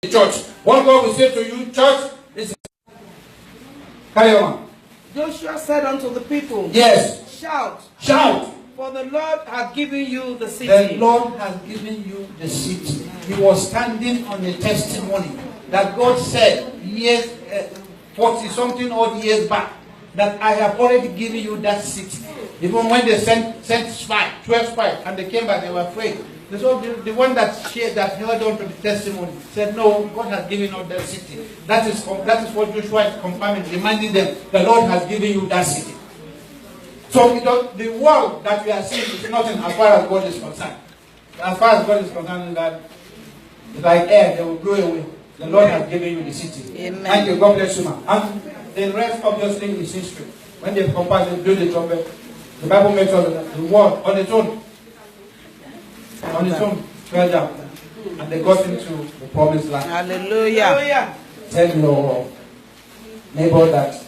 the church. What God will say to you, church, is carry on. Joshua said unto the people, yes, shout, shout, for the Lord hath given you the city. The Lord has given you the city. He was standing on a testimony that God said years, 40-something odd years back, that I have already given you that city. Even when they sent 12 spies, and they came back, they were afraid. So the one that held on to the testimony said, no, God has given us that city. That is what Joshua is confirming, reminding them, the Lord has given you that city. So the world that we are seeing is nothing as far as God is concerned. As far as God is concerned, that it's like air, they will blow away. The Lord has given you the city. Amen. Thank you. God bless you, man. And the rest, obviously, is history. When they compare, they blow the trumpet. The Bible makes us that the world on its own fell down, and they got into the promised land. Hallelujah. Tell your neighbor that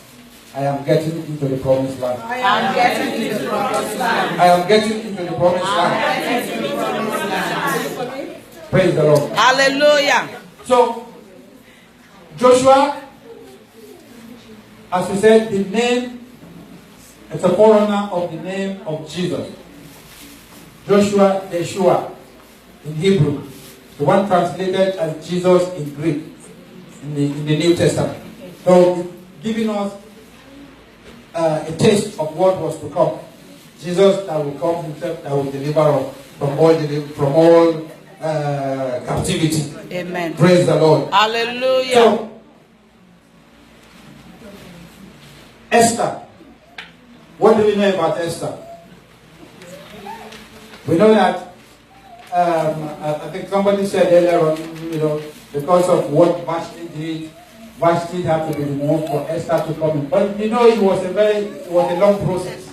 I am getting into the promised land. I am getting into the promised land. I am getting into the promised land. Praise the Lord. Hallelujah. So, Joshua, as we said, the name, it's a forerunner of the name of Jesus. Joshua, Yeshua, in Hebrew. The one translated as Jesus in Greek, in the New Testament. So, giving us a taste of what was to come. Jesus that will come himself, that will deliver us from all captivity. Amen. Praise the Lord. Hallelujah. So, Esther. What do we know about Esther? We know that I think somebody said earlier on, because of what Vashti did, Vashti had to be removed for Esther to come in. But it was a long process.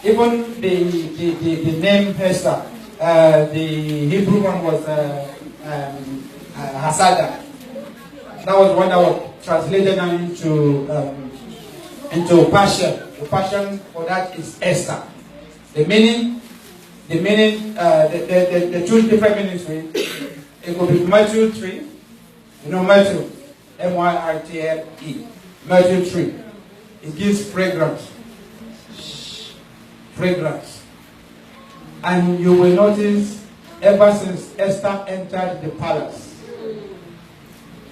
Even the name Esther, the Hebrew one was Hasada. That was one that was translated into Persian. The Persian for that is Esther. The two different meanings. It could be Matthew 3. Matthew. M-Y-R-T-L-E. Matthew 3. It gives fragrance. Fragrance. And you will notice, ever since Esther entered the palace,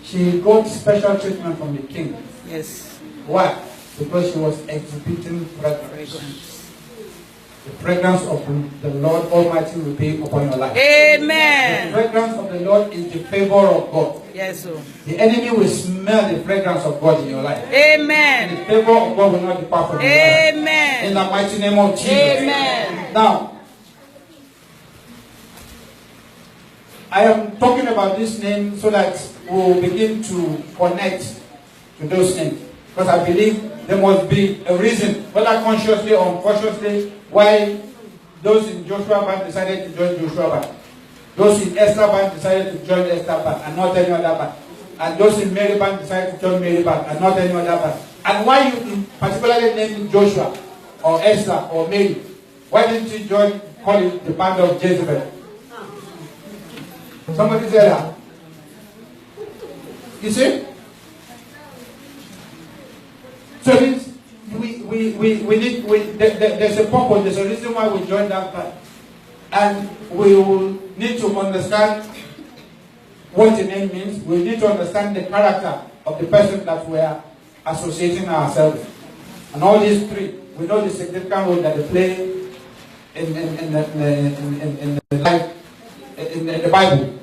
she got special treatment from the king. Yes. Why? Because she was exhibiting fragrance. The fragrance of the Lord Almighty will be upon your life. Amen. The fragrance of the Lord is the favor of God. Yes, sir. The enemy will smell the fragrance of God in your life. Amen. And the favor of God will not depart from your life. Amen. In the mighty name of Jesus. Amen. Now, I am talking about this name so that we will begin to connect to those names. Because I believe there must be a reason, whether consciously or unconsciously, why those in Joshua band decided to join Joshua band. Those in Esther band decided to join Esther band and not any other band. And those in Mary band decided to join Mary band and not any other band. And why you particularly named Joshua or Esther or Mary? Why didn't you call it the band of Jezebel? Somebody said that. You see? So there's a purpose, there's a reason why we joined that band. And we will need to understand what the name means. We need to understand the character of the person that we are associating ourselves with. And all these three, we know the significant role that they play in the life, in the Bible.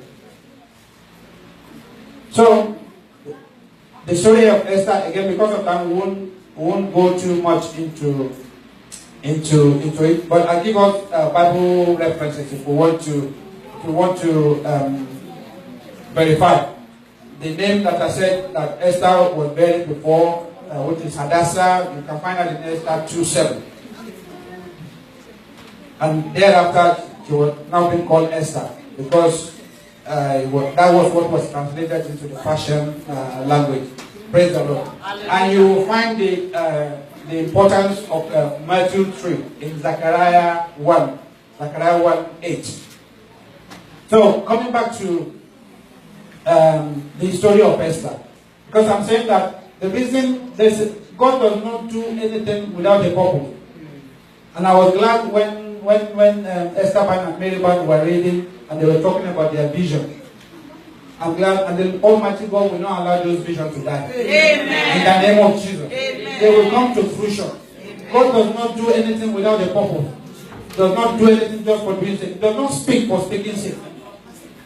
So, the story of Esther, again, because of time, we won't go too much into it. But I'll give us Bible references if we want to verify the name that I said that Esther was buried before, which is Hadassah. You can find that in Esther 2:7. And thereafter, she was now being called Esther because that was what was translated into the Persian language. Praise the Lord. And you will find the importance of Matthew 3 in Zechariah 1. Zechariah 1:8. So, coming back to the story of Esther. Because I'm saying that the reason God does not do anything without a purpose. And I was glad when Esther and Mary were reading and they were talking about their vision. I'm glad, and the Almighty God will not allow those visions to die. Amen. In the name of Jesus. Amen. They will come to fruition. Amen. God does not do anything without a purpose. Does not do anything just for doing sake. Does not speak for speaking sake.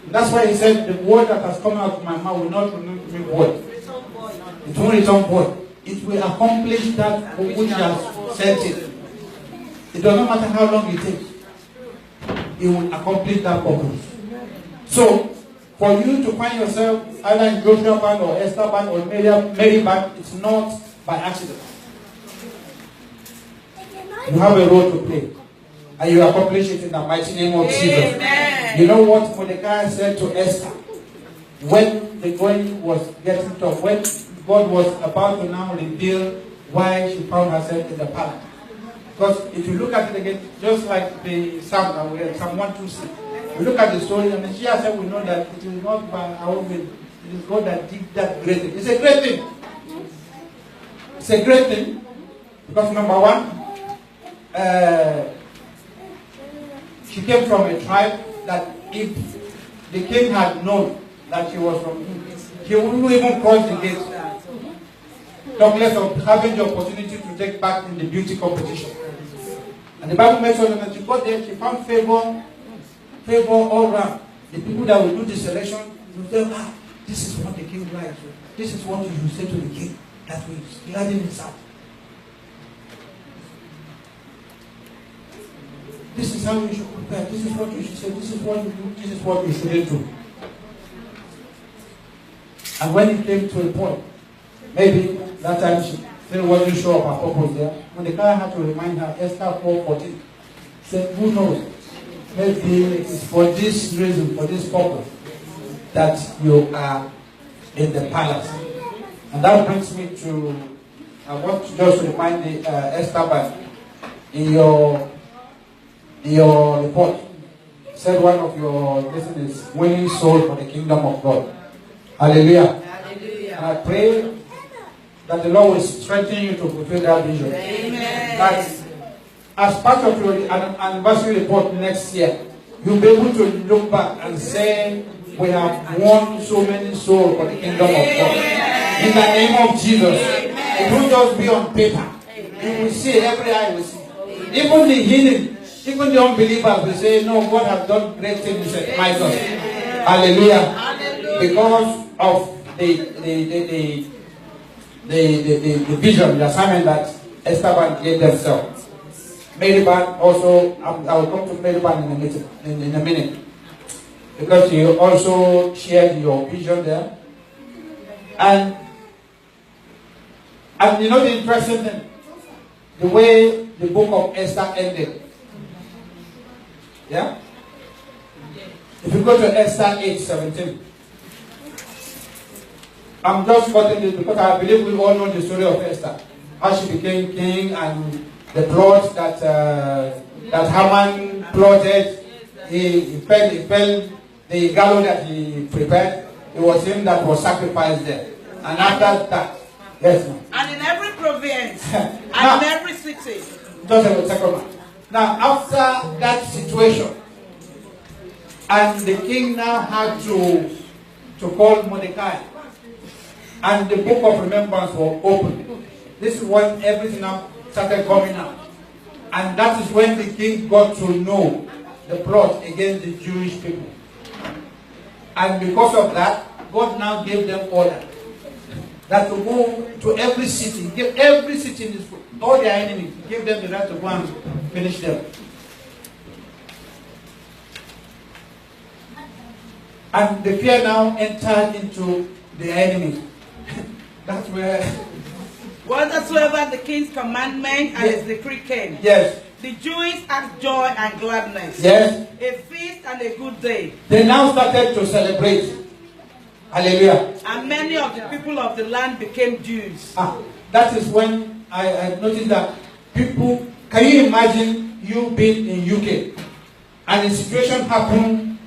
That's why he said, the word that has come out of my mouth will not return void. It won't return void. It will accomplish that which he has sent it. It does not matter how long it takes. It will accomplish that purpose. So, for you to find yourself either in Joshua band or Esther band or Mary band, it's not by accident. You have a role to play. And you accomplish it in the mighty name of Jesus. Amen. You know what Mordecai said to Esther when the going was getting tough, when God was about to now reveal why she found herself in the palace. Because if you look at it again, just like the Psalm that we read, Psalm 126, you look at the story, and she herself will know that it is not by our will, it is God that did that great thing. It's a great thing. It's a great thing because number one, she came from a tribe that if the king had known that she was from him, he wouldn't even cross the gate. Talk less of having the opportunity to take part in the beauty competition. And the Bible makes sure that when she got there, she found favor all around. The people that will do the selection will say, this is what the king likes. This is what you should say to the king. That will gladden his heart. This is how you should prepare. This is what you should say. This is what you do. This is what you shouldn't do. And when it came to a point, maybe that time she still wasn't sure of her purpose there. When the guy had to remind her, Esther 4:14, said, who knows? Maybe it's for this reason, for this purpose, that you are in the palace. And that brings me to, I want to just remind the Esther back in your report. Said one of your listeners, winning soul for the kingdom of God. Hallelujah. Hallelujah. And I pray that the Lord will strengthen you to fulfill that vision. Amen. That as part of your anniversary report next year, you'll be able to look back and say, we have won so many souls for the kingdom of God. In the name of Jesus. It won't just be on paper. You will see, every eye will see. Even the healing, even the unbelievers will say, no, God has done great things in my God. Hallelujah. Because of the vision, the assignment that Esther gave themselves. Maryban also, I will come to Maryban in a minute. Because you also shared your vision there. And you know the interesting thing, the way the book of Esther ended. Yeah? If you go to Esther 8:17. I'm just quoting this because I believe we all know the story of Esther. How she became king and the plot that Haman plotted. He fell the gallows that he prepared. It was him that was sacrificed there. And after that, yes ma'am. And in every province, and in every city. Just a second ma'am. Now after that situation, and the king now had to call Mordecai. And the book of remembrance was opened. This is when everything now started coming out. And that is when the king got to know the plot against the Jewish people. And because of that, God now gave them order that to go to every city, give every city in this book, all their enemies, give them the right to go and finish them. And the fear now entered into the enemies. That's where... Whatsoever the king's commandment and his decree came. Yes. The Jews had joy and gladness. Yes. A feast and a good day. They now started to celebrate. Hallelujah. And many of the people of the land became Jews. That is when I noticed that people... Can you imagine you being in UK and a situation happened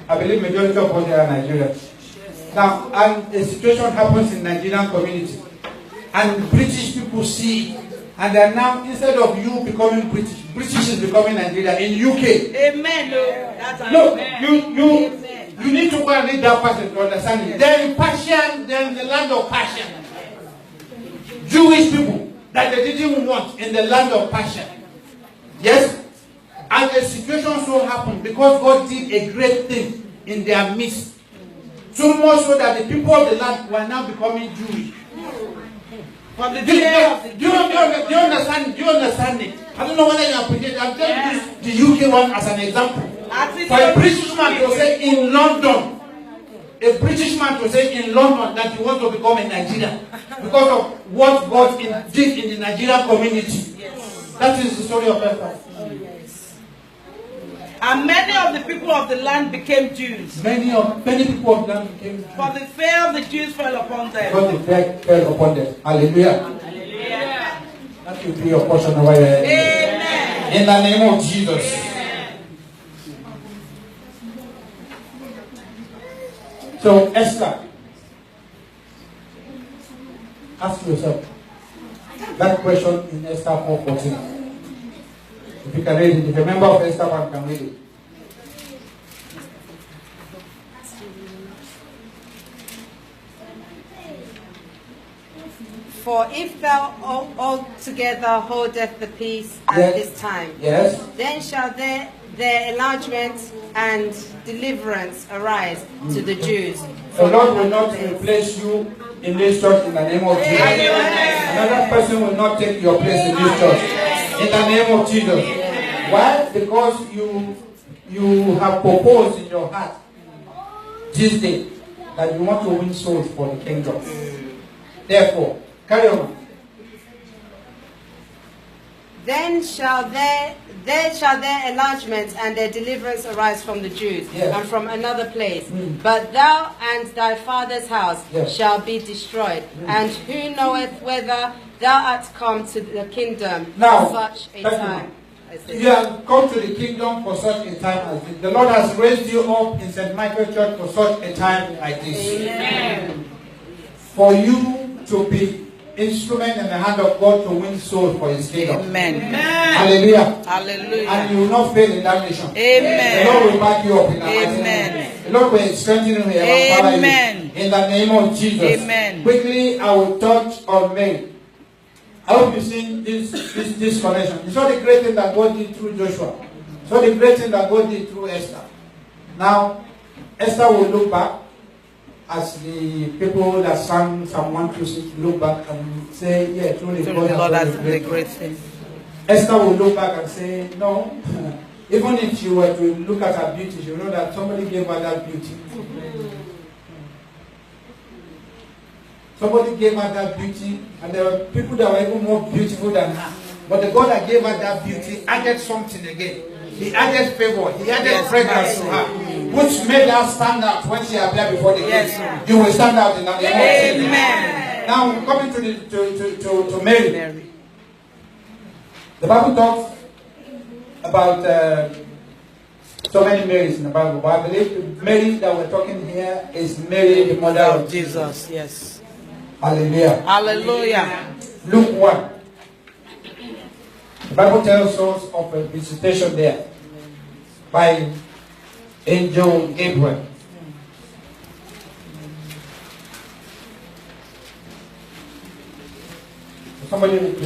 I believe majority of us are Nigerians. Now, and a situation happens in Nigerian community, and British people see it, and they are now, instead of you becoming British, British is becoming Nigeria in UK. Amen. No, you need to go and read that passage to understand it. They're in Persia, they're in the land of Persia. Jewish people that they didn't want in the land of Persia. Yes? And the situation so happened because God did a great thing in their midst. So much so that the people of the land were now becoming Jewish. Do you understand it? I don't know whether you are pretending. I'm telling this, the UK one as an example. For a British man to say in London, that he wants to become a Nigerian because of what God did in the Nigerian community. That is the story of Esther. And many of the people of the land became Jews. Many people of the land became Jews. For the fear of the Jews fell upon them. God the fear fell upon them. Hallelujah. Hallelujah. That will be your portion over here. Amen. In the name of Jesus. Amen. So Esther, ask yourself that question in Esther 4:14. If you can read it, if a member of Esther one can read it. For if thou altogether holdeth the peace at this time, then shall there enlargement and deliverance arise to the Jews. The Lord will not replace you in this church in the name of Jesus. Another person will not take your place in this church in the name of Jesus. Why? Because you have proposed in your heart this day that you want to win souls for the kingdom. Therefore, carry on. Then shall their enlargement and their deliverance arise from the Jews and from another place. But thou and thy father's house shall be destroyed. And who knoweth whether thou art come to the kingdom for such a time as this? You have come to the kingdom for such a time as this. The Lord has raised you up in St. Michael Church for such a time like this. Amen. For you to be instrument in the hand of God to win souls for His kingdom. Amen. Hallelujah. Hallelujah. And you will not fail in that mission. Amen. The Lord will back you up in that Amen. The Lord will strengthen you and empower you in the name of Jesus. Amen. Quickly, I will touch on Mary. I hope you've seen this connection. You saw the great thing that God did through Joshua. You saw the great thing that God did through Esther. Now, Esther will look back as the people that sang Psalm 126 look back and say, yeah, truly God has done a great thing. Esther will look back and say, no, even if she were to look at her beauty, she will know that somebody gave her that beauty. Somebody gave her that beauty, and there were people that were even more beautiful than her. But the God that gave her that beauty added something again. He added favor, He added fragrance to her, which made her stand out when she appeared before the king. You will stand out in the name of Jesus. Amen. Now coming to Mary. The Bible talks about so many Marys in the Bible, but I believe the Mary that we're talking here is Mary, the mother of Jesus. Yes. Hallelujah. Hallelujah. Luke 1. The Bible tells us of a visitation there by Angel Gabriel. Somebody read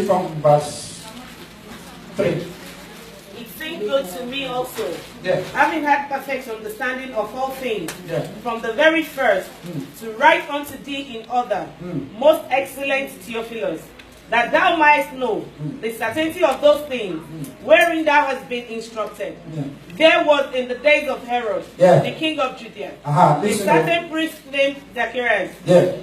from verse 3. It seemed good to me also, Yeah. having had perfect understanding of all things, Yeah. from the very first, to write unto thee in order, most excellent Theophilus, that thou mightst know the certainty of those things wherein thou hast been instructed. There was in the days of Herod, the king of Judea, a certain priest named Zacharias,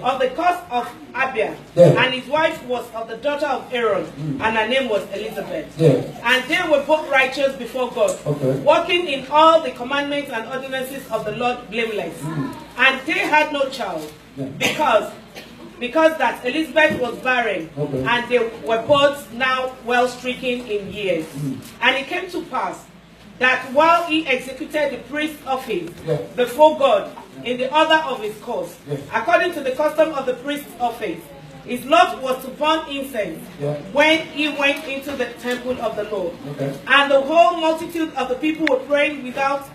of the coast of Abia, and his wife was of the daughter of Aaron, and her name was Elizabeth. And they were both righteous before God, walking in all the commandments and ordinances of the Lord blameless. And they had no child, because that Elizabeth was barren, and they were both now well stricken in years. And it came to pass, that while he executed the priest's office before God in the order of his course, according to the custom of the priest's office, his lot was to burn incense when he went into the temple of the Lord. And the whole multitude of the people were praying without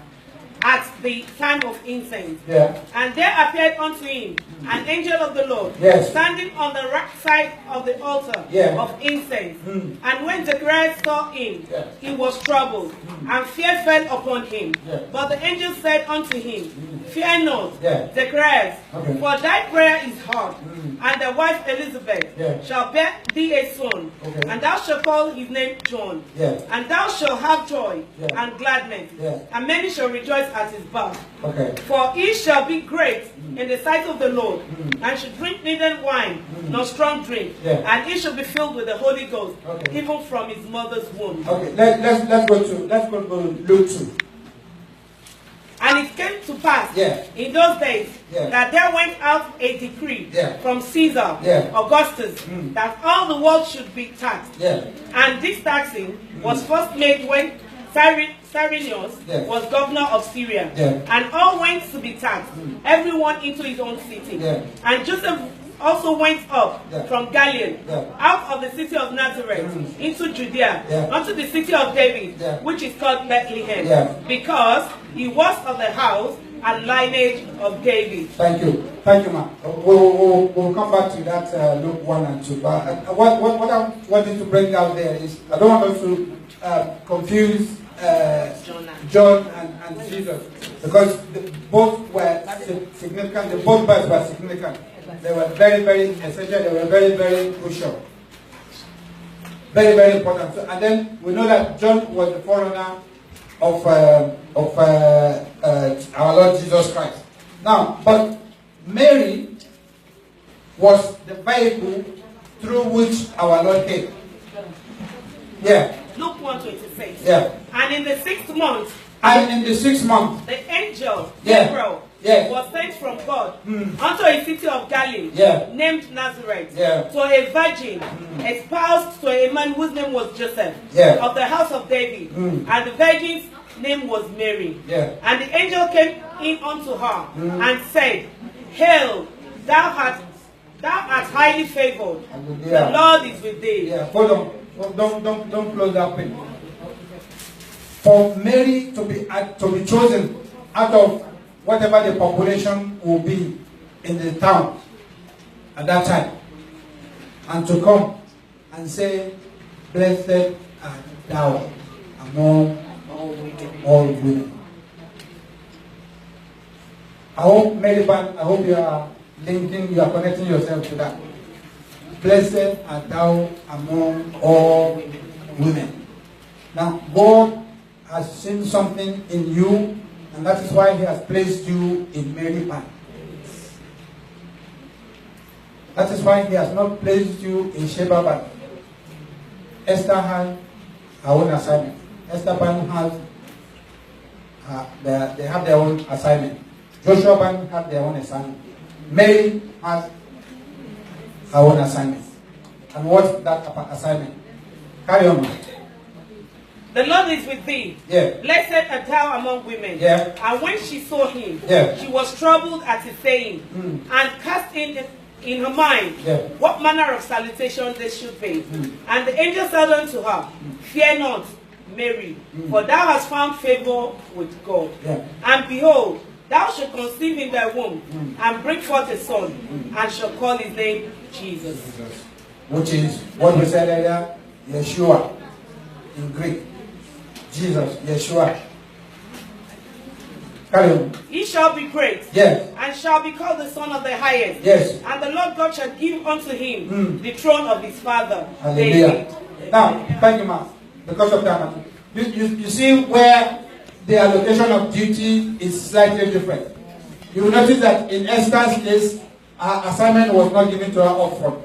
at the time of incense. And there appeared unto him an angel of the Lord, standing on the right side of the altar of incense. And when Zechariah saw him, he was troubled, and fear fell upon him. But the angel said unto him, Fear not, Zechariah, for thy prayer is heard, and thy wife Elizabeth shall bear thee a son, and thou shalt call his name John. And thou shalt have joy and gladness, and many shall rejoice at his birth. For he shall be great in the sight of the Lord, and shall drink neither wine nor strong drink, and he shall be filled with the Holy Ghost, even from his mother's womb. Let's go to Luke 2. And it came to pass in those days that there went out a decree from Caesar Augustus that all the world should be taxed. And this taxing was first made when Cyrenius was governor of Syria. And all went to be taxed, everyone into his own city. And Joseph also went up from Galilee, out of the city of Nazareth, into Judea, unto the city of David, which is called Bethlehem, because he was of the house and lineage of David. Thank you. Thank you, ma'am. We'll come back to that Luke 1 and 2. But what I'm wanting to bring out there is, I don't want us to confuse John and Jesus, because both were significant. Both births were significant. They were very, very essential. They were very, very crucial. Very, very important. And then we know that John was the forerunner of our Lord Jesus Christ. Now, but Mary was the vehicle through which our Lord came. Luke 1:26. And in the 6th month. And in the 6th month. The angel Gabriel was sent from God unto a city of Galilee named Nazareth to a virgin espoused to a man whose name was Joseph of the house of David. And the virgin's name was Mary. And the angel came in unto her and said, Hail, thou art highly favored. The Lord is with thee. Hold on. Don't close that page. For Mary to be chosen out of whatever the population will be in the town at that time, and to come and say, Blessed art thou among all women. I hope, Mary, I hope you are linking, you are connecting yourself to that. Blessed art thou among all women. Now, God has seen something in you, and that is why He has placed you in Mary Pan. That is why He has not placed you in Sheba Pan. Esther had her own assignment. Esther Pan has they have their own assignment. Joshua Pan have their own assignment. Mary has her own assignment. And what's that assignment? Carry on. The Lord is with thee. Blessed art thou among women. And when she saw him, she was troubled at his saying, and cast in her mind what manner of salutation this should be. And the angel said unto her, Fear not, Mary, for thou hast found favor with God. And behold, thou shalt conceive in thy womb, and bring forth a son, and shall call his name Jesus. Which is what we said earlier, Yeshua in Greek. Jesus, Yeshua. Carry on. He shall be great, and shall be called the Son of the Highest. And the Lord God shall give unto him the throne of his father David. Now, thank you, ma'am. Because of that, you see where the allocation of duty is slightly different. You will notice that in Esther's case, her assignment was not given to her upfront.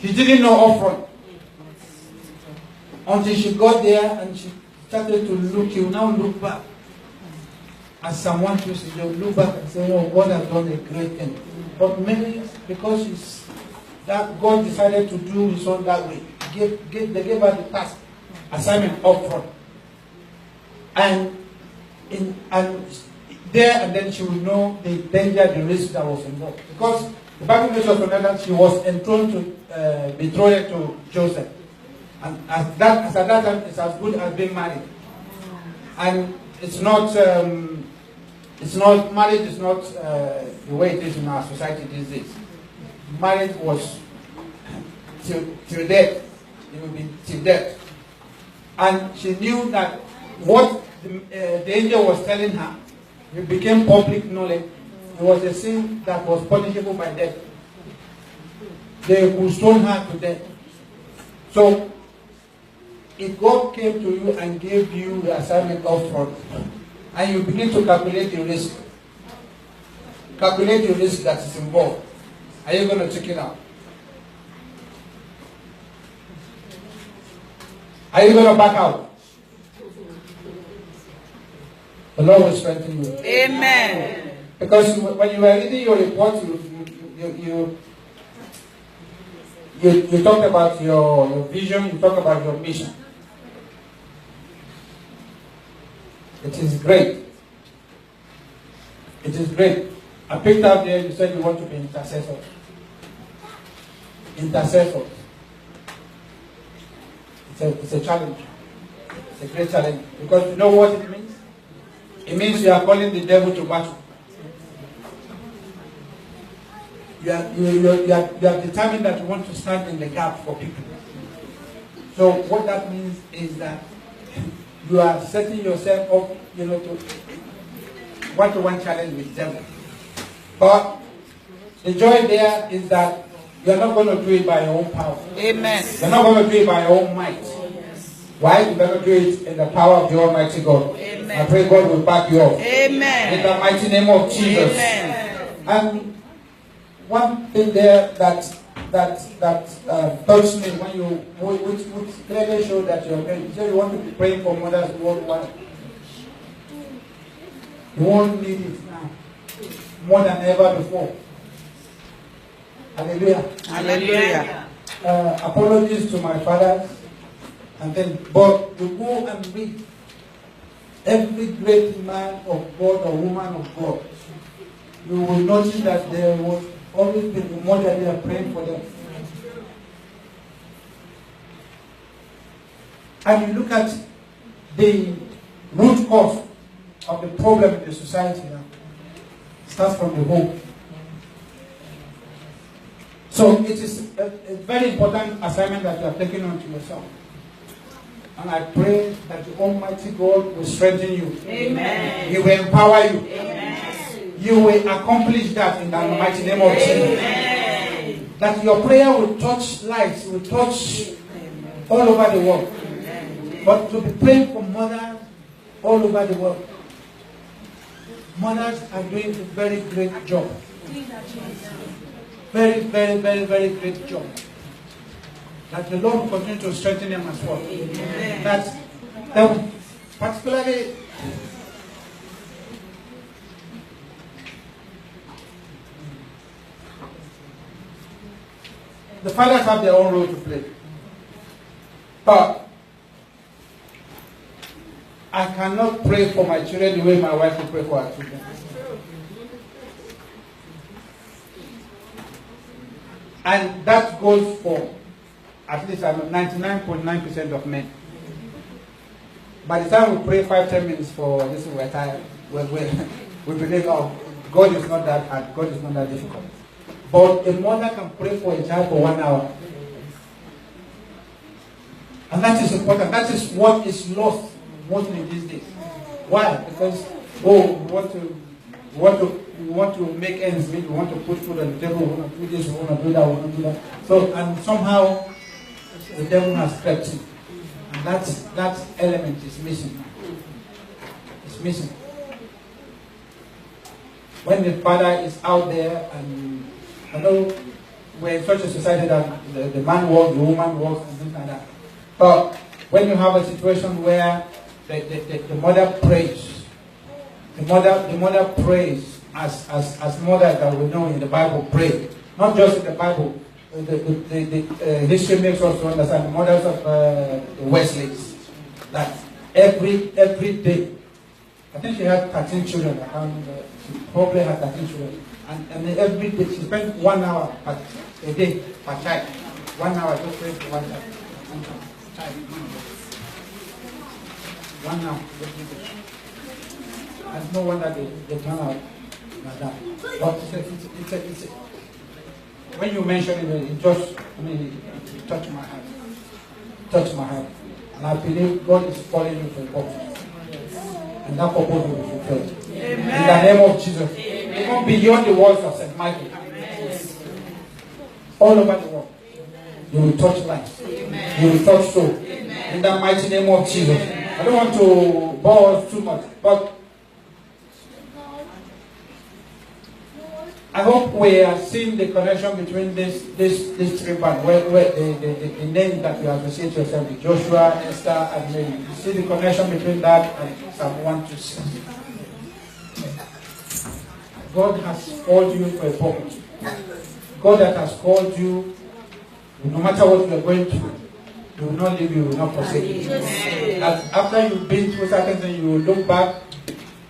She didn't know upfront until she got there and she started to look. You now look back. As someone to say, you look back and say, oh, God has done a great thing. But maybe because that God decided to do his own that way. They gave her the task assignment up front. And then she will know the danger, the risk that was involved. Because the Bible makes us understand that she was enthroned to betrothed to Joseph. And at that time, it's as good as being married. And marriage is not the way it is in our society these days. Marriage was till death. It will be till death. And she knew that what the angel was telling her, it became public knowledge. It was a sin that was punishable by death. They would stone her to death. So, if God came to you and gave you the assignment up front, and you begin to calculate the risk that is involved, are you going to check it out? Are you going to back out? The Lord will strengthen you. Amen. Because when you were reading your report, you talked about your vision, you talked about your mission. It is great. It is great. I picked up there, you said you want to be intercessor. Intercessor. It's a challenge. It's a great challenge. Because you know what it means? It means you are calling the devil to battle. You are determined that you want to stand in the gap for people. So what that means is that you are setting yourself up, to one-to-one challenge with the devil. But the joy there is that you are not going to do it by your own power. Amen. You are not going to do it by your own might. Why? You're going to do it in the power of the Almighty God. Amen. I pray God will back you up. Amen. In the mighty name of Jesus. Amen. And one thing there that touched me when which clearly showed that you want to be praying for mothers worldwide. You won't need it now more than ever before. Hallelujah. Hallelujah. Apologies to my fathers. But you go and read every great man of God or woman of God. You will notice that there was always been a mother there praying for them. And you look at the root cause of the problem in the society now. It starts from the home. So it is a very important assignment that you are taking on to yourself. And I pray that the Almighty God will strengthen you. Amen. He will empower you. Amen. You will accomplish that in the mighty name of Jesus. Amen. That your prayer will touch lives, will touch all over the world. Amen. But to be praying for mothers all over the world. Mothers are doing a very great job. Very, very, very, very great job. That the Lord will continue to strengthen them as well. Amen. That particularly the fathers have their own role to play. But I cannot pray for my children the way my wife will pray for her children. And that goes for at least 99.9% of men. By the time we pray 5-10 minutes for this, we're tired. We believe, oh, God is not that hard. God is not that difficult. But a mother can pray for a child for 1 hour. And that is important. That is what is lost mostly these days. Why? Because, we want to make ends meet. We want to put food on the table. We want to do this. We want to do that. We want to do that. So, and somehow the devil has crept in. And that element is missing. It's missing. When the father is out there, and I know we're in such a society that the man works, the woman works, and things like that. But when you have a situation where the mother prays, the mother prays as mothers that we know in the Bible pray. Not just in the Bible. The history makes us to understand the mothers of the Wesleys. that every day, I think she had 13 children. She probably had 13 children. And every day she spent 1 hour a day per child. 1 hour just praying for one child. 1 hour. And no wonder they turn out like that. But it's when you mention it, it just, it touched my heart. Touched my heart. And I believe God is calling you for a purpose. And that purpose will be fulfilled. Amen. In the name of Jesus. Amen. Even beyond the walls of St. Michael. Amen. All over the world. You will touch lives. Amen. You will touch soul. Amen. In the mighty name of Jesus. Amen. I don't want to bore us too much, but I hope we are seeing the connection between these three bands, where the name that you associate yourself with, Joshua, Esther, and Mary. You see the connection between that and Psalm 126. God has called you for a purpose. God that has called you, no matter what you are going through, He will not leave you, He will not forsake you. That after you've been through certain things, you will look back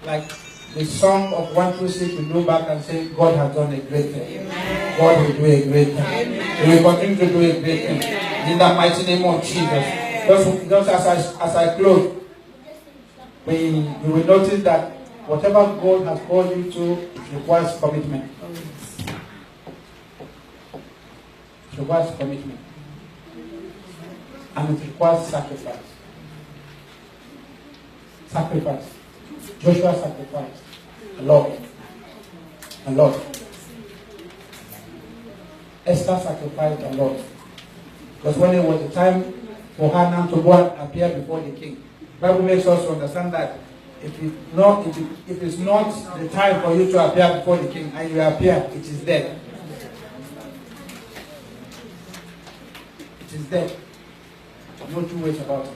like the song of 126, you look back and say, God has done a great thing. Amen. God will do a great thing. Amen. He will continue to do a great thing. Amen. In the mighty name of Jesus. Just as I close, you will notice that whatever God has called you to requires commitment. It requires commitment. And it requires sacrifice. Sacrifice. Joshua sacrificed a lot. A lot. Esther sacrificed a lot. Because when it was the time for her now to go and appear before the king, the Bible makes us understand that if it's not the time for you to appear before the king and you appear, it is dead. It is dead. No two ways about it.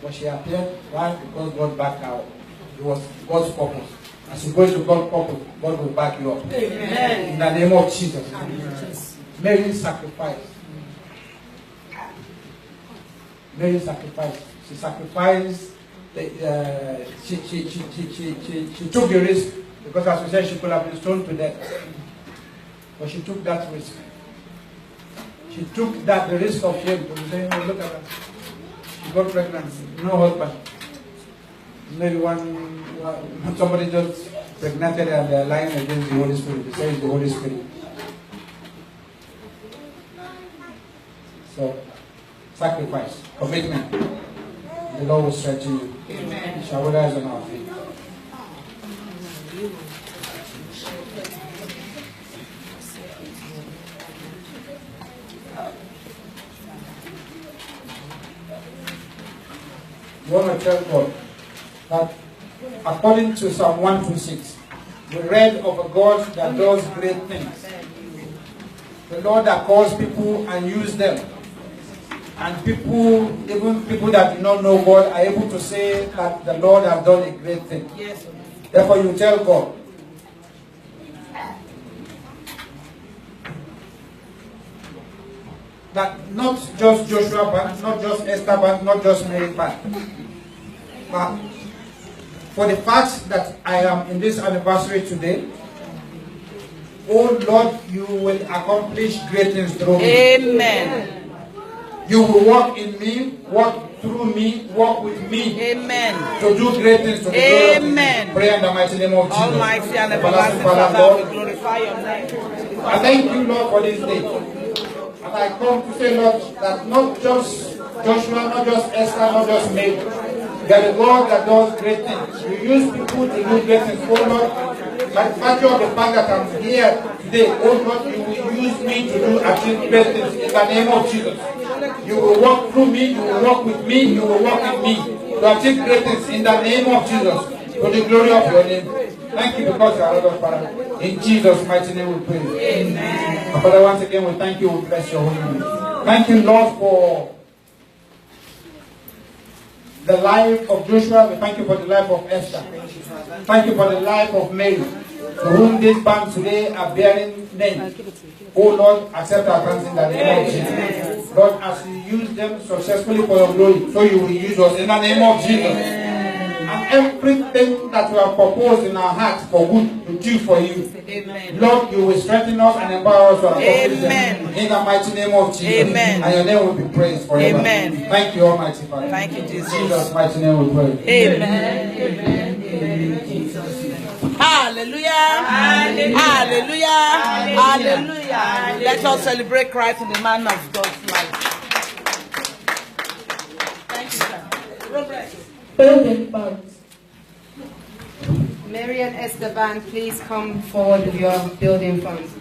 But she appeared, why? Because God backed her up. It was God's purpose. As you go to God's purpose, God will back you up. Amen. In the name of Jesus. Amen. Mary sacrificed. Mary sacrificed. She sacrificed. She took the risk because, as we said, she could have been stoned to death. But she took that risk. She took the risk of shame. Say, oh, look at her. She got pregnant. No husband. Maybe when somebody just pregnanted and they're lying against the Holy Spirit. They say it's the Holy Spirit. So, sacrifice, commitment. The Lord will strengthen you. Amen. Shall we rise on our feet? We want to tell God that according to Psalm 126, we read of a God that does great things. The Lord that calls people and uses them. And people, even people that do not know God, are able to say that the Lord has done a great thing. Yes. Therefore, you tell God, that not just Joshua Bank, not just Esther Bank, not just Mary Bank, but for the fact that I am in this anniversary today, oh Lord, you will accomplish great things through me. Amen. You will work in me, work through me, work with me. Amen. To do great things. To Amen. Pray in the mighty name of Jesus. Almighty and everlasting Father, we glorify your name. I thank you, Lord, for this day. And I come to say, Lord, that not just Joshua, not just Esther, not just Mary. You are the God that does great things. You use people to do great things. Oh Lord, by the virtue of the fact that I'm here today, oh Lord, you will use me to do achieve great things in the name of Jesus. You will walk through me, you will walk with me, you will walk in me to achieve great things in the name of Jesus. For the glory of your name. Thank you because you are Lord of Father. In Jesus' mighty name we pray. Amen. Father, once again we thank you, we bless your holy name. Thank you, Lord, for the life of Joshua. We thank you for the life of Esther. Thank you for the life of Mary, to whom this band today are bearing name. Oh Lord, accept our thanks in the name of Jesus. Lord, as you use them successfully for your glory, so you will use us in the name of Jesus. And everything that we have proposed in our hearts for good to do for you, amen. Lord, you will strengthen us and empower us to accomplish them. In the mighty name of Jesus. Amen. And your name will be praised forever. Amen. Thank you, Almighty Father. Thank you, Jesus. In Jesus' mighty name we pray. Amen. Amen. Amen. Hallelujah. Hallelujah. Hallelujah. Hallelujah. Let us celebrate Christ in the man of God's life. Thank you, sir. Progress. Mary and Esther Band, please come forward with your building funds.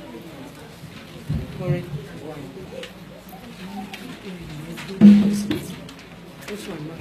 Which one?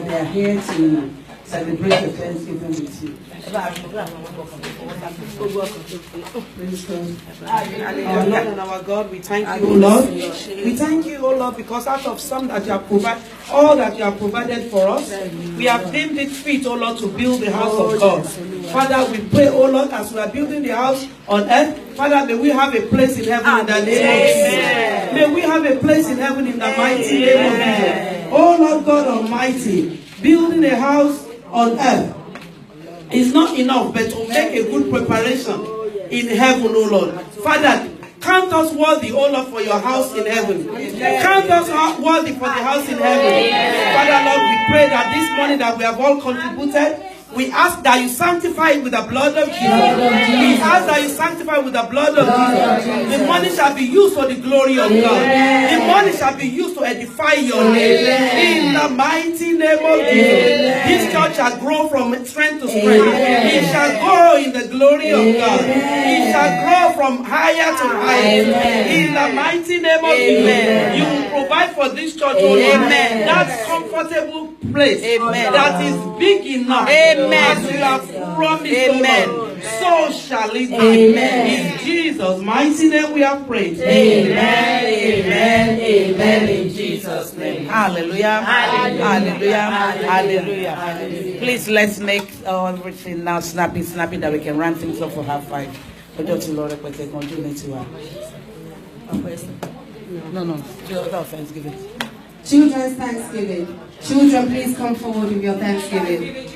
They are here to celebrate the Thanksgiving with you. Praise God. Our Lord and our God, we thank you, O Lord. We thank you, O Lord, because out of some that you have provided, all that you have provided for us, we have deemed it fit, O Lord, to build the house of God. Father, we pray, O Lord, as we are building the house on earth, Father, may we have a place in heaven in the name of Jesus. May we have a place in heaven in the mighty name of Jesus. Oh Lord God Almighty, building a house on earth is not enough, but to make a good preparation in heaven, O Lord. Father, count us worthy, O Lord, for your house in heaven. Count us worthy for the house in heaven. Father, Lord, we pray that this morning that we have all contributed, we ask that you sanctify it with the blood of Jesus. We ask that you sanctify it with the blood of Jesus. The money shall be used for the glory of God. The money shall be used to edify your name. In the mighty name of Jesus. This church shall grow from strength to strength. It shall grow in the glory of God. It shall grow from higher to higher. In the mighty name of Jesus. You will provide for this church, O Lord, that comfortable place that is big enough. As you have promised, so shall it be. In Jesus' mighty name we have prayed. Amen, amen, amen, in Jesus' name. Hallelujah, hallelujah, hallelujah, hallelujah. Please, let's make everything now snappy, that we can run things up for half 5. No. Thanksgiving. Children's Thanksgiving. Children, please come forward with your Thanksgiving.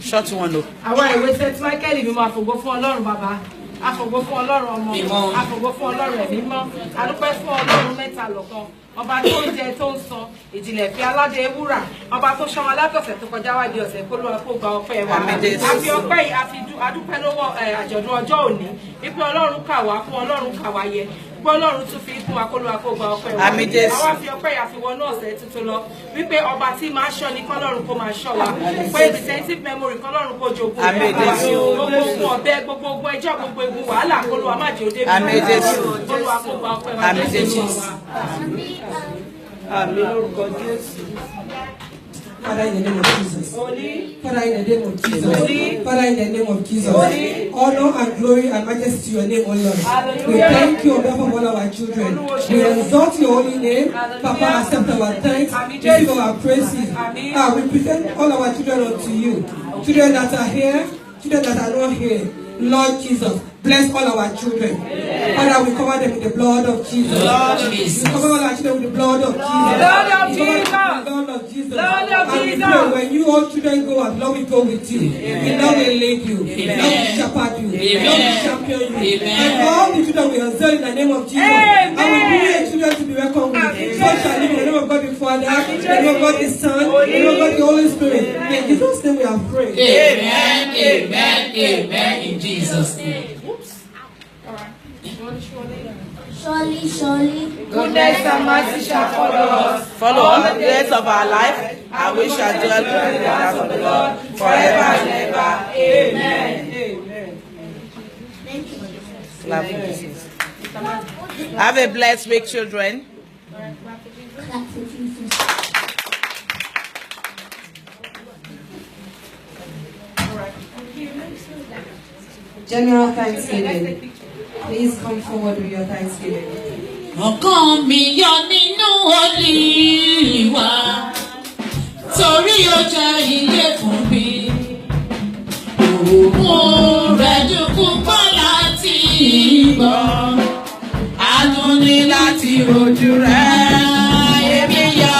Short one though. Àwọn ìwé St. Michael bí mo àfògbó fún Ọlọ́run bàbá, àfògbó fún Ọlọ́run ọmọ, àfògbó fún Ọlọ́run ẹ̀mí mọ́, àdúpẹ́ fún Ọlọ́run mẹ́ta lọ́kan. Ọba tó ń jẹ tó ń san, ìjìnlẹ̀ fi aládé wúrà, ọba tó ṣọmọ látọ̀sẹ̀ tó kọjá wá di ọ̀sẹ̀ kó lọ́wọ́ kó gba ọpẹ́ wa. A fi ọpẹ́ yìí, a fi adúpẹ́ lọ́wọ́ àjọ̀dún ọjọ́ òní, wípé Ọlọ́run kà wá fún Ọlọ́run kà wá yẹ. Ọlọ́run tún fi fún akóló akógba ọpẹ́ wa. Àwa fi ọpẹ́ yà fi wọnú ọ̀sẹ̀ tuntun lọ wípé ọba tí máa ṣọ́ ni kọ́lọ́run kó máa ṣọ́ wa pé retentive memory kọ́lọ́run kó jogún wa gbogbo ogun ọ̀bẹ gbogbo ogun ẹjọ́ gbogbo egun wàhálà kóló wa má jẹ́ òde bí kóló akógba ọpẹ́ wa jésù wa. Àmín lórúkọ Jésù. Father, in the name of Jesus. Father, in the name of Jesus. Father, in the name of Jesus. Honor and glory and majesty to your name, O Lord. We thank you on behalf of all our children. We exalt your holy name. Papa, accept our thanks. Receive our praises. We present all our children unto you. Children that are here, children that are not here. Lord Jesus, bless all our children. Father, we cover them with the blood of Jesus. We cover all our children with the blood of Jesus. Lord of Jesus. And when you all children go out, Lord, we go with you. We love will lead you. Lord, we shepherd you. Lord, we champion you. And all the children we exalt in the name of Jesus. And we bring your children to be welcome with. So shall live in the name of God the Father, in the name of God the Son, in the name of God the Holy Spirit. In Jesus' name we have prayed. Amen, amen, amen, in Jesus' name. Surely, goodness and mercy shall follow us. Follow all the days of our life, and we shall dwell in the house of the Lord forever and ever. Amen. Amen. Have a blessed week, children. General Thanksgiving. Please come forward with your Thanksgiving. Ọkàn mi yọ nínú Olúwa, torí ó jẹ́ iye fún mi. Òun rẹ̀ dùn púpọ̀ láti gbọ́. Àánú ni láti rojú rẹ̀, èmi yọ̀.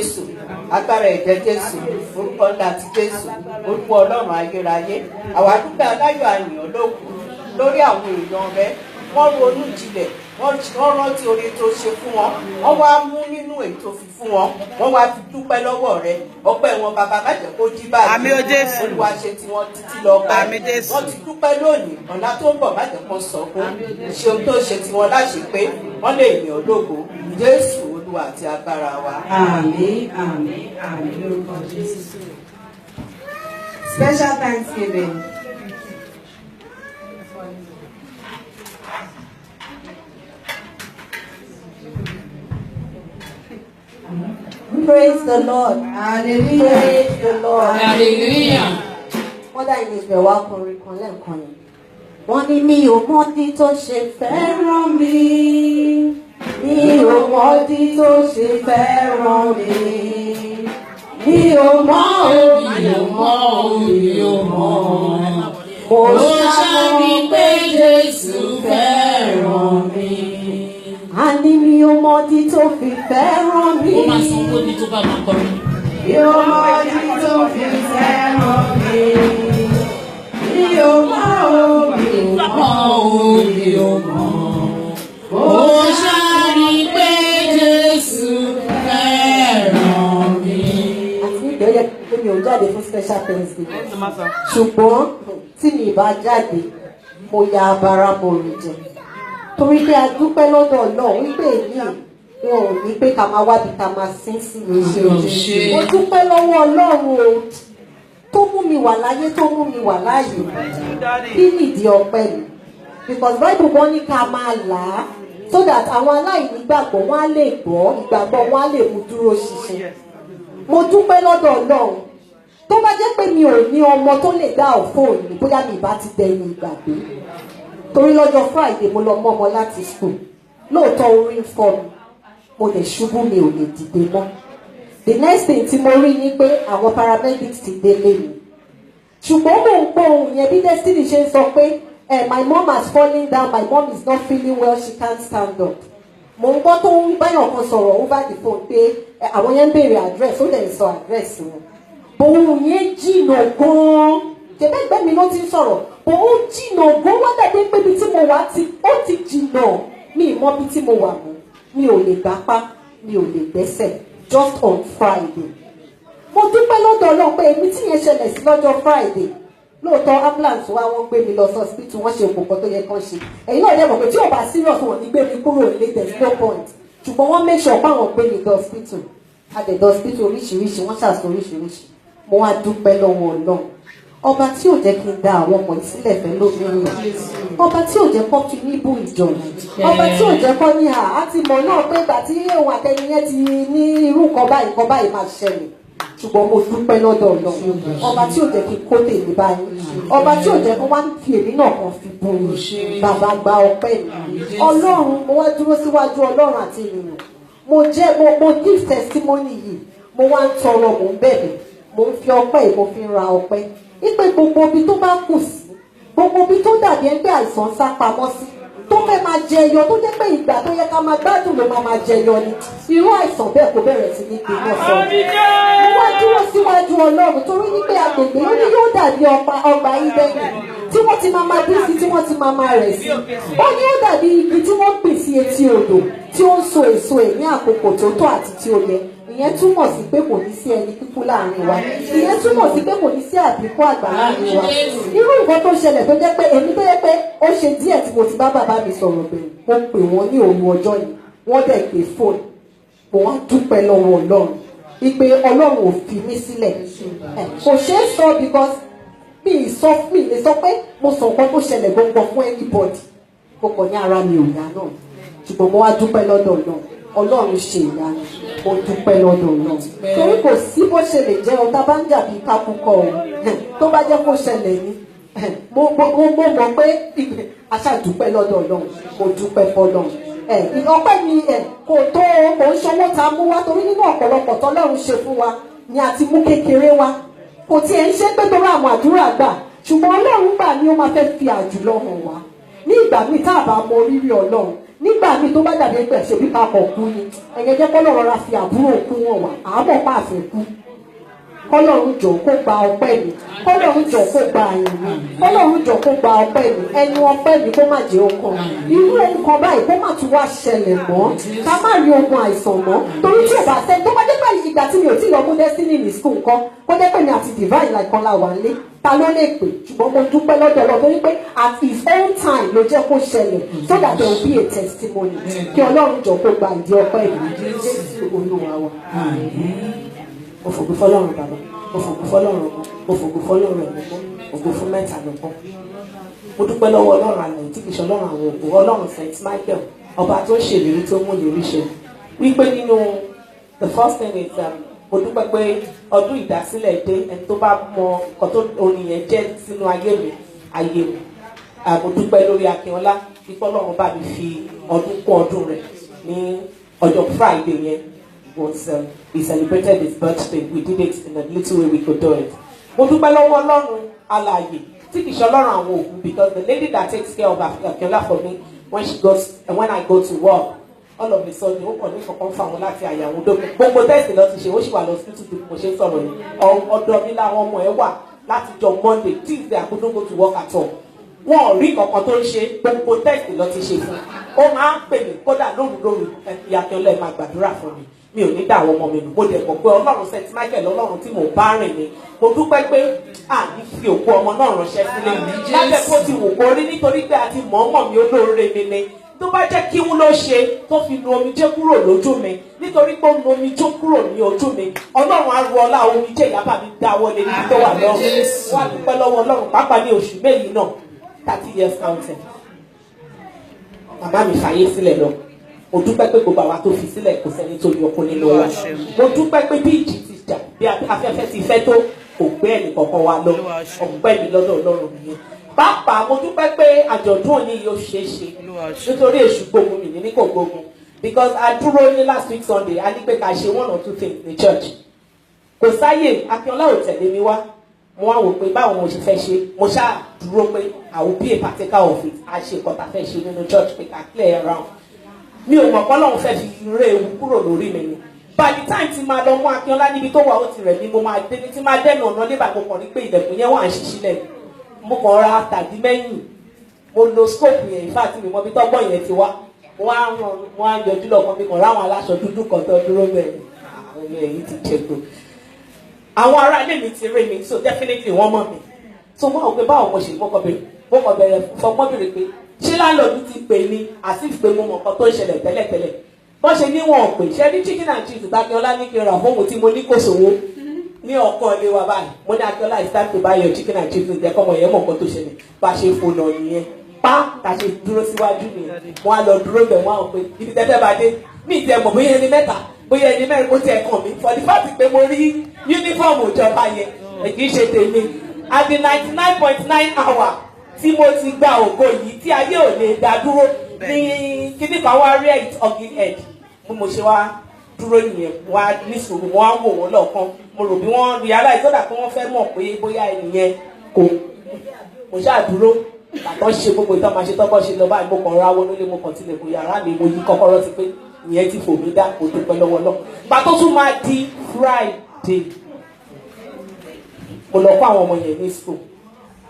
Jésù, agbára ẹ̀jẹ̀ Jésù, orúkọ ńlá ti Jésù, orúkọ Ọlọ́run ayérayé. Àwa dúpẹ́ aláyọ̀ àyàn lókun lórí àwọn èèyàn rẹ. Wọ́n ronú jinlẹ̀, wọ́n rántí oore tó ṣe fún wọn, wọ́n wá mú nínú ètò fi fún wọn, wọ́n wá fi dúpẹ́ lọ́wọ́ rẹ. Ọpẹ́ wọn bàbá má jẹ́ kó jí báyìí. Olúwa ṣe tí wọ́n títí lọ pẹ́. Wọ́n ti dúpẹ́ lónìí, ọ̀la tó ń bọ̀ má jẹ́ kó sọ̀kún. Ṣé ohun tó ṣe tí wọ́n láṣẹ pé wọ́n lè yìn ọ́ lógo. Jésù Olúwa àti agbára wa. Àmín, àmín, àmín lórúkọ Jésù. Special Thanksgiving. Praise the Lord. Hallelujah. Praise the Lord. Hallelujah. Wọ́n dá ìní ìfẹ́ wá kọrin kan lẹ́ẹ̀kan yẹn. Wọ́n ní mi ò mọ̀dí tó ṣe fẹ́ràn mi. Mi ò mọ̀dí tó ṣe fẹ́ràn mi. Mi ò mọ̀ o, mi ò mọ̀ o, mi ò mọ̀. Mo ṣàmì pé Jésù fẹ́ràn mi. Àní mi ò mọ̀dí tó fi fẹ́ràn mi. Ó máa san owó ní tó bá máa kọrin. Mi ò mọ̀dí tó fi fẹ́ràn mi. Mi ò mọ̀ o, mi ò mọ̀ o, mi ò mọ̀. Mo ṣàmì pé Jésù fẹ́ràn mi. Àti ìgbẹ́yẹ pé mi ò jáde fún special Thanksgiving. Ṣùgbọ́n tí mi bá jáde, mo ya abara mo rìn jẹ. Torí pé a dúpẹ́ lọ́dọ̀ Ọlọ́run wípé èyí wọn ò ní pé ká máa wábi ká máa sín sí mi. Mo dúpẹ́ lọ́wọ́ Ọlọ́run o tó mú mi wà láyé tó mú mi wà láàyè. Kí nìdí ọpẹ́ mi? Because Bible wọ́n ní ká máa là á so that àwọn aláìní gbàgbọ́ wọn á lè gbọ́ ìgbàgbọ́ wọn á lè mú dúró ṣinṣin. Mo dúpẹ́ lọ́dọ̀ Ọlọ́run tó bá jẹ́ pé mi ò ní ọmọ tó lè dá ọ̀fọ̀ òní bóyá mi ìbá ti dẹni ìgbàgbé. Torí lọ́jọ́ Friday mo lọ mọ́ ọmọ láti school lóòótọ́ orí ń fọ́ mi mo lè ṣubú mi ò lè dìde mọ́. The next thing tí mo rí ni pé àwọn paramedics ti délé mi ṣùgbọ́n mò ń gbọ́ ohun yẹn bí Destiny ṣe ń sọ pé my mom has fallen down, my mom is not feeling well, she can't stand up. Mo ń gbọ́ tó ń báyọ̀ kan sọ̀rọ̀ over the phone pé àwọn yẹn ń béèrè address ó lè sọ address wọn. Òun yẹn jìnnà gan-an jẹ̀bẹ́gbẹ́ mi ló ti ń sọ̀rọ̀ òun jìnnà gan-an wá dàbí pé ibi tí mo wà ó ti jìnnà mi ì mọ ibi tí mo wà mọ́ mi ò lè gbápá mi ò lè gbẹ́sẹ̀ just on Friday. Mo dúpẹ́ lọ́dọ̀ Ọlọ́run pé èmi tí yẹn ṣẹlẹ̀ sí lọ́jọ́ Friday lóòótọ́ ambulance wa wọ́n gbé mi lọ sí hospital wọ́n ṣe òkùnkàn tó yẹ kán ṣe ẹ̀yin náà dẹ̀ mọ̀ pé tí ò bá serious wọn ní gbé mi kúrò nílé there is no point ṣùgbọ́n wọ́n make sure pé àwọn gbé mi lọ hospital adẹ̀dọ̀ hospital oríṣiríṣi wọ́n ṣàṣọ oríṣiríṣi mo wá dúpẹ́ lọ́wọ́ Ọlọ́run ọba tí ò jẹ́ kí n da àwọn ọmọ ìsílẹ̀ fẹ́ lóbìnrin ọba tí ò jẹ́ kọ́ fi níbù ìjọ ọba tí ò jẹ́ kọ́ ní àti mọ̀ náà pé ìgbà tí òun àtẹniyẹn ti ní irú nǹkan báyìí máa ṣẹlẹ̀ ṣùgbọ́n mo dúpẹ́ lọ́dọ̀ Ọlọ́run ọba tí ò jẹ́ kí n kó tèmi báyìí ọba tí ò jẹ́ kó wá fi èmi náà kan fi bu bàbá gba ọpẹ́ mi Ọlọ́run mo wá dúró síwájú Ọlọ́run àti ènìyàn mo give testimony yìí mo wá ń tọrọ mo ń bẹ̀bẹ̀ mo ń fi ọpẹ́ yìí mo fi ń ra ọpẹ́ ipe gbogbo ibi tó bá kù sí gbogbo ibi tó dàbí ẹgbẹ́ àìsàn sá pamọ́ sí tó fẹ́ máa jẹyọ tó jẹ́ pé ìgbà tó yẹ ká máa gbádùn ló máa jẹyọ ni irú àìsàn bẹ́ẹ̀ kò bẹ̀rẹ̀ sí ní gbìmọ̀ sọ. mo wá dúró síwájú Ọlọ́run torí wípé agbègbè ó ní yóò dàbí ọgbà Ídẹ́nì tí wọ́n ti máa bí sí tí wọ́n ti máa rẹ̀ sí. ó ní ó dàbí igi tí wọ́n gbìn sí etí odò tí ó ń so èso ẹ̀ ní àkókò tó tọ́ àti tí ó yẹ. Ìyẹn túmọ̀ sí pé kò ní sí ẹni kíkú láàrin wa. Ìyẹn túmọ̀ sí pé kò ní sí àbíkú àgbà láàrin wa. Irú nǹkan tó ṣẹlẹ̀ tó jẹ́ pé èmi tó jẹ́ pé ó ṣe díẹ̀ tí mo ti bá bàbá mi sọ̀rọ̀ bẹ̀rẹ̀. Mo pè wọ́n ní òru ọjọ́ yìí. Wọ́n dẹ̀ gbé fóònù. Mo wá dúpẹ́ lọ́wọ́ Ọlọ́run. Ìpè Ọlọ́run ò fi mí sílẹ̀. Kò ṣeé sọ because mi lè sọ pé mo sọ nǹkan tó ṣẹlẹ̀ gbọ̀ngàn fún anybody. Mo kàn ní ara mi ò yá náà. Ṣùgbọ́n mo wá dúpẹ́ lọ́dọ̀ Ọlọ́run. Ọlọ́run ṣe ìyanu mo dúpẹ́ lọ́dọ̀ Ọlọ́run torí kò sí bó ṣe lè jẹ́ ọ̀tá bá ń jà bí kákúkọ o tó bá jẹ́ kó ṣẹlẹ̀ ní mo mọ̀ pé aṣáàdúpẹ́ lọ́dọ̀ Ọlọ́run mo dúpẹ́ fọ́lọ́run ọpẹ́ mi kò tó kò ń ṣọwọ́ ta mú wá torí nínú ọ̀pọ̀lọpọ̀ tọ́lọ́run ṣe fún wa ni àti mú kékeré wa kò tiẹ̀ ń ṣe pé torí àwọn àdúrà gbà ṣùgbọ́n Ọlọ́run gbà ni ó máa fẹ́ fi àjùlọ hàn wá ní ìgbà míì tá a bá mọ rírì Ọlọ́run nígbà míì tó bá dàbí ẹgbẹ́ ṣe bí papọ̀ kú ni ẹ̀yẹ jẹ́ kọ́lọ́run ra fi àbúrò kú wọn wà àmọ́ pàṣẹ kú kọ́lọ́run jọ kó gba ọpẹ́ mi kọ́lọ́run jọ kó gba àyìn mi kọ́lọ́run jọ kó gba ọpẹ́ mi ẹnu ọpẹ́ mi kó má jẹ́ ọkàn irú nǹkan báyìí kó má tún wá ṣẹlẹ̀ mọ́ ká má rí ogun àìsàn mọ́ torí tí ò bá tẹ́ tó bá dé pé ìgbà tí mi ò tí lọ mú destiny ní school nǹkan kó dé pé mi àti divine like kan la wà nílé ta ló lè pè ṣùgbọ́n mo dúpẹ́ lọ́dọ̀ Ọlọ́run torí pé at his own time ló jẹ́ kó ṣẹlẹ̀ so that there will be a testimony kí Ọlọ́run jọ kó gba ìdí ọpẹ́ mi Jésù Olúwa wa. Mo fògo fọ́lọ́run bàbá mo fògo fọ́lọ́run ọmọ mo fògo fọ́lọ́run ẹ̀mọ́ ògo fún mẹ́ta lọ́gbọ́n. Mo dúpẹ́ lọ́wọ́ Ọlọ́run àlẹ́ tí kìí ṣe Ọlọ́run àwọn ògo Ọlọ́run St. Michael ọba tó ń ṣèlérí tó mú lérí ṣe wípé nínú the first thing is mo dúpẹ́ pé ọdún ìdásílẹ̀ dé ẹni tó bá mọ nǹkan tó orin yẹn jẹ́ sínú ayé mi mo dúpẹ́ lórí Akínọlá wípé Ọlọ́run bá mi fi ọdún kún ọdún rẹ̀ ní ọjọ́ Friday yẹn. We celebrated his birthday. We did it in a little way we could do it. Mo dúpẹ́ lọ́wọ́ Ọlọ́run alààyè tí kìí ṣe Ọlọ́run àwọn òkú because the lady that takes care of Akínọlá for me when I go to work all of a sudden ó kàn ní kankan fún àwọn láti àyàwó dókè gbogbo tẹ́sì lọ ti ṣe ó sì wà lọ sí títí mo ṣe ń sọ̀rọ̀ yìí ọ̀dọ̀ mi láwọn ọmọ ẹ̀ wà láti jọ Monday Tuesday I couldn't go to work at all. Wọn ò rí kankan tó ń ṣe gbogbo tẹ́sì lọ ti ṣe fún ó máa ń pè mí kódà lóru Akínọlá ẹ̀ máa gbàdúrà fún mi ò ní dá àwọn ọmọ mi nù mo dẹ̀ mọ̀ pé Ọlọ́run St. Michael Ọlọ́run tí mo bá rìn ni mo dúpẹ́ pé àní fi òkú ọmọ náà ránṣẹ́ sílé lábẹ́ kó ti wò kó rí nítorí pé àti mọ̀ọ́mọ̀ mi olóore mi ni tó bá jẹ́ kí wọ́n ló ṣe tó fi nu omijé kúrò lójú mi nítorí pé ó nu omijé kúrò ní ojú mi Ọlọ́run á ru ọlá omijé ìyábà mi dáwọ́lé níbi tó wà lọ́rùn wà dúpẹ́ lọ́wọ́ Ọlọ́run pàápàá ní oṣù méjì náà 30 years counting màmá mi fàyè sílẹ̀ lọ. Mo dúpẹ́ pé gbogbo àwa tó fi sílẹ̀ kò sẹ́ni tó yọkún nínú wa. Mo dúpẹ́ pé bí ìjì ti jà bí afẹ́fẹ́ ti fẹ́ tó kò gbé ẹnì kankan wa lọ. Ọ̀pẹ́ mi lọ́dọ̀ Ọlọ́run nìyẹn. Pàápàá mo dúpẹ́ pé àjọ̀dún òní yóò ṣeé ṣe nítorí èṣù gbógun mi ní kò gbógun. Because a dúró ní last week Sunday a ní pé ká ṣe 1 or 2 things ní church. Kò sáyè Akínọlá ò tẹ̀lé mi wá. Mo wá wò pé báwo mo ṣe fẹ́ ṣe mo ṣáà dúró pé I will be a partaker of it. A ṣe nǹkan tá a fẹ́ ṣe nínú church pé ká clear around. Mi ò mọ̀ pọ́lọ́run fẹ́ fi ré ewu kúrò lórí mi ni. By the time tí máa lọ mú Akínọlá níbi tó wà ó ti rẹ̀ ni mo máa dé ní tí máa dẹ́nu ọ̀nà lébà mo kàn rí pé ilẹ̀kùn yẹn wà ń ṣí sílẹ̀. Mo kàn ra tàbí mẹ́yìn. Mo lo scope yẹn ìfà tí mi mọ bí tọ́gbọ́n yẹn ti wá. Mo á yọjú lọ́kàn mi kàn ráwọn aláṣọ dúdú kan tó dúró bẹ́ẹ̀. Àwọn èyí ti jẹ̀gbọ́. Àwọn ará ilé mi ti rí mi so definitely wọ́n mọ̀ mi. So mo rò pé báwo mo ṣe mo kàn bẹ̀rẹ̀ fọgbọ́n bèrè pé ṣé láńlọ́ọ̀dù ti pè mí àti ìpè mo mọ̀ kan tó ń ṣẹlẹ̀ tẹ́lẹ̀tẹ́lẹ̀ bọ́n ṣe ní wọn ò pè ṣe ní chicken and cheese Akínọlá ní kí n rà fóònù tí mo ní kò sówó ní ọkàn ilé wa báyìí mo ní Akínọlá it's time to buy your chicken and cheese ǹjẹ́ kọ́mọ yẹn mọ̀ kan tó ṣẹlẹ̀ bá ṣe fò lọ nìyẹn pa ta ṣe dúró síwájú nìyẹn wọn á lọ dúró bẹ̀ wọ́n á pè ibi tẹ́tẹ́ bá dé mí ìtẹ́ mọ̀ bóyá ẹni mẹ́ta bóyá ẹni mẹ́rin kó tiẹ̀ kàn mí for the fact pé mo rí yúnífọ̀mù ìjọba yẹn kì í ṣe tèmi at the 99.9 hour tí mo ti gba ògo yìí tí ayé ò lè dá dúró ní kíní kan wá rí ọ̀gìn ẹ̀d mo ṣe wá dúró nìyẹn wá ní sùúrù wọn á wò wọn lọ́ọ̀kan mo rò bí wọ́n realize sọ́dà pé wọ́n fẹ́ mọ̀ pé bóyá ẹnìyẹn kò mo ṣáà dúró àtọ́ ṣe gbogbo ìtọ́ máa ṣe tọ́kọ́ ṣe lọ báyìí mo kàn ra wọnú ilé mo kàn tilẹ̀kùn yàrá mi mo yí kọ́kọ́rọ́ sí pé ìyẹn ti fò mí dá kò dúpẹ́ lọ́wọ́ náà gbà tó tún máa di Friday mo lọ kó àwọn ọmọ yẹn ní school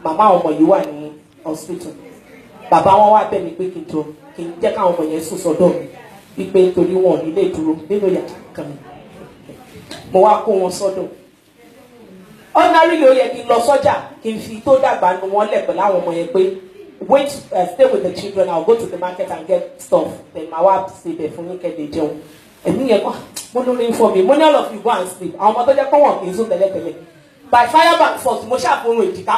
màmá àwọn ọmọ yìí wà ní hospital bàbá wọn wá bẹ̀ mí pé kí n jẹ́ káwọn ọmọ yẹn sùn sọ́dọ̀ mi wípé nítorí wọn ò nílé dúró nínú yàrá kan mi mo wá kó wọn sọ́dọ̀ ordinarily ó yẹ kí n lọ sọ́jà kí n fi tó dàgbà nu wọn lẹ̀ pẹ̀lú àwọn ọmọ yẹn pé wait stay with the children I'll go to the market and get stuff then màá wá síbẹ̀ fún yín kẹ́lẹ́ jẹun ẹ̀mí yẹn kọ́ mo lórí fún mi mo ní all of you go and sleep àwọn ọmọ tó jẹ́ pé wọn kì í sùn tẹ́lẹ̀tẹ́lẹ̀ by fire back force mo ṣàfihàn èjìká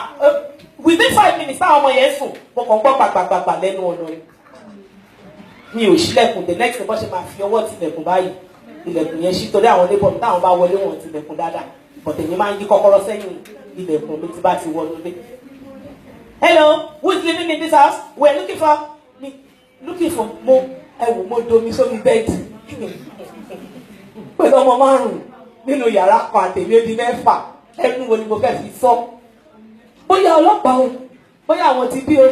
within 5 minutes táwọn ọmọ yẹn sùn mo kàn gbọ́ gbàgbàgbà lẹ́nu ọ̀nà rẹ̀ mi ò ṣílẹ̀kùn the next bó ṣe máa fi ọwọ́ tilẹ̀kùn báyìí ilẹ̀kùn yẹn ṣí torí àwọn labour táwọn bá wọlé wọn tilẹ̀kùn dáadáa but èmi máa ń yí kọ́kọ́rọ́ sẹ́yìn ilẹ̀kùn mi ti bá ti wọnú lé. Hello, who is living in this house? We are looking for mo domi sómi bẹ́ẹ̀dì pẹ̀lú ọmọ 5 nínú yàrá kan àtẹ̀lé ó di 6 ẹnu wo ni mo fẹ́ fi sọ bóyá ọlọ́pàá o bóyá àwọn ti bí o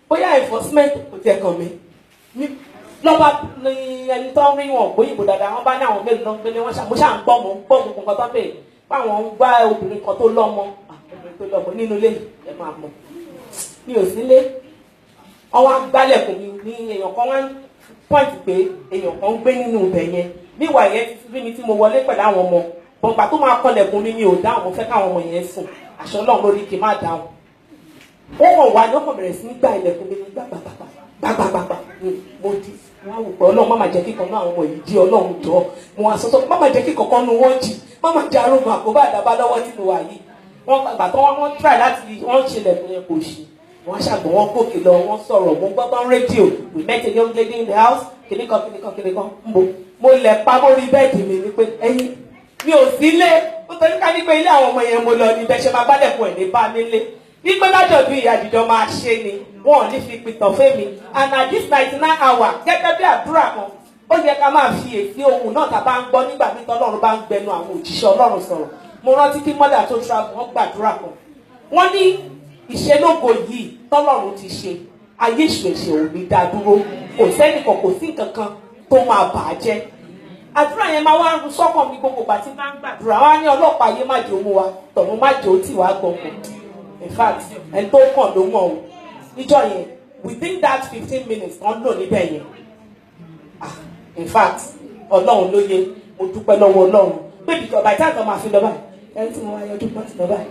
bóyá enforcement kò tẹ̀ kàn mí lọ́ba ní ẹni tó ń rí wọn ògbóyìnbó dáadáa wọ́n bá ní àwọn mélòó náà gbélé wọn mo ṣáà ń gbọ́ mọ̀ ń gbọ́ gbogbo nǹkan tó ń bèèrè báwọn ń gbá obìnrin kan tó lọ́mọ obìnrin tó lọ́mọ nínú ilé ẹ máa mọ̀ mi ò sílé wọ́n wá gbálẹ̀kùn mi ní èèyàn kan wá ń pọ́ǹtì pé èèyàn kan ń gbé nínú ibẹ̀ yẹn níwà yẹn rí mi tí mo wọlé pẹ̀lú àwọn ọmọ bọ̀ǹgbà tó máa kọlẹ̀kùn mi ò dáhùn mo fẹ́ káwọn ọmọ yẹn sùn àṣọ Ọlọ́run lórí kí n má dáhùn ó wọ̀n wá ní ọkọ̀ bẹ̀rẹ̀ sí ní gbá ilẹ̀kùn mi ní gbàgbàgbàgbà mo di wọn wò pé Ọlọ́run má máa jẹ́ kíkan náà àwọn ọmọ yìí di Ọlọ́run jọ mo wá sọ́tọ̀ má máa jẹ́ kíkan kan nu wọ́n jì má máa jẹ́ arógun àkóbá àdábá lọ́wọ́ tí mo wà yìí wọ́n gbàgbà tó wọ́n try láti wọ́n ṣe ilẹ̀kùn yẹn kò ṣe wọ́n ṣàgbọ́n wọn gòkè lọ wọ́n sọ̀rọ̀ mo gbọ́ tán rédíò we met a young lady in the house kìnìkan mo lẹ̀ pa mórí bẹ́ẹ̀dì mi ní pé ẹ̀yin mi ò sí ilé ó torí ká ní pé ilé àwọn ọmọ yẹn mo lọ ní bẹ́ẹ̀ ṣe máa gbálẹ̀kùn ẹ̀ ní bá nílé wípé lájọ̀dún ìyàdìjọ máa ṣe ni wọn ò ní fi pìtàn fẹ́mi and at this 99 hour gẹ́gẹ́ bí àdúrà kan ó yẹ ká máa fi èsì ohun náà tá a bá ń gbọ́ nígbà tí Ọlọ́run bá ń gbẹnu àwọn òjíṣẹ́ Ọlọ́run sọ̀rọ̀ mo rántí kí mọ́dà tó travel wọ́n gbàdúrà kan wọ́n ní ìṣelógo yìí tọ́lọ́run ti ṣe ayé ìṣẹ̀ṣẹ̀ ò ní dá dúró kò sẹ́nìkan kò sí nǹkan kan tó máa bà á jẹ́ àdúrà yẹn máa wá ń ru sọ́kàn mi gbogbo ìgbà tí máa ń gbàdúrà wá ní ọlọ́pàá ayé má jẹ́ òun wa tọ̀run má jẹ́ ó tì wá gbọ̀ngàn in fact ẹni tó kàn ló mọ̀ o níjọ́ yẹn within that 15 minutes kan lò níbẹ̀ yẹn in fact Ọlọ́run ló yẹ mo dúpẹ́ lọ́wọ́ Ọlọ́run pé ìjọba ìtàkùn máa fi lọ báyìí ẹni tí mo wá yọjú pọ́n ti lọ báyìí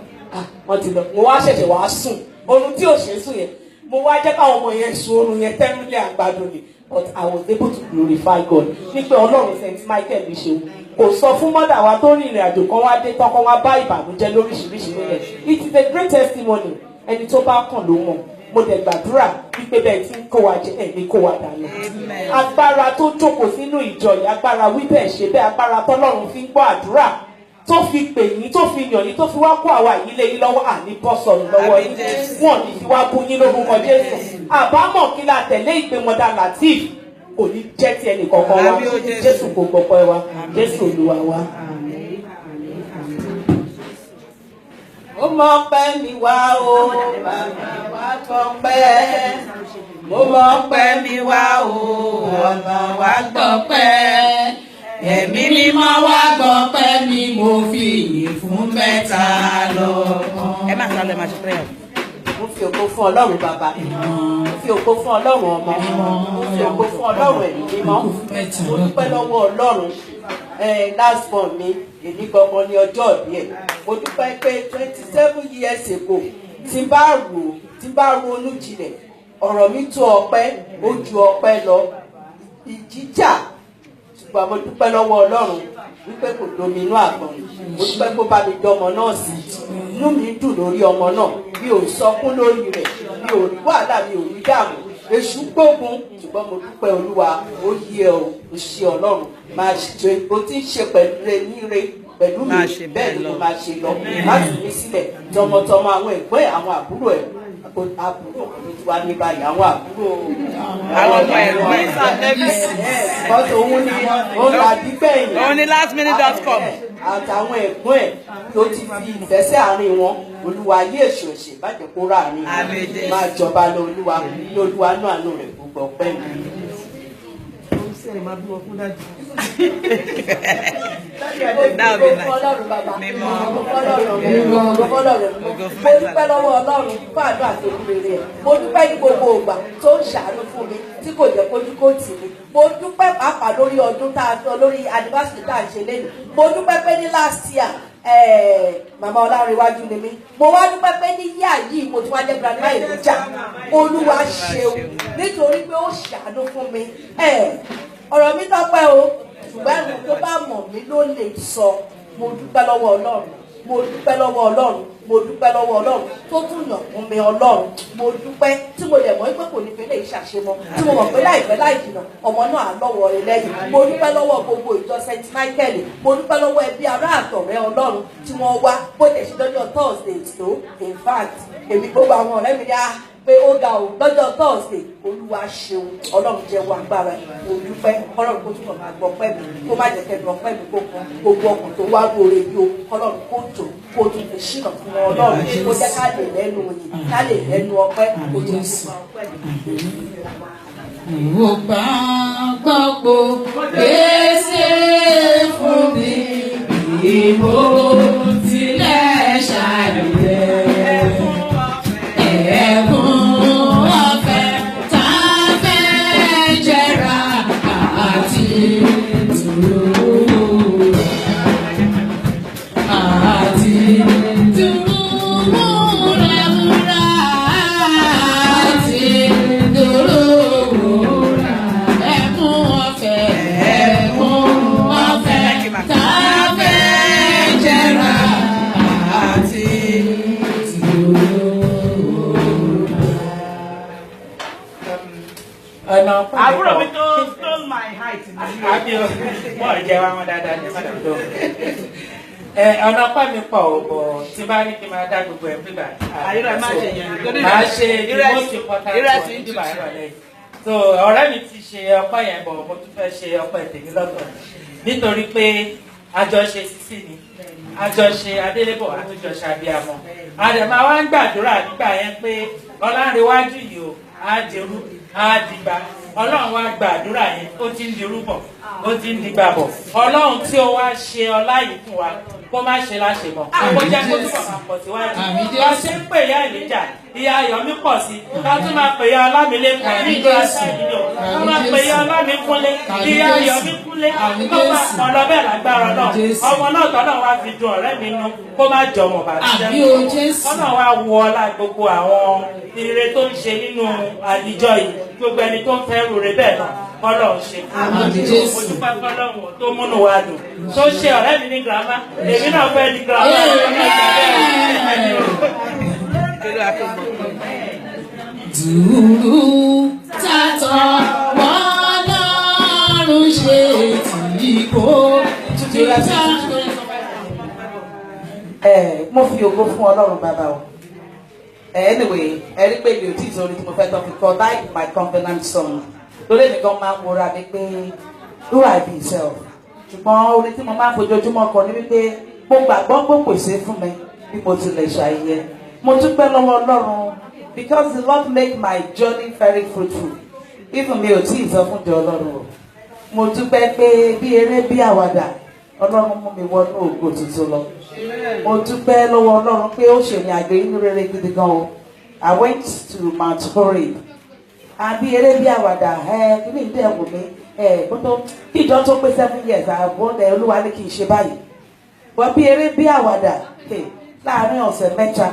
wọ́n ti lọ mo wá ṣẹ̀ṣẹ̀ wá sùn oorun tí ò ṣe sùn yẹn mo wá jẹ́ káwọn ọmọ yẹn sun oorun yẹn tẹ́rùlẹ̀ àgbàdo ni but I was able to glorify God ní pé Ọlọ́run St. Michael mi ṣe kò sọ fún mọ́dà wa tó rìn ìrìn àjò kan wá dé tán kan wá bá ìbànújẹ́ lóríṣiríṣi nílẹ̀ it is a great testimony ẹni tó bá kàn ló mọ̀ mo dẹ̀ gbàdúrà wípé bẹ́ẹ̀ tí ń kó wa jẹ ẹ̀mí kó wa dànù agbára tó jókòó sínú ìjọ yìí agbára wíbẹ̀ ṣe bẹ́ẹ̀ agbára tọ́lọ́run fi ń gbọ́ àdúrà tó fi pè yín tó fi yàn yín tó fi wá kó àwa yìí lé yín lọ́wọ́ àní bọ́ sọ̀rọ̀ lọ́wọ́ yín wọ́n ní fi wá bú yín lórúkọ Jésù àbámọ̀ kí la tẹ̀lé ìgbémọ̀dá Latif kò ní jẹ́ ti ẹnì kọ̀ọ̀kan wa Jésù kò gbọ́pọ̀ wa Jésù Olúwa wa. Mo mọ̀ pé mi wá o bàbá wa gbọ́ pẹ́ mo mọ̀ pé mi wá o bàbá wa gbọ́ pẹ́. Ẹ̀mí mímọ́ wá gbọ́ pé mi mo fi ìyìn fún mẹ́ta lọ́kàn. Ẹ má sálọ ẹ má ṣe prayer. Mo fi ògo fún Ọlọ́run bàbá mo fi ògo fún Ọlọ́run ọmọ mo fi ògo fún Ọlọ́run ẹ̀mí mímọ́ mo dúpẹ́ lọ́wọ́ Ọlọ́run last born mi èmi gbọ̀ngàn ní ọjọ́ ìbí ẹ̀ mo dúpẹ́ pé 27 years ago tí n bá ronú jinlẹ̀ ọ̀rọ̀ mi tó ọpẹ́ ó ju ọpẹ́ lọ ìjíjà ṣùgbọ́n mo dúpẹ́ lọ́wọ́ Ọlọ́run wípé kò domi inú àgbọn mo dúpẹ́ kó bá mi dán ọmọ náà sí inú mi dùn lórí ọmọ náà mi ò sọkún lórí rẹ̀ mi ò rí wàhálà mi ò rí dààmú èṣù gbógun ṣùgbọ́n mo dúpẹ́ Olúwa ó yẹ o ó ṣe Ọlọ́run máa ṣe bó ti ń ṣe pẹ̀lú rẹ ní re pẹ̀lú mi bẹ́ẹ̀ ni mo máa ṣe lọ láti mi sílẹ̀ tọmọtọmọ àwọn ẹ̀gbọ́n ẹ̀ àwọn àbúrò ẹ̀ àbúrò wa ní báyìí àwọn àbúrò àwọn ọmọ ẹ̀rọ kọ́tù òun ni òun là dígbẹ̀yìn òun ni lastminute.com àtàwọn ẹ̀gbọ́n ẹ̀ tó ti fi ìfẹ́ sí àárín wọn Olúwa ayé èṣù òṣè bàjẹ́ kó rà ní máa jọba lọ Olúwa náà àánú rẹ̀ gbogbo ọpẹ́ mi. Mo dúpẹ́ lọ́wọ́ Ọlọ́run fún àdúrà àti olùrere ẹ̀. Mo dúpẹ́ ní gbogbo ìgbà tó ń ṣàánú fún mi tí kò jẹ́ kójú kó tì mí. Mo dúpẹ́ pàápàá lórí ọdún tá a sọ lórí anniversary tá a ṣe lẹ́nu. Mo dúpẹ́ pé ní last year màmá Ọlárewájú ni mí. Mo wá dúpẹ́ pé ní yíyá yìí mo ti wá jẹ́ grandma ìrìjà. Olúwa ṣeun nítorí pé ó ṣàánú fún mi. Ọ̀rọ̀ mi tọ́pẹ́ o ṣùgbọ́n ẹ̀rù tó bá mọ̀ mí ló lè sọ. Mo dúpẹ́ lọ́wọ́ Ọlọ́run mo dúpẹ́ lọ́wọ́ Ọlọ́run mo dúpẹ́ lọ́wọ́ Ọlọ́run tó tún yàn fún mi Ọlọ́run mo dúpẹ́ tí mo dẹ̀ mọ̀ pé kò ní fi lè ṣàṣemọ́ tí mo mọ̀ pé láìpẹ́ láì jìnnà ọmọ náà á lọ́wọ́ rẹ lẹ́yìn mo dúpẹ́ lọ́wọ́ gbogbo ìjọ St. Michael mo dúpẹ́ lọ́wọ́ ẹbí ará àtọ̀rẹ́ Ọlọ́run tí wọ́n wá bó tẹ̀ sí lọ́jọ́ Thursday tó in fact èmi gbogbo àwọn ọ̀rẹ́ mi ní pé ó ga o lọ́jọ́ Thursday Olúwa ṣeun Ọlọ́run jẹ́wọ́ agbára mo dúpẹ́ Ọlọ́run kó túbọ̀ máa gbọ́ pẹ́ mi kó má jẹ́ kẹ́mi ọpẹ́ mi kó kan gbogbo ọkàn tó wá lóore bí o Ọlọ́run kó jò kó tún fi ṣìnà fún Ọlọ́run kó jẹ́ ká lè lẹ́nu yìí ká lè lẹ́nu ọpẹ́ kó tún fi máa ọpẹ́ mi. Mo bá gbàgbọ́ pèsè fún mi, ìbò tilẹ̀ ṣàlùyẹ. Ẹ̀bùn ọ̀fẹ́ tá a fẹ́ jẹrà àti dùrù. Àti dùrù múramúra, àti dùrù múra. Ẹ̀bùn ọ̀fẹ́ tá a fẹ́ jẹrà àti dùrù. Àbúrò mi tó stole my height ní ìlú. Wọ́n jẹ́ wa wọn dáadáa ní Madam Do. Ọ̀nà apá mi pọ̀ ọ̀bọ̀ tí bá ní kí n máa dá gbogbo ẹ̀ pípa. Àyíra máa ṣe yẹn. Máa ṣe the most important one nígbà ìrọ̀lẹ́. So ọ̀rẹ́ mi ti ṣe ọpẹ́ yẹn bọ̀ mo tún fẹ́ ṣe ọpẹ́ tèmi lọ́tọ̀. Nítorí pé àjọṣe sísí ni. Àjọṣe Adélébọ̀ àtúnjọṣe Abíamọ. Àdèmà wa ń gbàdúrà nígbà yẹn pé Ọlárewájú yìí o, á dirú, á dìgbà. Ọlọ́run wá gbàdúrà yẹn, ó ti ń dirú bọ̀, ó ti ń dìgbà bọ̀. Ọlọ́run tí ó wá ṣe ọlá yìí fún wa, kó má ṣe láṣẹ mọ́. Kó jẹ́ kó túbọ̀ máa pọ̀ síwájú. Wọ́n ṣe ń pè ya Èlíjà, ìyá Ayọ̀mí pọ̀ sí. Ká tún máa pè ya Ọlámilékan ní ìjọ Aṣáájú. Ká máa pè ya Ọlámikúnlé, ìyá Ayọ̀mí Kúnlé. Kó máa pọ̀ lọ bẹ́ẹ̀ lágbára náà. Ọmọ náà tọ́nà wá fi dùn ọ̀rẹ́ mi nú, kó má jọ ọmọ bàtí jẹ́. Ọ̀nà wa wọ ọlá gbogbo àwọn ire tó ń ṣe nínú àdìjọ yìí. Gbogbo ẹni tó ń fẹ́ rúre bẹ́ẹ̀ náà. Ọlọ́run ṣe mo dúpẹ́ fọlọ́run tó múnú wa dùn tó ṣe ọ̀rẹ́ mi ní girama èmi náà fẹ́ ní girama. Dùrù tàtọ̀ wọ́n lọ́rùn ṣe tìkó tìta. Mo fi ògo fún Ọlọ́run bàbá o. Anyway, ẹ rí pé mi ò tí ì sọ orí tí mo fẹ́ tọ́ fi kọ́ like my covenant song. Lórí nìkan máa ń wọra mi pé who I be self. Ṣùgbọ́n orin tí mo máa ń fojoojúmọ́ kọ ní wípé mo gbàgbọ́ pé pèsè fún mi bí mo tilẹ̀ ṣàyẹ. Mo dúpẹ́ lọ́wọ́ Ọlọ́run because the Lord make my journey very fruitful. Even mi ò tí ì sọ fún jọ Ọlọ́run o. Mo dúpẹ́ pé bí eré bí àwàdà Ọlọ́run mú mi wọnú ògo tuntun lọ. Mo dúpẹ́ lọ́wọ́ Ọlọ́run pé ó ṣèmi àgbé inú rere gidi gan o. I went to Mount Horeb. Àbí eré bí àwàdà kí ni ìdí ẹ̀wò mi kótó kí ìjọ tó pé 7 years àbọ̀dẹ̀ Olúwa ní kí n ṣe báyìí. Wọ́n bí eré bí àwàdà láàárín ọ̀sẹ̀ mẹ́ta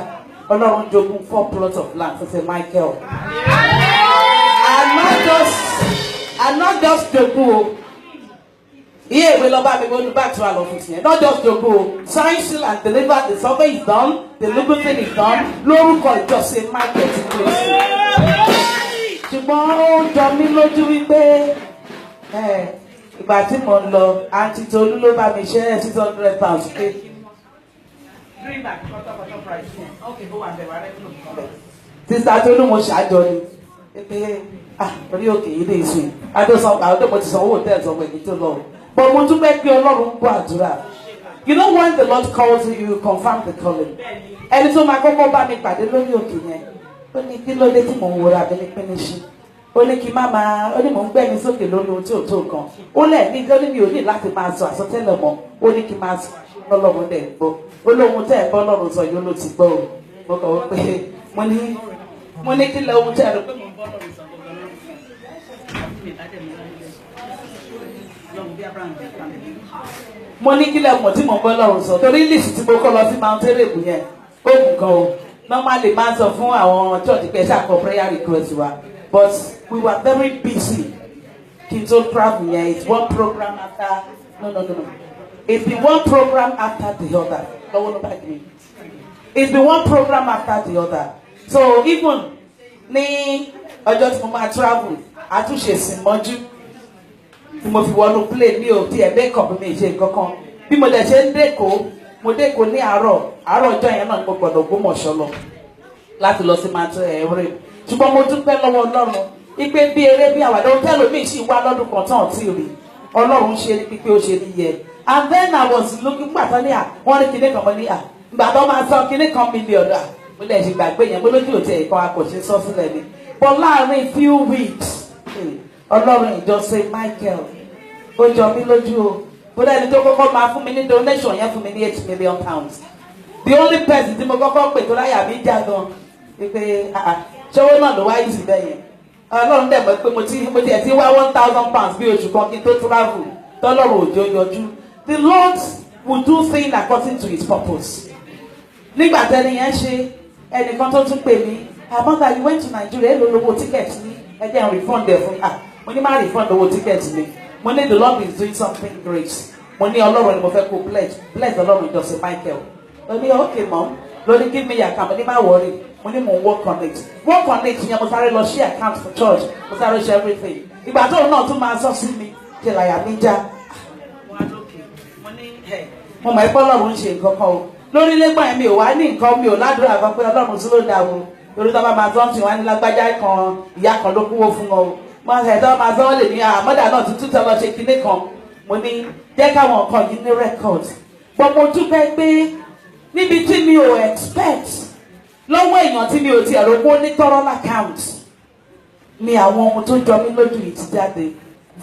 Ọlọ́run jogún 4 plots of land fún St. Michael. And not just jogún o. Iye ìwé lọ́ba mi going back to our office yẹn. Not just jogún o. Sign, seal and deliver. The survey is done. The legal thing is done. Lórúkọ ìjọ St. Michael ti pè sí. Ṣùgbọ́n ó jọ mí lójú wípé ìgbà tí mo ń lọ àǹtí Tolú ló bá mi ṣe 600 pounds pé. Sísá Tolú mo ṣàjọ ni pé orí òkè yìí lè sùn adósan àwọn mo ti sanwó hòtẹ́ẹ̀lì sanwó èyí tó lọ. But mo tún bẹ́ẹ̀ pé Ọlọ́run ń bọ̀ àdúrà. You know when the Lord calls you, you confirm the calling. Ẹni tó máa kọ́kọ́ bá mi pàdé lórí òkè yẹn. Ó ní kí ló dé tí mò ń wọra abẹ́lé pínísì. Ó ní kí má máa ó ní mò ń gbẹ́mi sókè lórí ohun tí ò tó kan. Ó lẹ̀ ní ó ní mi ò ní láti máa sọ àsọtẹ́lẹ̀ mọ́. Ó ní kí máa sọ lọ́lọ́run dẹ̀ gbọ́. Ó lóhun tẹ́ ẹ̀ bọ́ lọ́run sọ yóò ló ti gbọ́ o. Mo kàn wọ́n pé mo ní kí lẹ ohun tẹ́ ẹ rò pé mo ń bọ́ lọ́run sọ mo ní kí lẹ mọ̀ tí mo ń bọ́ lọ́run sọ torí lìsì tí mo kọ́ lọ sí Mount Horeb yẹn ó kù kan o. Normally máa ń sọ fún àwọn church pé ṣàkọ prayer request wa but we were very busy kí n tó travel yẹn it's one program after no it's been one program after the other lọ́wọ́ ló bá gbé it's been one program after the other so even ní ọjọ́ tí mo máa travel àtúnṣe sìn mọ́jú tí mo fi wọnú plane mi ò tiẹ̀ make-up mi ṣe kankan bí mo dẹ̀ ṣe ń dẹ́kọ̀ọ́ mo dẹ́kọ̀ọ́ ní àárọ̀ ọjọ́ yẹn náà ni mo gbọ́dọ̀ Ògbómọ̀ṣọ́ lọ láti lọ sí Mount Horeb ṣùgbọ́n mo dúpẹ́ lọ́wọ́ Ọlọ́run ipe bí eré bí àwàdà hòtẹ́ẹ̀lì mi sì wá lọ́dún kan tán tí rí Ọlọ́run ṣe ní pípé ó ṣe ní yẹ and then I was looking pàtó ní wọ́n ní kinní kan mọ́ ní ìgbà tó máa sọ kinní kan mílíọ̀nù mo lè ṣe gbàgbé yẹn mo lójú òtí ẹ̀kọ́ akọ̀ṣe sọ sílẹ̀ ni but láàrin few weeks Ọlọ́run ìjọsìn Michael ó jọ mí lójú o bóyá ẹni tó kọ́kọ́ máa fún mi ní donation yẹn fún mi ní £8 million. The only person tí mo kọ́kọ́ pè tó láyà mi já gan pé ṣọwọ́ náà ló wáyé sí bẹ́ẹ̀ yẹn Ọlọ́run dẹ̀ mọ̀ pé mo ti ẹ̀ ti wá £1,000 bí oṣù kan kí n tó travel tọ́lọ́run òjò yọjú. The Lord will do things according to his purpose. Nígbà tẹ́ni yẹn ṣe ẹnìkan tó tún pè mí mother you went to Nigeria èlò lówó ticket ní ẹjẹ́ refund ẹ̀ fún mo ní má refund owó ticket mi mo ní the Lord is doing something great mo ní Ọlọ́run ni mo fẹ́ kó bless Ọlọ́run ìjọsìn Michael mo ní okay mom lórí give me your account mo ní má worry mo ní mo work on it yẹn mo sáré lọ ṣí account for church mo sáré ṣe everything ìgbà tó náà tún máa sọ sí mi ṣe làyà mi já mo mọ̀ ẹ́ pé Ọlọ́run ń ṣe nǹkan kan o lórílẹ̀gbọ́n yẹn mi ò wá ní nǹkan mi ò ládùúrà kan pé Ọlọ́run tí ló dà o lórí tó bá máa tọ́ tí wọ́n á ní lágbájá kan ìyá kan ló kúwó fún wọn o wọ́n ṣe tó máa sọ́wọ́ lè ní àmọ́dà náà tuntun tó lọ ṣe kinní kan mo ní jẹ́ káwọn nǹkan yìí ní record but mo dúpẹ́ pé níbi tí mi ò expect lọ́wọ́ èèyàn tí mi ò tiẹ̀ rò pé ó ní tọ́rọ́ l'account ni àwọn ohun tó jọ mí lójú yìí ti jáde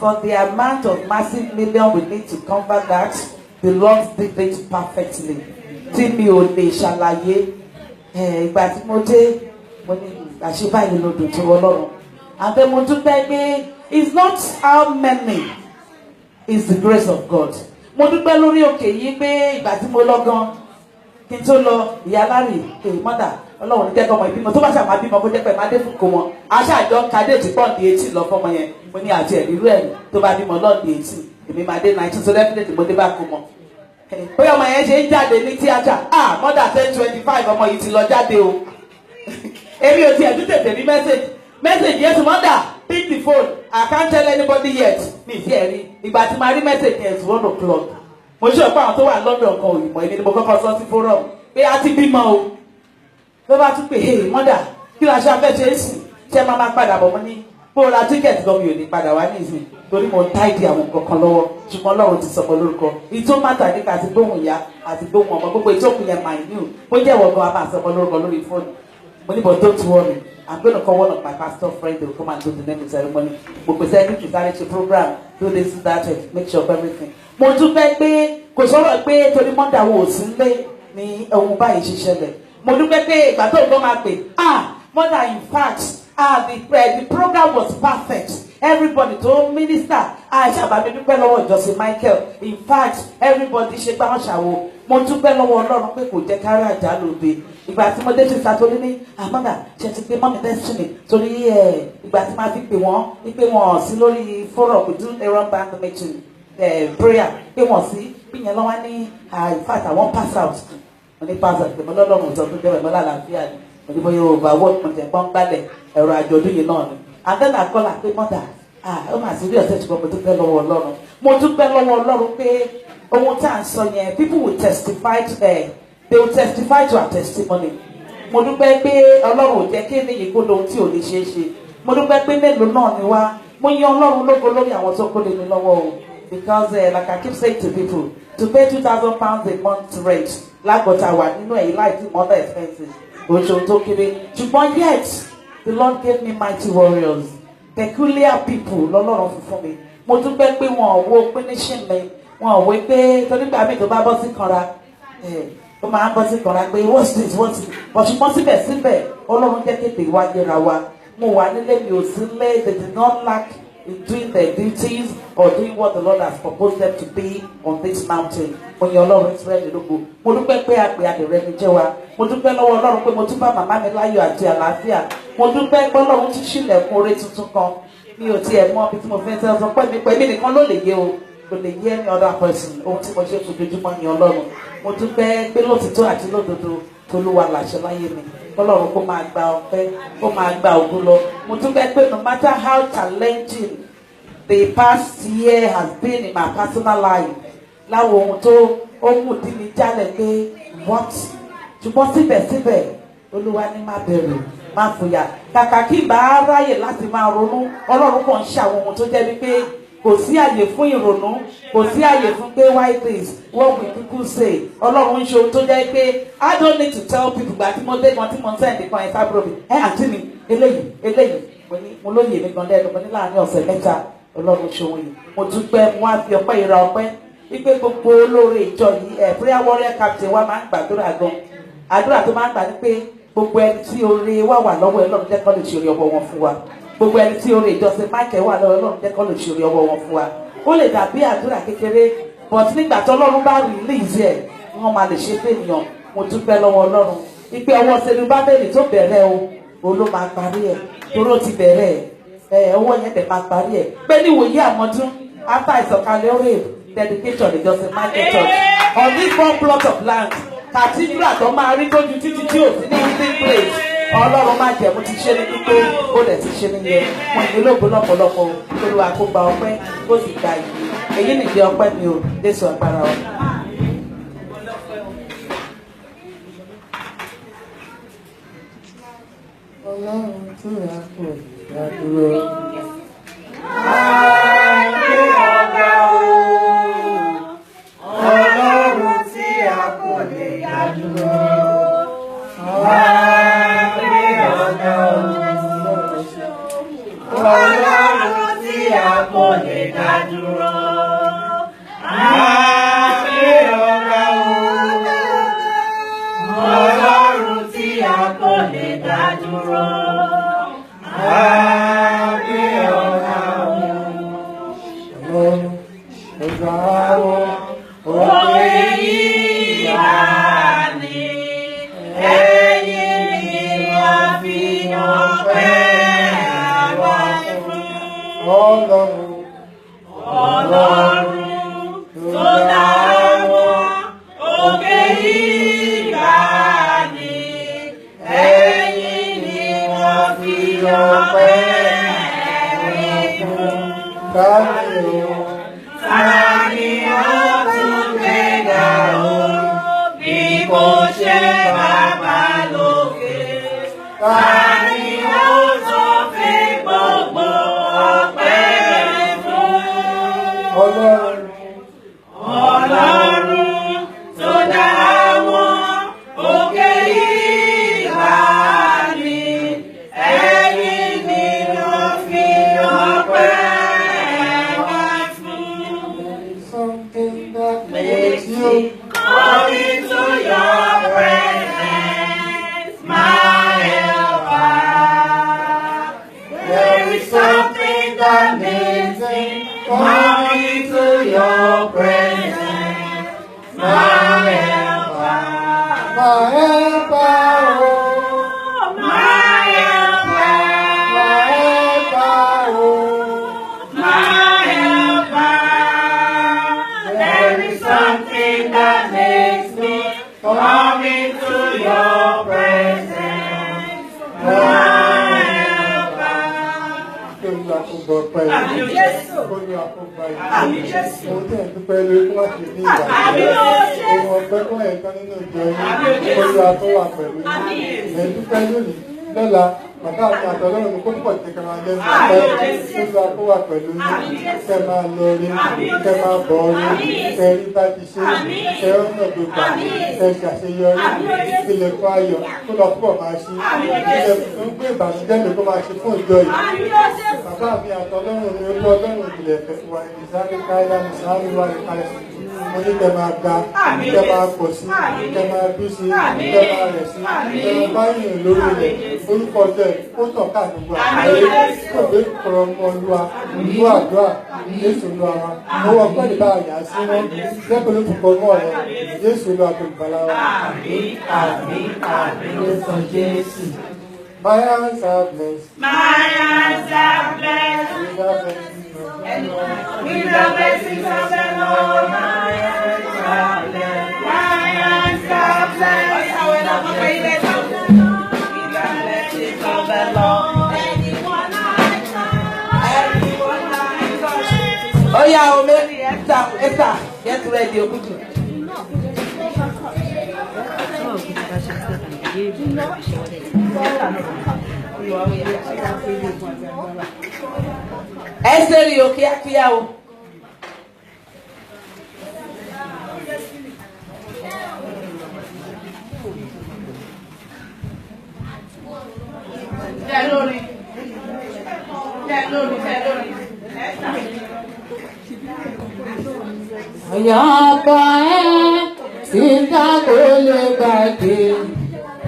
for the amount of massive million we need to cover that the Lord did it perfectly tí mi ò lè ṣàlàyé ìgbà tí mo dé mo ní àṣebáyé lòdù tó Ọlọ́run and then mo dúpẹ́ pé it's not how many it's the grace of God mo dúpẹ́ lórí òkè yìí pé ìgbà tí mo lọ gan kí n tó lọ ìyá Larry mọ́tà Ọlọ́run ní kẹ́kọ̀ọ́ ọmọ ìbímọ tó bá ṣàmà bímọ kó jẹ́ pé má dé fún kó wọn aṣáájọ kadéètì pọ́ǹdì 18 lọ fọmọ yẹn mo ní àti ẹ̀rírú ẹ̀ tó bá bímọ lọ́ọ̀dì 18 èmi máa dé 19 so definitely mo dé bá kó mọ bóyá ọmọ yẹn ṣe ń jáde ní tíátà mọ́tà 10:25 ọmọ yìí ti lọ jáde o èmi ò tiẹ̀ tún tètè ní message yes mother pick the phone I can't tell anybody yet mi fi ẹ̀ rí ìgbà tí màá rí message yẹn it's 1 o'clock mo ṣe ọ̀pọ̀ àwọn tó wà London kan òyìnbó èmi ni mo kọ́kọ́ sọ sí forum pé a ti bímọ o ló bá tún pè hey mother kí la ṣe afẹ́ ṣe é sì ṣe máa padà bọ̀ mọ́ ní bó ra ticket gan mi ò ní padà wá ní ìsìn torí mo ń táìdì àwọn kankan lọ́wọ́ ṣùgbọ́n Ọlọ́run ti sọ̀kọ lórúkọ ìtò mátà nípa àti gbóhùn ìyá àti gbóhùn ọmọ gbogbo ìjókòó yẹn my new bó jẹ́ ìwọ̀n gan a máa sọ̀kọ lórúkọ lórí fóònù mo ní but don't worry I'm going to call one of my pastor friends to come and do the naming ceremony mo pèsè ẹni kì í sáré ṣe program do this that make sure of everything mo dúpẹ́ pé kò sọ̀rọ̀ pé torí mọ́dà wo ò sí lé ní ohun báyìí ṣiṣẹ́lẹ̀ mo dúpẹ́ pé ìgbà tó ń gbọ́ máa pè mother in fact the program was perfect everybody tó minister ṣàbàmì dúpẹ́ lọ́wọ́ ìjọsìn Michael in fact everybody ṣe gbá wọn ṣàwo mo dúpẹ́ lọ́wọ́ Ọlọ́run pé kò jẹ́ kárí àjà lóde ìgbà tí mo dé sí sàtòlí ní àmọ́dà ṣe ti pé mọ́mí destiny torí ìgbà tí máa fi pè wọ́n wípé wọ́n sí lórí forum we do a run band meeting prayer pé wọ́n sí pínyẹn lọ́wọ́ ní in fact àwọn pass out mo ní pass out pé mo lọ́lọ́run ìjọ tó bẹ̀rẹ̀ mọ́lá àlàáfíà ni mo ní bóyá òògùn àwọn ọmọdé pọ́n gbálẹ̀ ẹ̀rọ àjọ̀dún yìí náà ni àtẹ́nà kọ́là pé mọ́dà ó máa sí rí ọ̀sẹ̀ ṣùgbọ́n mo dúpẹ́ lọ́wọ́ Ọlọ́run mo dúpẹ́ lọ́wọ́ Ọlọ́run pé ohun tá à ń sọ yẹn people will testify to they will testify to our testimony mo dúpẹ́ pé Ọlọ́run ò jẹ́ kí ènìyàn kó lóhun tí ò lè ṣeé ṣe mo dúpẹ́ pé mélòó náà ni wá mo yan Ọlọ́run lógo lórí àwọn tó kó lè mi lọ́wọ́ o because like I keep saying to people to pay £2,000 a month rent lágbọ̀tà wà nínú ẹ̀yìn láìsí mother expenses oṣù tó kéré ṣùgbọ́n yet the Lord gave me mighty warriors peculiar people lọ́lọ́run fún mi mo dúpẹ́ pé wọn ò wo pínísìn mi wọn ò wé pé torí pé àmì tó bá bọ́ sí kanra ó máa ń bọ́ sí kanra pé what's this ṣùgbọ́n síbẹ̀síbẹ̀ Ọlọ́run jẹ́ kéde wá yẹra wa mo wà nílé mi ò sí lé they did not lack in doing their duties or doing what the Lord has proposed them to be on this mountain. Mo yan Ọlọ́run Ísírẹ́lì lógo. Mo dúpẹ́ pé àpè àdìrẹ́ mi jẹ́ wa. Mo dúpẹ́ lọ́wọ́ Ọlọ́run pé mo tún bá màmá mi láyọ̀ àti àlàáfíà. Mo dúpẹ́ pé Ọlọ́run tún ṣílẹ̀kùn oore tuntun kan. Mi ò tiẹ̀ mọ ibi tí mo fẹ́ sọ pé mi pẹ̀lú nìkan ló lè yé o. Kò lè yé any other person. Ohun tí mo ṣe fojoojúmọ́ ni Ọlọ́run. Mo dúpẹ́ pé lótìtọ́ àti lódodo tolúwa làṣẹ láyé mi. Ọlọ́run kó máa gba ọpẹ́, kó máa gba ògo lọ. Mo dúpẹ́ pé no matter how challenging the past year has been in my personal life, láwọn ohun tó ó mú dí mi jálẹ̀ pé what? Ṣùgbọ́n síbẹ̀síbẹ̀ Olúwa ní má bẹ̀rù, má fòyà. Kàkà kí bá ráyè láti máa ronú, Ọlọ́run kàn ń ṣe àwọn ohun tó jẹ́ wípé kò sí àyè fún ìrònú, kò sí àyè fún pé why this, what will people say? Ọlọ́run ń ṣe ohun tó jẹ́ pé I don't need to tell people gbà tí mo dé kan tí mo ń sẹ́ǹdì kan ẹ̀fá bro mi. Àǹtí mi, eléyìí, mo lóye mi gan lẹ́nu mo ní láàrin ọ̀sẹ̀ mẹ́ta Ọlọ́run ṣòwò yìí mo dúpẹ́ mo á fi ọpẹ́ ìra ọpẹ́ wípé gbogbo olóore ìjọ yìí prayer warrior captain wa máa ń gbàdúrà gan àdúrà tó máa ń gbà ní pé gbogbo ẹni tí oore wà lọ́wọ́ ẹ Ọlọ́run jẹ́ kó lè ṣe oore ọwọ́ wọn fún wa gbogbo ẹni tí oore ìjọsìn Michael wà lọ́wọ́ Ọlọ́run jẹ́ kó lè ṣe oore ọwọ́ wọn fún wa ó lè dàbí àdúrà kékeré but nígbà tí Ọlọ́run bá release ẹ̀ wọ́n máa lè ṣe fèèyàn mo dúpẹ́ lọ́wọ́ Ọlọ́run wípé ọwọ́ Serubábélì tó bẹ̀rẹ̀ o ló máa parí ẹ̀ toró ti bẹ̀rẹ̀ ọwọ́ yẹn dẹ̀ máa parí ẹ̀ pé níwòye àmọ́dún after ìsọ̀kalẹ̀ oore dedication ìjọsìn Michael Church on this one plot of land cathedral tó máa rí tójú títí tí ò sí ní meeting place Ọlọ́run máa jẹ́ mo ti ṣe ní pípé ó lẹ̀ ti ṣe níyẹn mo ìnílògbó lọ́pọ̀lọpọ̀ Olúwa kó gba ọpẹ́ kó sì gba ìyè èyí nìdí ọpẹ́ mi ò Jésù agbára wa. Ọlọ́run tí a kò dádúró. Ọlọ́run tí a kò lè dádúró. Ọlọ́run tí a kò lè dádúró. Ọlọ́run tí a kò lè dádúró. Ọlọ́run tó dá wọn òkè ìgbà ni ẹ̀yin ni wọ́n fi ọpẹ́ fún. Tani ó tún gbéga o bí kò ṣe Bàbá lókè. Tani ó tún fi gbogbo ọpẹ́ fún. Ọlọ́run tó dá wọn òkè ìgbà ni ẹ̀yin ni wọ́n fi ọpẹ́ fún. Makes you come into your presence, my helper. There is something that makes me come into your presence, my helper. My helper, oh, my helper. My helper, oh, my helper. There is something that makes me come into your presence, my helper. Àmín Jésù. Àmín Jésù. Mo tẹ̀ ń dúpẹ́ lórí fún láti ní ìgbà tí ohun ọpẹ́ fún ẹ̀ka nínú ìjọ yín Olúwa tó wà pẹ̀lú yín. Ẹ̀ ń dúpẹ́ lónìí lọ́la bàbá àti àtọ̀lọ́run ní kó pọ̀ tí kẹ́ máa lẹ́nu ọpẹ́ Olúwa tó wà pẹ̀lú yín kẹ́ máa lọ rí kẹ́ máa bọ̀ rí kẹ́ rí bá ti ṣe kẹ́ ọ̀nà gbogbo kẹ́ ṣàṣeyọrí ilẹ̀kùn ayọ̀ tó lọ pọ̀ máa ṣí ilẹ̀kùn tó ń gbé ìbànújẹ́ lè kó máa ṣe fún ìjọ yìí. Bàbá mi àtọ̀lọ́run ní olú ọlọ́run ìpìlẹ̀ wà ní sáré káyá ní sáré wà ní káyá mo ní kẹ́ máa ga kẹ́ máa pọ̀ sí kẹ́ máa bí sí kẹ́ máa rẹ̀ sí kẹ́ máa yìn lórí ilẹ̀ orúkọ jẹ́ kó tàn káàkiri àgbáyé kó gbé kọ̀rọ̀ ọmọ Olúwa ìlú àdúrà Jésù lu ara owó ọgbẹ́ ìbá àyà sí wọn lẹ́kọ̀ọ́ ló tún kọ́ mọ́ ọ̀rẹ́ Jésù lu àtòlùbàlà wa. Àmín àmín àmín lórúkọ Jésù. My hands are blessed. My hands are blessed. With the blessings of the Lord, my hands are blessed. My hands are blessed. With the blessings of the Lord. Anyone I touch. Oh yeah, Mary, Esther, get ready, Okutu. Esther yóò kíákíá o. Lórí. Ayapa sinta kò lè gbàgbé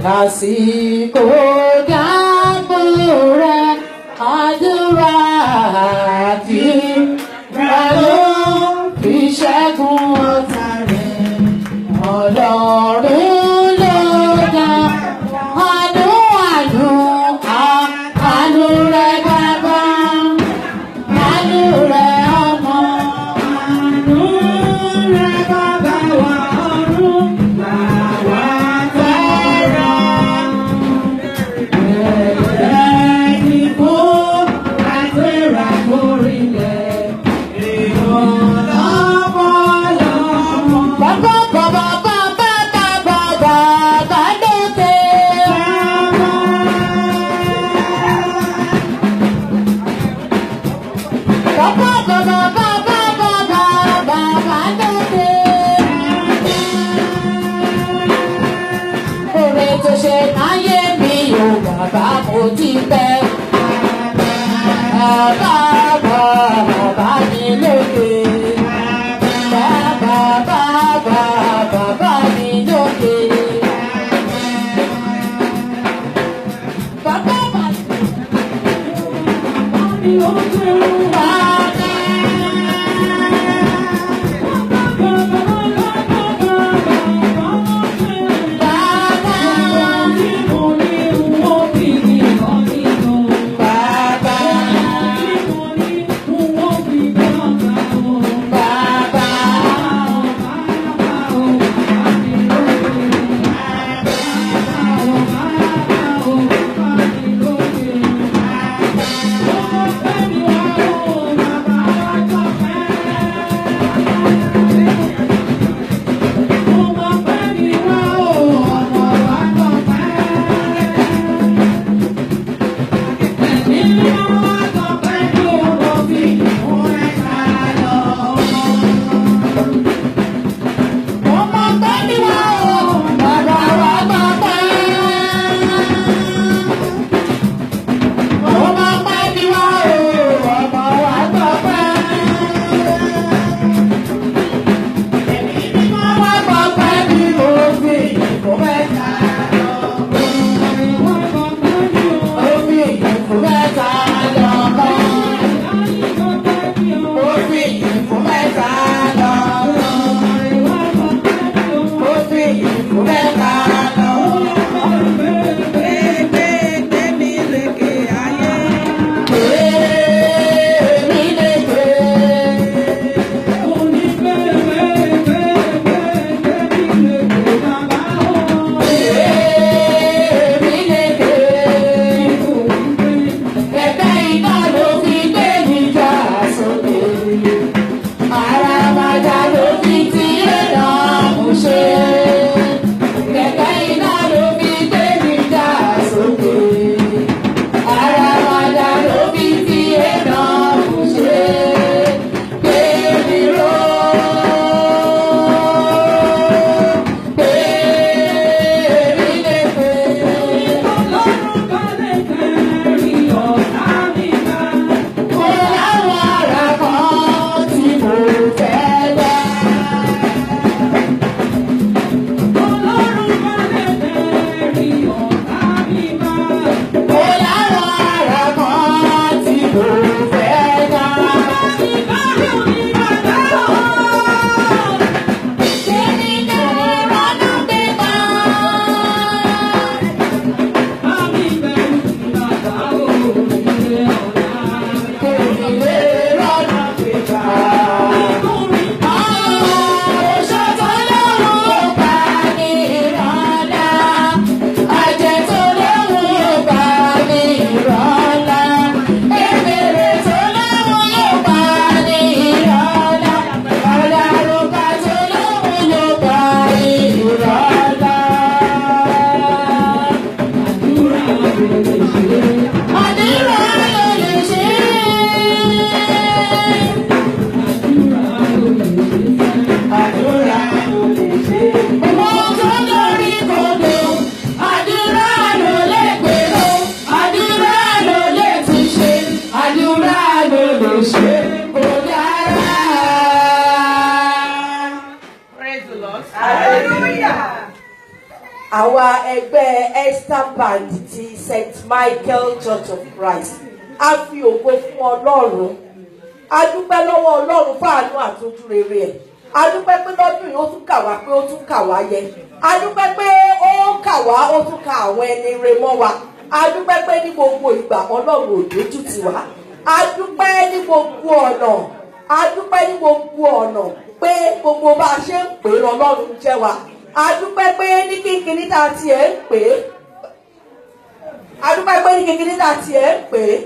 lásìkò dáàbò rẹ̀ àdúrà àti ìrànlọ́ fi ṣẹ́gun ọ̀tá rẹ̀ Ọlọ́run ló dá àánú rẹ̀ bàbá àánú rẹ̀ ọmọ àánú rẹ̀ bàbá wa ọ̀run làwa tọrọ. Ẹ̀rẹ̀ ti kó àtẹ̀rà mórílẹ̀ ìrànlọ́wọ́. Bàbá bàbá bàbá bàbá bàbá lókè. Bàbá bàbá bàbá bàbá bàbá lókè. Oore tó ṣe láyé mi ò bàbá mo ti pẹ́. Bàbá bàbá mi lókè. Bàbá bàbá bàbá mi lókè. Bàbá bàbá mi lókè. àwa ẹgbẹ́ Esther Band ti St. Michael Church of Christ a fi ògo fún Ọlọ́run a dúpẹ́ lọ́wọ́ Ọlọ́run fún àánú àtúntò rere ẹ̀ a dúpẹ́ pé lọ́dún yìí ó tún kà wá pé ó tún kà wá yẹ a dúpẹ́ pé ó kà wá ó tún ka àwọn ẹni re mọ́ wa a dúpẹ́ pé ní gbogbo ìgbà Ọlọ́run ò dójú tì wá a dúpẹ́ ní gbogbo ọ̀nà a dúpẹ́ ní gbogbo ọ̀nà pé gbogbo bá a ṣe ń pè é lọ́lọ́run jẹ́ wa a dúpẹ́ pé ní kíkiní tá a tiẹ̀ ń pè é a dúpẹ́ pé ní kíkiní tá a tiẹ̀ ń pè é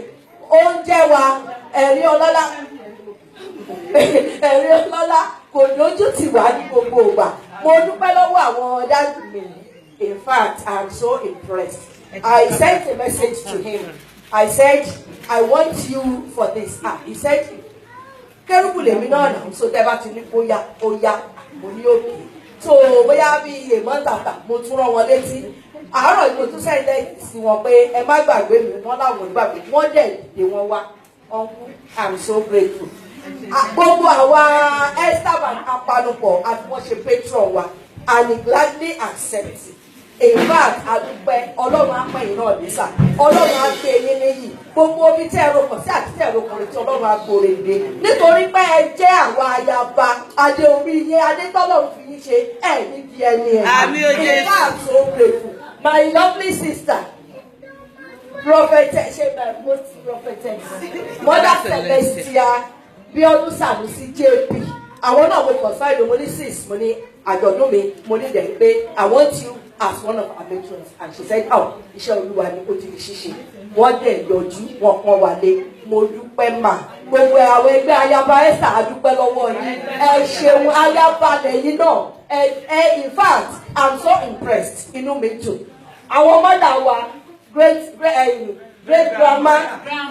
ó ń jẹ́ wa ẹ̀rí ọlọ́lá ẹ̀rí ọlọ́lá kò lójú tì wá ní gbogbo ìgbà mo dúpẹ́ lọ́wọ́ àwọn dájú mi in fact I'm so impressed I sent a message to him I said I want you for this he said kérúbù lèmi náà nà so tẹ́ bá ti ní bóyá ó yá mo ní òkè so bóyá bí èèmọ̀ tàtà mo tún rán wọn létí àárọ̀ ìgbò tún sẹ́yìn sí wọn pé ẹ má gbàgbé mi wọ́n láwọn ìgbàgbé wọ́n dẹ̀ dé wọn wá uncle I'm so grateful gbogbo àwa Esther Band apanupọ̀ àti wọ́n ṣe patron wa and he gladly accept in fact adúpẹ́ Ọlọ́run apẹ̀yìn náà nísà Ọlọ́run á gbé yín níyì gbogbo omi tẹ́ ẹ̀rọ kan sí àti tẹ́ ẹ̀rọ kan tí Ọlọ́run á gbòòrè dé nítorí pé ẹ jẹ́ àwọn ayaba adé orí yín adé tọ́lọ́run fi yín ṣe ẹ̀ níbi ẹni ẹ̀ in fact so grateful my lovely sister prophetess mother Celestia Bíọ́dún Sànúsí JP àwọn náà mo kàn sáyé mo ní sis mo ní àjọ̀dún mi mo ní dẹ̀ pé I want you as one of our patrons and she said oh iṣẹ́ Olúwa ni ó ti di ṣíṣe wọ́n dẹ̀ yọjú wọn kan wálé mo dúpẹ́ mà gbogbo àwọn ẹgbẹ́ ayaba Esther adúpẹ́ lọ́wọ́ yín ẹ ṣeun ayaba lẹ́yìn náà in fact I'm so impressed inú mi dùn àwọn mọ́dà wa great grandma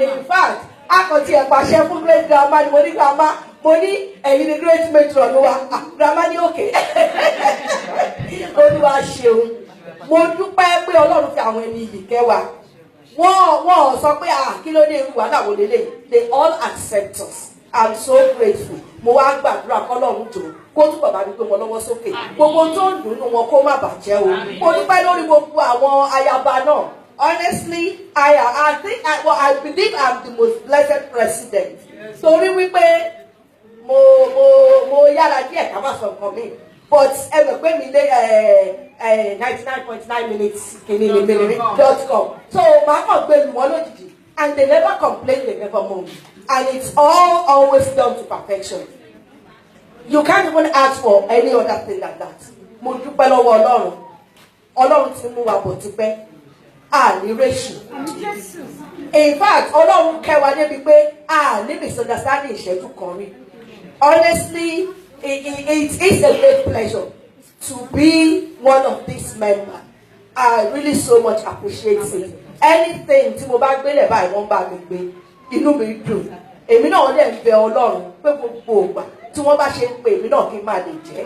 in fact akọ̀tí ẹ̀ pàṣẹ fún great grandma ni mo ní grandma mo ní ẹ̀yin ni great matron wa grandma ní òkè Olúwa ṣeun mo dúpẹ́ pé Ọlọ́run fi àwọn ẹni yìí kẹ́ wa wọ́n sọ pé kí ló dé irú wa náà wò lélẹ̀ they all accept us I'm so grateful mo wá gbàdúrà kọ́lọ́run jò kó túbọ̀ bá mi gbé wọn lọ́wọ́ sókè gbogbo tó ń dùn ún wọn kó má bàjẹ́ o mo dúpẹ́ lórí gbogbo àwọn ayaba náà. Honestly, I believe I'm the most blessed president. Torí wípé mo yára díẹ̀ ká má sọ nǹkan mi. But ẹ mọ̀ pé mi lé 99.9 minutes kìnìún.com. So màá kàn gbé lu wọn lójijì and they never complain, they never moan. And it's always done to perfection. You can't even ask for any other thing like that. Mo dúpẹ́ lọ́wọ́ Ọlọ́run. Ọlọ́run ti mú wa bọ̀ tipẹ́. Ní réṣù. In fact, Ọlọ́run kẹwàá débi pé ní misunderstanding ìṣẹ́jú kan rí. Honestly, it is a great pleasure to be one of these members. I really so much appreciate it. Anything tí mo bá gbélé báyìí wọ́n bá mi gbé inú mi dùn. Èmi náà dẹ̀ ń bẹ Ọlọ́run pé gbogbo ògbà tí wọ́n bá ṣe ń pè mí náà kí n máa lè jẹ́.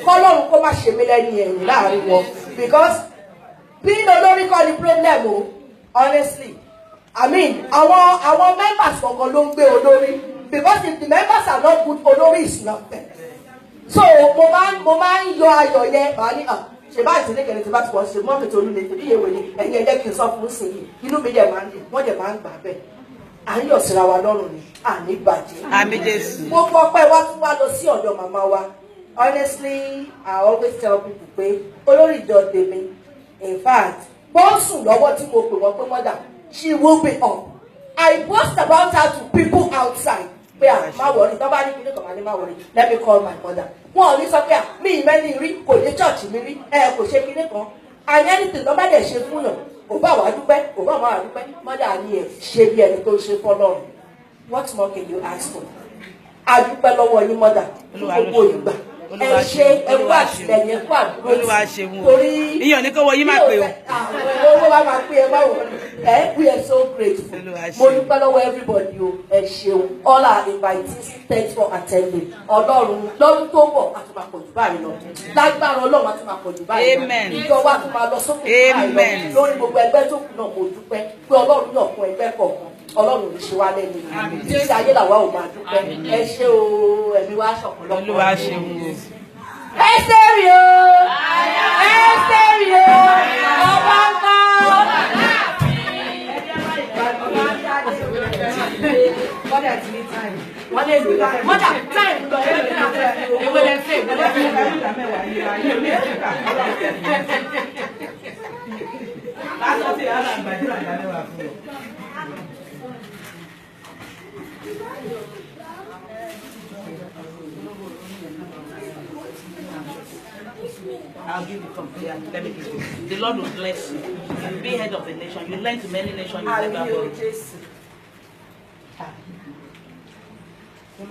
Kọ́lọ́run kó má ṣe mí lẹ́ni ẹ̀yìn láàrin wọn because being olórí kọ́ ni problem o honestly I mean our members kankan ló ń gbé olórí because if the members are not good olórí is not there so mo máa ń yọ ayọ̀ yẹn màá ní ṣe bá ìdílé kẹlẹ tí bá ti wọ́n ṣe mọ́ mẹ́tò olúle tèmi yẹ̀wò ni ẹ̀yìn ẹ̀jẹ̀ kì í sọ fún sí yìí inú mi dẹ̀ máa ń dùn wọ́n dẹ̀ máa ń gbà bẹ́ẹ̀ à ń yọ̀ síra wa lọ́rùn ni à ní bàjẹ́. Àmì Jésù. mo gbọ́ pé wá tún wá lọ sí ọ̀dọ̀ màmá wa honestly I always tell people pé olórí ìjọ tèmi in fact bó sùn lọ́wọ́ tí mo pè wọ́n pé mother she will be up I boast about her to people outside pé má wọrí tó bá ní kíní kan má ní má wọrí let me call my mother wọn ò ní sọ pé mi ìmẹ́ni rí kò dé church mi rí kò ṣe kíní kan and anything tó bá dẹ̀ ṣe fún yàn ò bá wàá dúpẹ́ ò bá wàá dúpẹ́ mother ni ẹ̀ ṣe bí ẹni tó ṣe fọ́lọ́run what more can you ask for a dúpẹ́ lọ́wọ́ yín mother fún gbogbo ìgbà ẹ ṣe ẹkú àtìlẹ́yìn ẹkú àdúgbò torí ìyàn ní kó wọ yín máa pè o. owó wa máa pè ẹ báwo we are so grateful mo dúpẹ́ lọ́wọ́ everybody o ẹ ṣeun all our invitees thanks for attending ọlọ́run lọ́dún tó bọ̀ a tún máa pọ̀ jù báyìí lọ lágbára ọlọ́run a tún máa pọ̀ jù báyìí lọ ìjọ wa tún máa lọ sókè báyìí lọ lórí gbogbo ẹgbẹ́ tó kù náà mo dúpẹ́ pé ọlọ́run yàn fún ẹgbẹ́ kọ̀ọ̀kan ọlọ́run ò ní ṣe wá lẹ́nu títí ayé làwa ò máa dúpẹ́ ẹ ṣé o ẹ̀mí wa ṣọ̀pọ̀lọpọ̀. Olúwa ṣeun o. Esther o! Esther o! Mother, time. It will then say. I'll give you complete. Let me give you. The Lord will bless you. You'll be head of the nation. You learn to many nations you never heard. In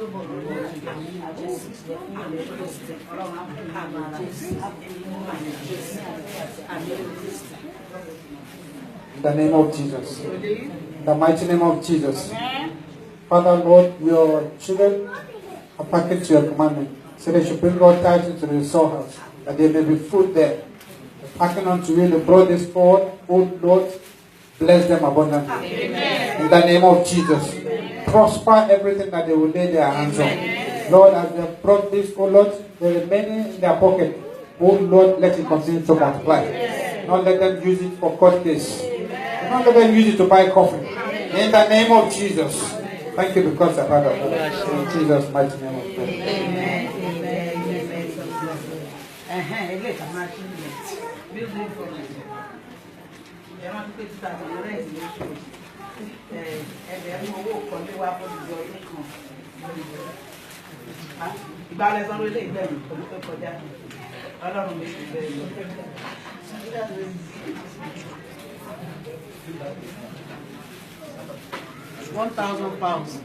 the name of Jesus. In the mighty name of Jesus. Father, Lord, your children are packing to your commandment. So they should bring God titles to the storehouse, that there may be food there. Packing unto you, they brought this forward. Oh Lord, bless them abundantly. Amen. In the name of Jesus. Prosper everything that they will lay their hands on. Lord, as they have brought this, oh Lord, the remaining in their pocket. Oh Lord, let it continue to multiply. Not let them use it for court case. Not let them use it to buy coffee. In the name of Jesus. Thank you because I've heard of it. In Jesus' mighty name of prayer. Amen. £1,000.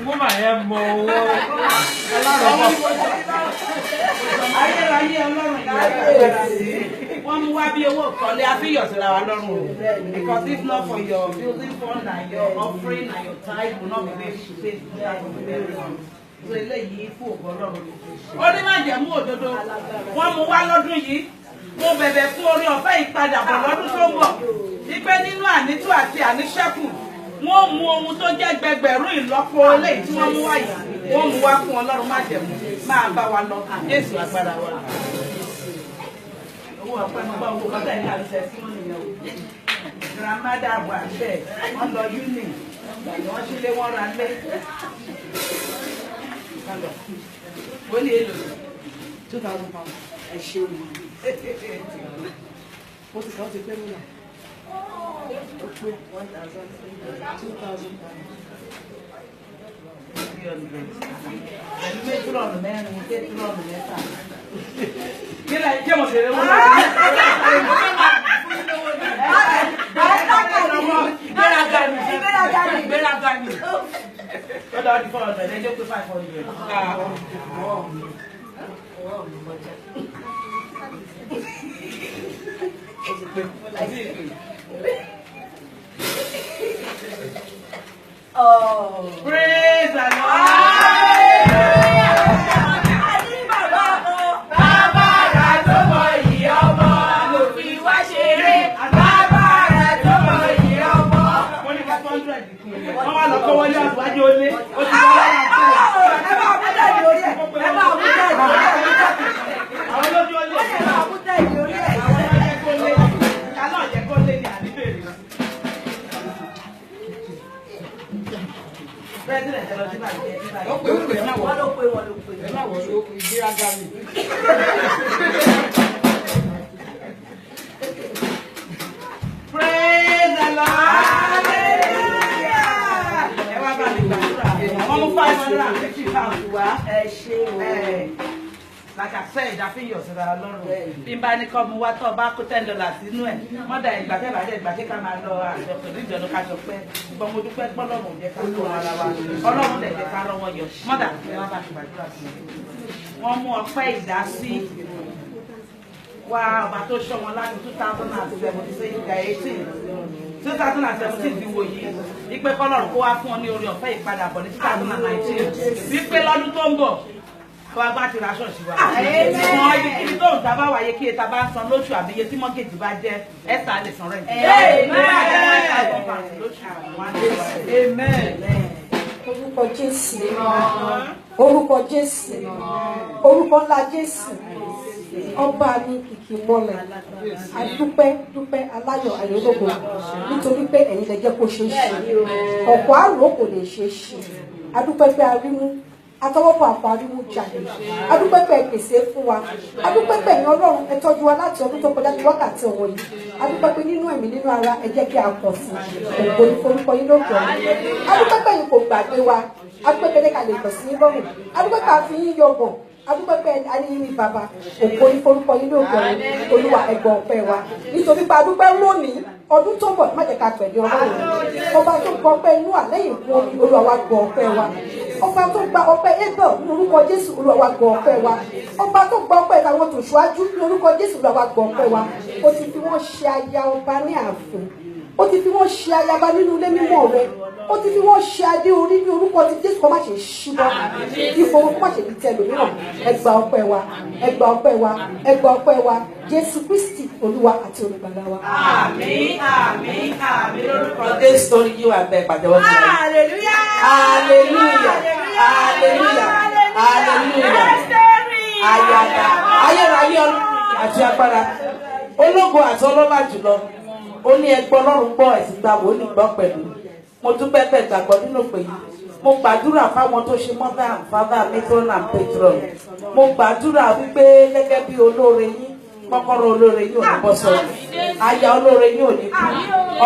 Woman, I am more. Because if not for your building fund and your offering and your tithe, will not be able to pay for that. So eléyìí fún ògo Ọlọ́run. Ó ní má jẹ́ mú òdodo. Wọ́n mú wá lọ́dún yìí. Mo bẹ̀bẹ̀ fún orí ọ̀fẹ́ ìpadàbọ̀ lọ́dún tó ń bọ̀. Wípé nínú ànító àti àníṣẹ́kù, wọ́n mú ohun tó jẹ́ gbẹgbẹ̀rún ìlọ́po eléyìí tí wọ́n mú wá yìí. Wọ́n mú wá fún Ọlọ́run má jẹ́ mú. Máa bá wa lọ. Jésù agbára wa. Owó ọ̀pẹ mo bá owó kọ́tà ní àlùfẹ́ sí wọn nìyẹn o. Gramada wà bẹ́ẹ̀. Wọ́n lọ uni. Wọ́n sílé wọ́n ra lé. What do you do? £2,000. I show you. What is the payment? Okay, 1,000, 2,000. You may put on the man and you get put on the man. Get like, come on, what are the 400? They just put 500. Oh, praise the Like I said, I think you're saying a lot of people come what about $10 in it. Mother, if I come out of the but we do pet Mother, one more face that see. Wow, but to show one like 2017, 2017 bí wo yìí. Ipe kọ́lọ́run kó wá fún ọ ní orí ọ̀fẹ́ ìpadà bọ̀ ní 2019. Wípé lọ́dún tó ń bọ̀. Wọ́n bá ti ra ṣọ́ọ̀ṣì wa. Wọ́n ibi tó ń tábà wáyé kí eta bá san lóṣù àbí iye tí mọ́gèjì bá jẹ́ Esther lè san rẹ̀. Amen. Orúkọ Jésù. Orúkọ Jésù. Orúkọ ńlá Jésù. ọba ní kìkì mọ́lẹ̀ adúpẹ́ dúpẹ́ aláyọ̀ ayọ̀lógo nítorí pé ẹ̀yin lẹ jẹ́ kó ṣe é ṣe ọ̀pọ̀ àrò kò lè ṣe é ṣe adúpẹ́ pé arímú atọwọ́pọ̀ àpò arímú jáde adúpẹ́ pé pèsè fún wa adúpẹ́ pé ẹ̀yin Ọlọ́run ẹ tọ́jú wa láti ọdún tó kọjá ní wákàtí ọ̀wọ́ yìí adúpẹ́ pé nínú ẹ̀mí nínú ara ẹ jẹ́ kí a pọ̀ sí ògbó ní forúkọ yín lókè ọ̀run adúpẹ́ pé ẹ̀yin kò gbàgbé wa adúpẹ́ pé ká lè tọ̀ sí yín lọ́rùn adúpẹ́ pé a fi yín yọgàn adúpẹ́ pé ayéyìn bàbá ògbó ní forúkọ yín lókè ọ̀run Olúwa ẹgbọ́ ọpẹ́ wa nítorí pé adúpẹ́ lónìí ọdún tó ń bọ̀ má jẹ́ ká pẹ̀lú Ọlọ́run ọba tó gbọ́ ọpẹ́ inú àlẹ́yìn fún omi Olúwa wa gbọ́ ọpẹ́ wa ọba tó gba ọpẹ́ Abel ní orúkọ Jésù Olúwa wa gbọ́ ọpẹ́ wa ọba tó gba ọpẹ́ àwọn tó ṣáájú ní orúkọ Jésù Olúwa wa gbọ́ ọpẹ́ wa ó ti fi wọ́n ṣe aya ọba ní ààfin ó ti fi wọ́n ṣe ayaba nínú ilé mímọ́ rẹ ó ti fi wọ́n ṣe adé orí ní orúkọ ti Jésù kó má ṣe ṣíbọ́ ìfowó kó má ṣe fi tẹ lòmíràn ẹ gba ọpẹ́ wa ẹ gba ọpẹ́ wa ẹ gba ọpẹ́ wa Jésù Kristi Olúwa àti olùgbàlà wa. Àmín àmín àmín lórúkọ Jésù torí yín wà bẹ́ẹ̀ pàtẹ́wọ́ sí i. Hallelujah. Hallelujah. Hallelujah. Hallelujah. Àyàdà ayérayé àti agbára ológo àti ọlọ́lá jùlọ ó ní ẹgbọ́n Ọlọ́run gbọ́ ẹ̀sìn gbà wò ní gbọ́ pẹ̀lú mo dúpẹ́ pẹ̀ gbàgbọ́ nínú pé yìí mo gbàdúrà fáwọn tó ṣe mother and father matron and patron mo gbàdúrà wípé gẹ́gẹ́ bí olóore yín kọ́kọ́rọ́ olóore yín ò ní bọ́ sọ̀rọ̀ aya olóore yín ò ní kú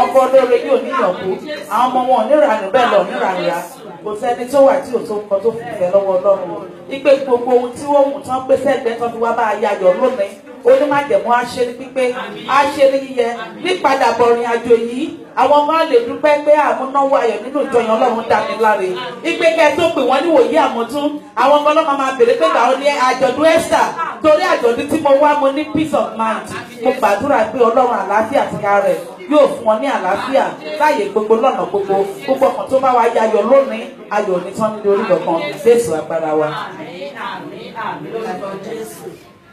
ọkọ olóore yín ò ní yànkú àwọn ọmọ wọn ò ní rànú bẹ́ẹ̀ lọ ní rànúra kò sẹ́ni tó wà tí ò tó nǹkan tó fi fẹ́ lọ́wọ́ Ọlọ́run wípé gbogbo ohun tí wọ́n mú tán pé sẹ́gbẹ́ tán fi wá bá ayayọ̀ lónìí onímọ̀jẹ̀mú aṣẹ́ni pípé aṣẹ́ni yíyẹ nípadàbọ̀ ìrìn àjò yìí àwọn ọmọ lè dúpẹ́ pé àmúnáwó ayọ̀ nínú ìjọyàn Ọlọ́run dání láre ìpè kẹ́ tó pè wọ́n níwòye àmọ́tún àwọn ọmọ ọlọ́mọ máa bèrè pé gbà ó ní àjọ̀dún Esther torí àjọ̀dún tí mo wá mo ní peace of mind mo gbàdúrà pé Ọlọ́run àlàáfíà ti ká rẹ̀ yóò fún wọn ní àlàáfíà láàyè gbogbo lọ́nà gbogbo gbogbo ọkàn tó bá wá yayọ̀ lónìí ayọ̀ ní tán nílé orí kankan Jésù agbára wa.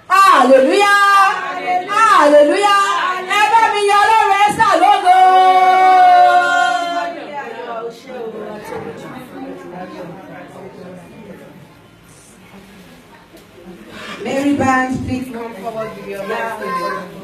Hallelujah! Hallelujah! Ẹ bá mi yọ Ọlọ́run Esther lógo. Mary band, please come forward with your message.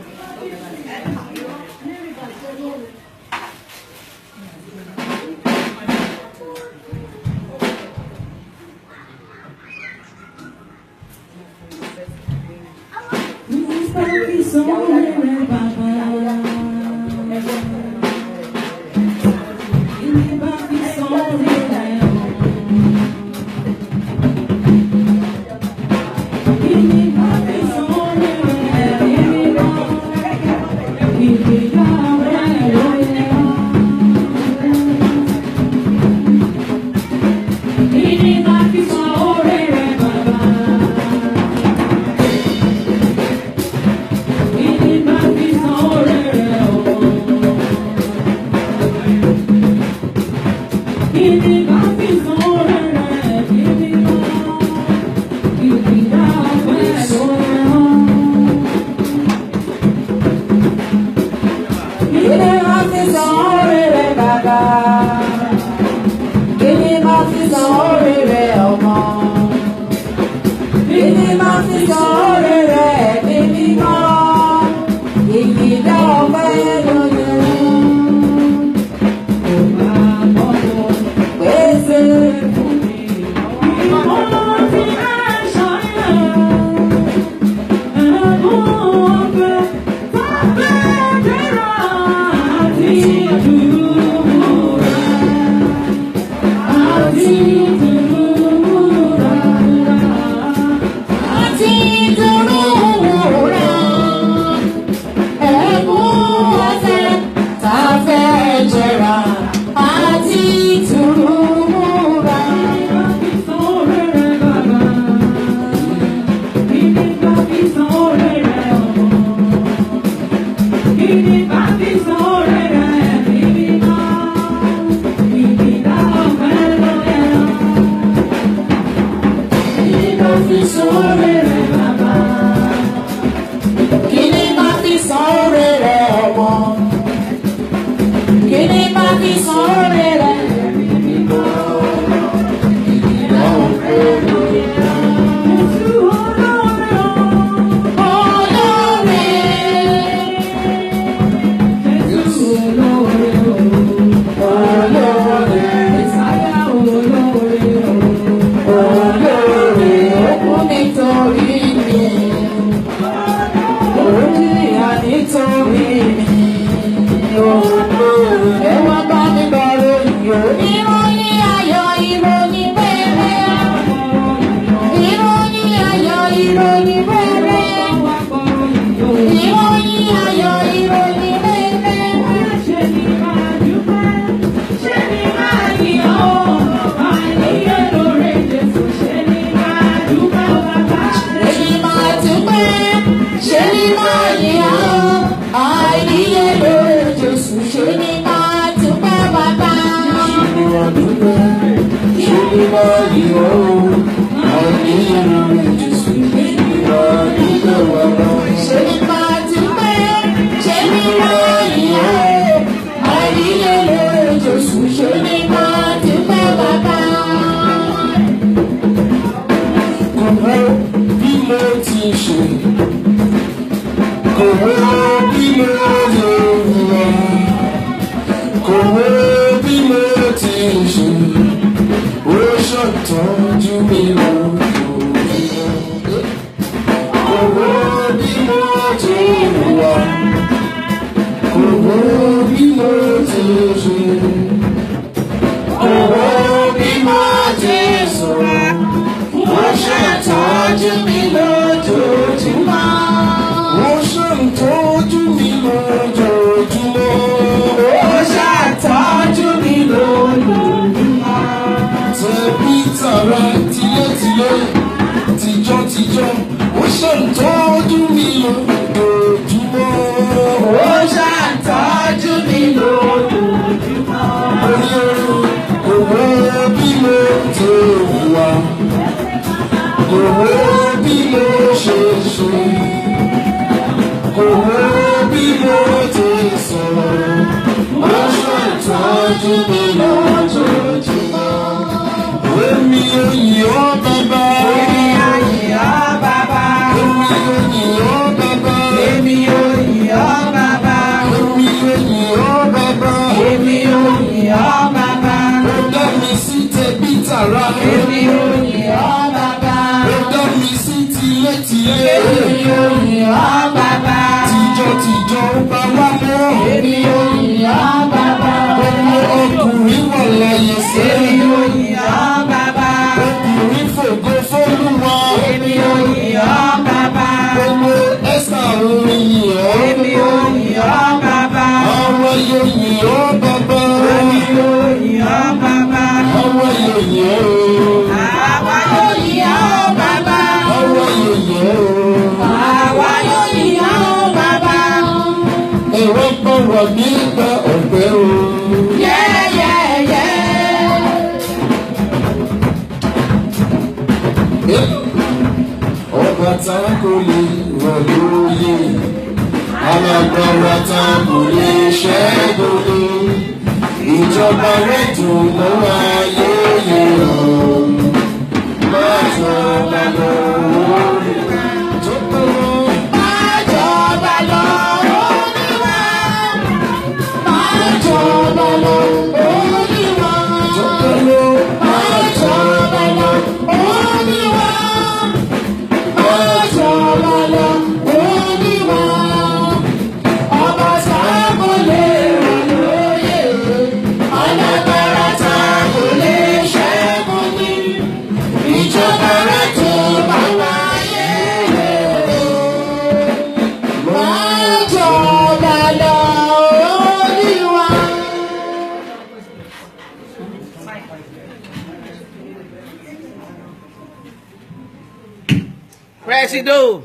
Presido.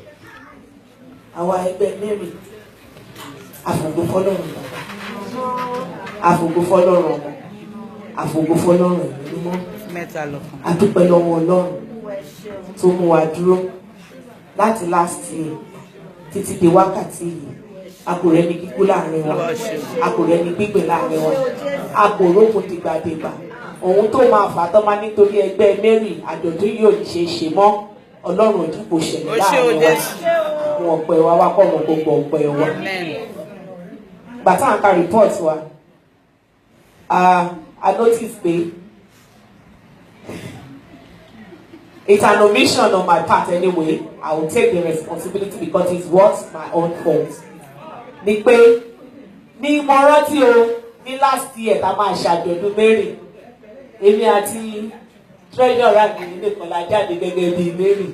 Àwa ẹgbẹ́ Mary àfògo fọ́lọ́run bàbá, àfògo fọ́lọ́run ọmọ, àfògo fọ́lọ́run ẹ̀mí mímọ́. Mẹ́ta lọ́kàn. A dúpẹ́ lọ́wọ́ Ọlọ́run tó mú wa dúró láti last year títí di wákàtí yìí. A kò rẹ́ni kíkú láàrin wa, a kò rẹ́ni gbígbé láàrin wa, a kò rókun dìgbàdìgbà. Òun tó máa fà tọ́ máa nítorí ẹgbẹ́ Mary àjọ̀dún yóò ní ṣe é ṣe mọ́. Ọlọ́run òdìbò ṣẹlẹ̀ láàrin wa. Àwọn ọ̀pẹ wa wá kọ́ ọmọ gbogbo ọ̀pẹ wa. Bàtà ń ka report wa. I notice pé it's an omission on my part anyway. I will take the responsibility because it's what my own fault. Ní pé ní mo rántí o ní last year tá máa ṣàjọ̀dún Mary. Èmi àti treasure rag nílé kan la jáde gẹ́gẹ́ bí Mary.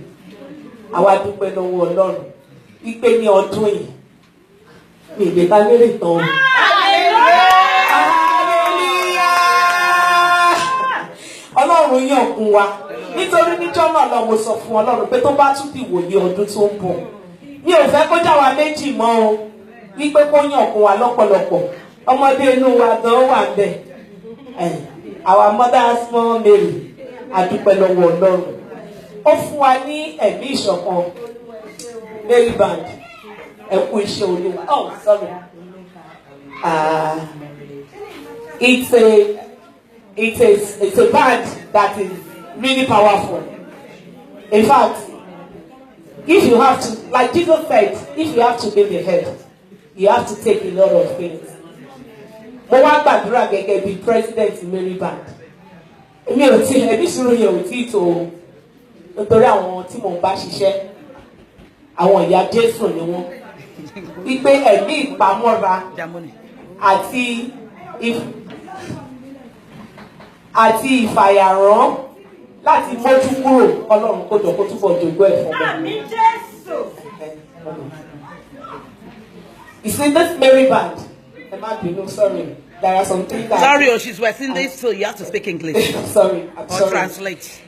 Àwa dúpẹ́ lọ́wọ́ Ọlọ́run wípé ní ọdún yìí mi ìgbé ká Mary tán. Ọlọ́run yàn kún wa nítorí níjọ́ náà lọ mo sọ fún Ọlọ́run pé tó bá tún di wòye ọdún tó ń bọ̀ mi ò fẹ́ kó já wa méjì mọ́ o wípé kó yàn kún wa lọ́pọ̀lọpọ̀ ọmọdé inú wa gan wà ń bẹ̀. Our mother small Mary adúpẹ́ lọ́wọ́ Ọlọ́run. Ó fún wa ní ẹ̀mí ìṣọ̀kan. Mary Band, ẹ kú iṣẹ́ Olúwa. Oh, sorry. It's a band that is really powerful. In fact, if you have to, like Jesus said, if you have to be the head, you have to take a lot of things. Mo wá gbàdúrà gẹ́gẹ́ bí president Mary Band. Èmi ò tí ẹbí ìṣòro yẹn ò tí tó nítorí àwọn tí mò ń bá ṣiṣẹ́ àwọn ìyá Jésù ni wọ́n. Wípé ẹ̀mí ìpamọ́ra àti ìfàyàrán láti mójú kúrò Ọlọ́run kó jọ kó túbọ̀ jogún ẹ̀ fún mi. Àmín Jésù. You see this Mary Band. Sorry. There are some things that... Sorry, she's wetting this, so you have to speak English. Sorry, I'm sorry. Translate.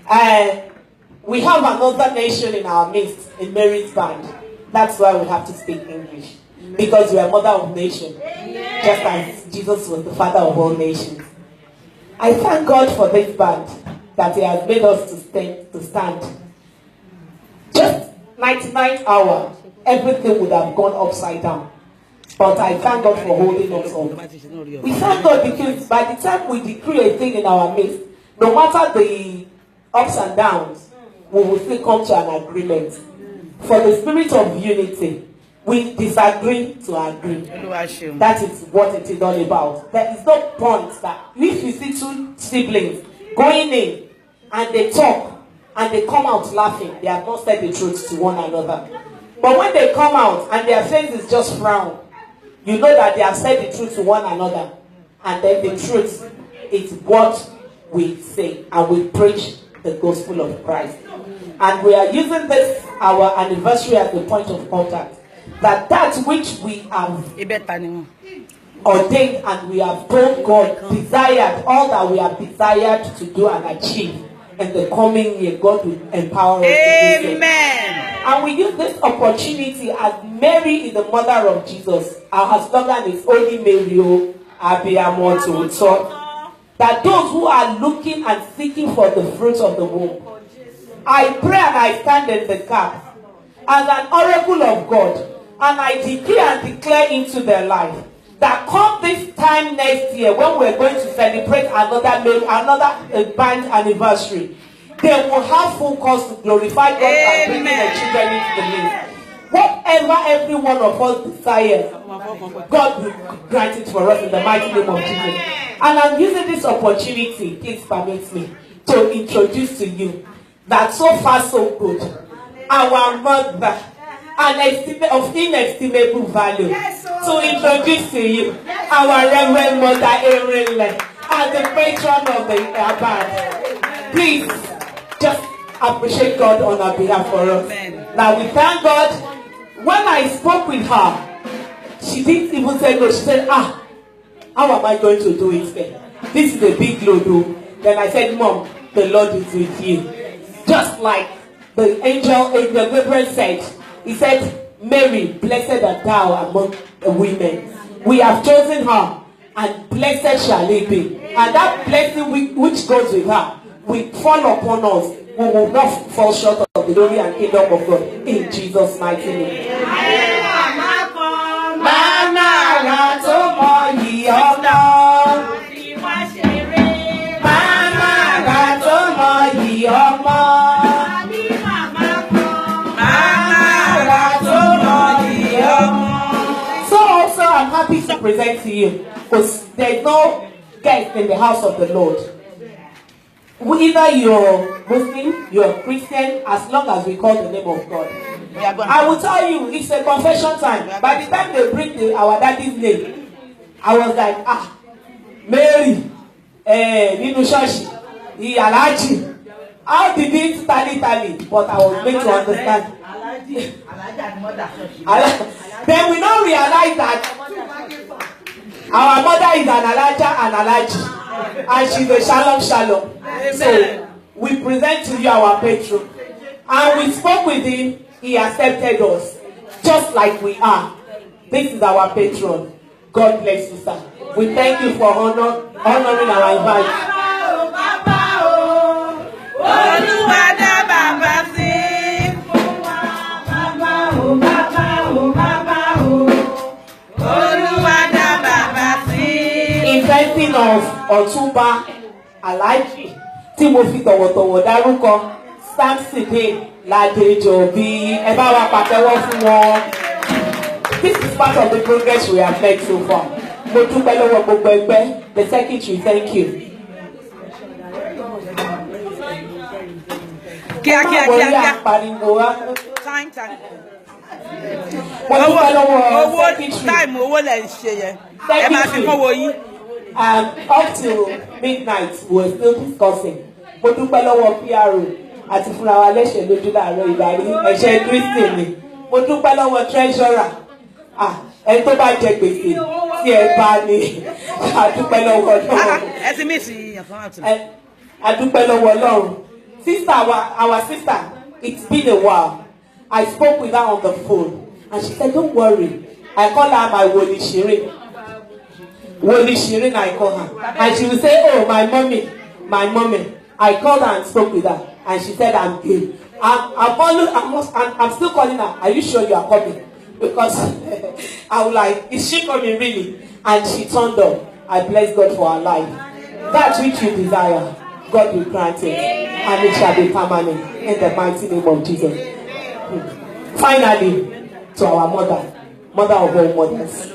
We have another nation in our midst, in Mary's Band. That's why we have to speak English. Because we are mother of nations. Just as Jesus was the father of all nations. I thank God for this band, that He has made us to stand. Just 99 hours, everything would have gone upside down. But I thank God for holding us up. We thank God because by the time we decree a thing in our midst, no matter the ups and downs, we will still come to an agreement. For the spirit of unity, we disagree to agree. That is what it is all about. There is no point that if you see two siblings going in and they talk and they come out laughing, they have not said the truth to one another. But when they come out and their face is just frown, you know that they have said the truth to one another. And then the truth is what we say. And we preach the gospel of Christ. And we are using this, our anniversary, as the point of contact. That which we have ordained and we have told God, desired, all that we have desired to do and achieve in the coming year, God will empower us. Amen. And we use this opportunity as Mary is the mother of Jesus. Our slogan is Holy Mary, Abiyamo Tòótọ́. That those who are looking and seeking for the fruit of the womb, I pray and I stand in the gap as an oracle of God, and I decree and declare into their life that come this time next year when we're going to celebrate another band anniversary, they will have full cause to glorify God by bringing their children into the midst. Whatever every one of us desires, God will grant it for us in the mighty name of Jesus. And I'm using this opportunity, please permit me, to introduce to you that so far so good, our mother, of inestimable value, to introduce to you our Reverend Mother Erin as the patron of the band. Please just appreciate God on our behalf for us. Now we thank God. When I spoke with her, she didn't even say no. She said, how am I going to do it then? This is a big load. Then I said, Mom, the Lord is with you. Just like the angel Gabriel said, he said, Mary, blessed art thou among the women. We have chosen her, and blessed shall it be. And that blessing which goes with her will fall upon us. We will not fall short of the glory and kingdom of God. In Jesus' mighty name. I'm happy to present to you because there's no guest in the house of the Lord. Either you're Muslim, you're Christian, as long as we call the name of God. I will tell you, it's a confession time. By the time they bring our daddy's name, I was like, Mary, Ninu Shashi, Alaji. How did it tally? But I was made to understand. Then we now realize that our mother is an Alaja, and she's a Shalom. So we present to you our patron, and we spoke with him. He accepted us just like we are. This is our patron. God bless you, sir. We thank you for honoring our invite. wedding of Ọ̀túnba Alhaji tí mo fi tọ̀wọ̀tọ̀wọ̀ dárúkọ Samson Ládéjọbí. Ẹ bá wa pàtẹ́wọ́ fún wọn. This is part of the progress we have made so far. Mo dúpẹ́ lọ́wọ́ gbogbo ẹgbẹ́. The secretary, thank you. Kíá. Time. Owó time owó lẹ̀ ń ṣe yẹn. Ẹ máa fi kọ́wọ́ yín. Up till midnight we were still discussing. Mo dúpẹ́ lọ́wọ́ PRO àti fúnra wa lẹ́sẹ̀ lójú láàárọ̀ ìdarí ẹ̀ṣẹ̀ Christian ni. Mo dúpẹ́ lọ́wọ́ treasurer. Ẹni tó bá jẹ gbèsè tí ẹ bá ní. A dúpẹ́ lọ́wọ́ Ọlọ́run. Ẹ ti mí sí ìyànfọ́n àtúntò. A dúpẹ́ lọ́wọ́ Ọlọ́run. Sister, our sister, it's been a while. I spoke with her on the phone and she said, don't worry. I call her my Woli Shirin. Woli Shirin, I call her. And she will say, oh, my mommy. I called her and spoke with her. And she said, I'm good. I'm still calling her. Are you sure you are coming? Because I was like, is she coming really? And she turned up. I bless God for her life. That which you desire, God will grant it. And it shall be permanent. In the mighty name of Jesus. Finally, to our mother of all mothers,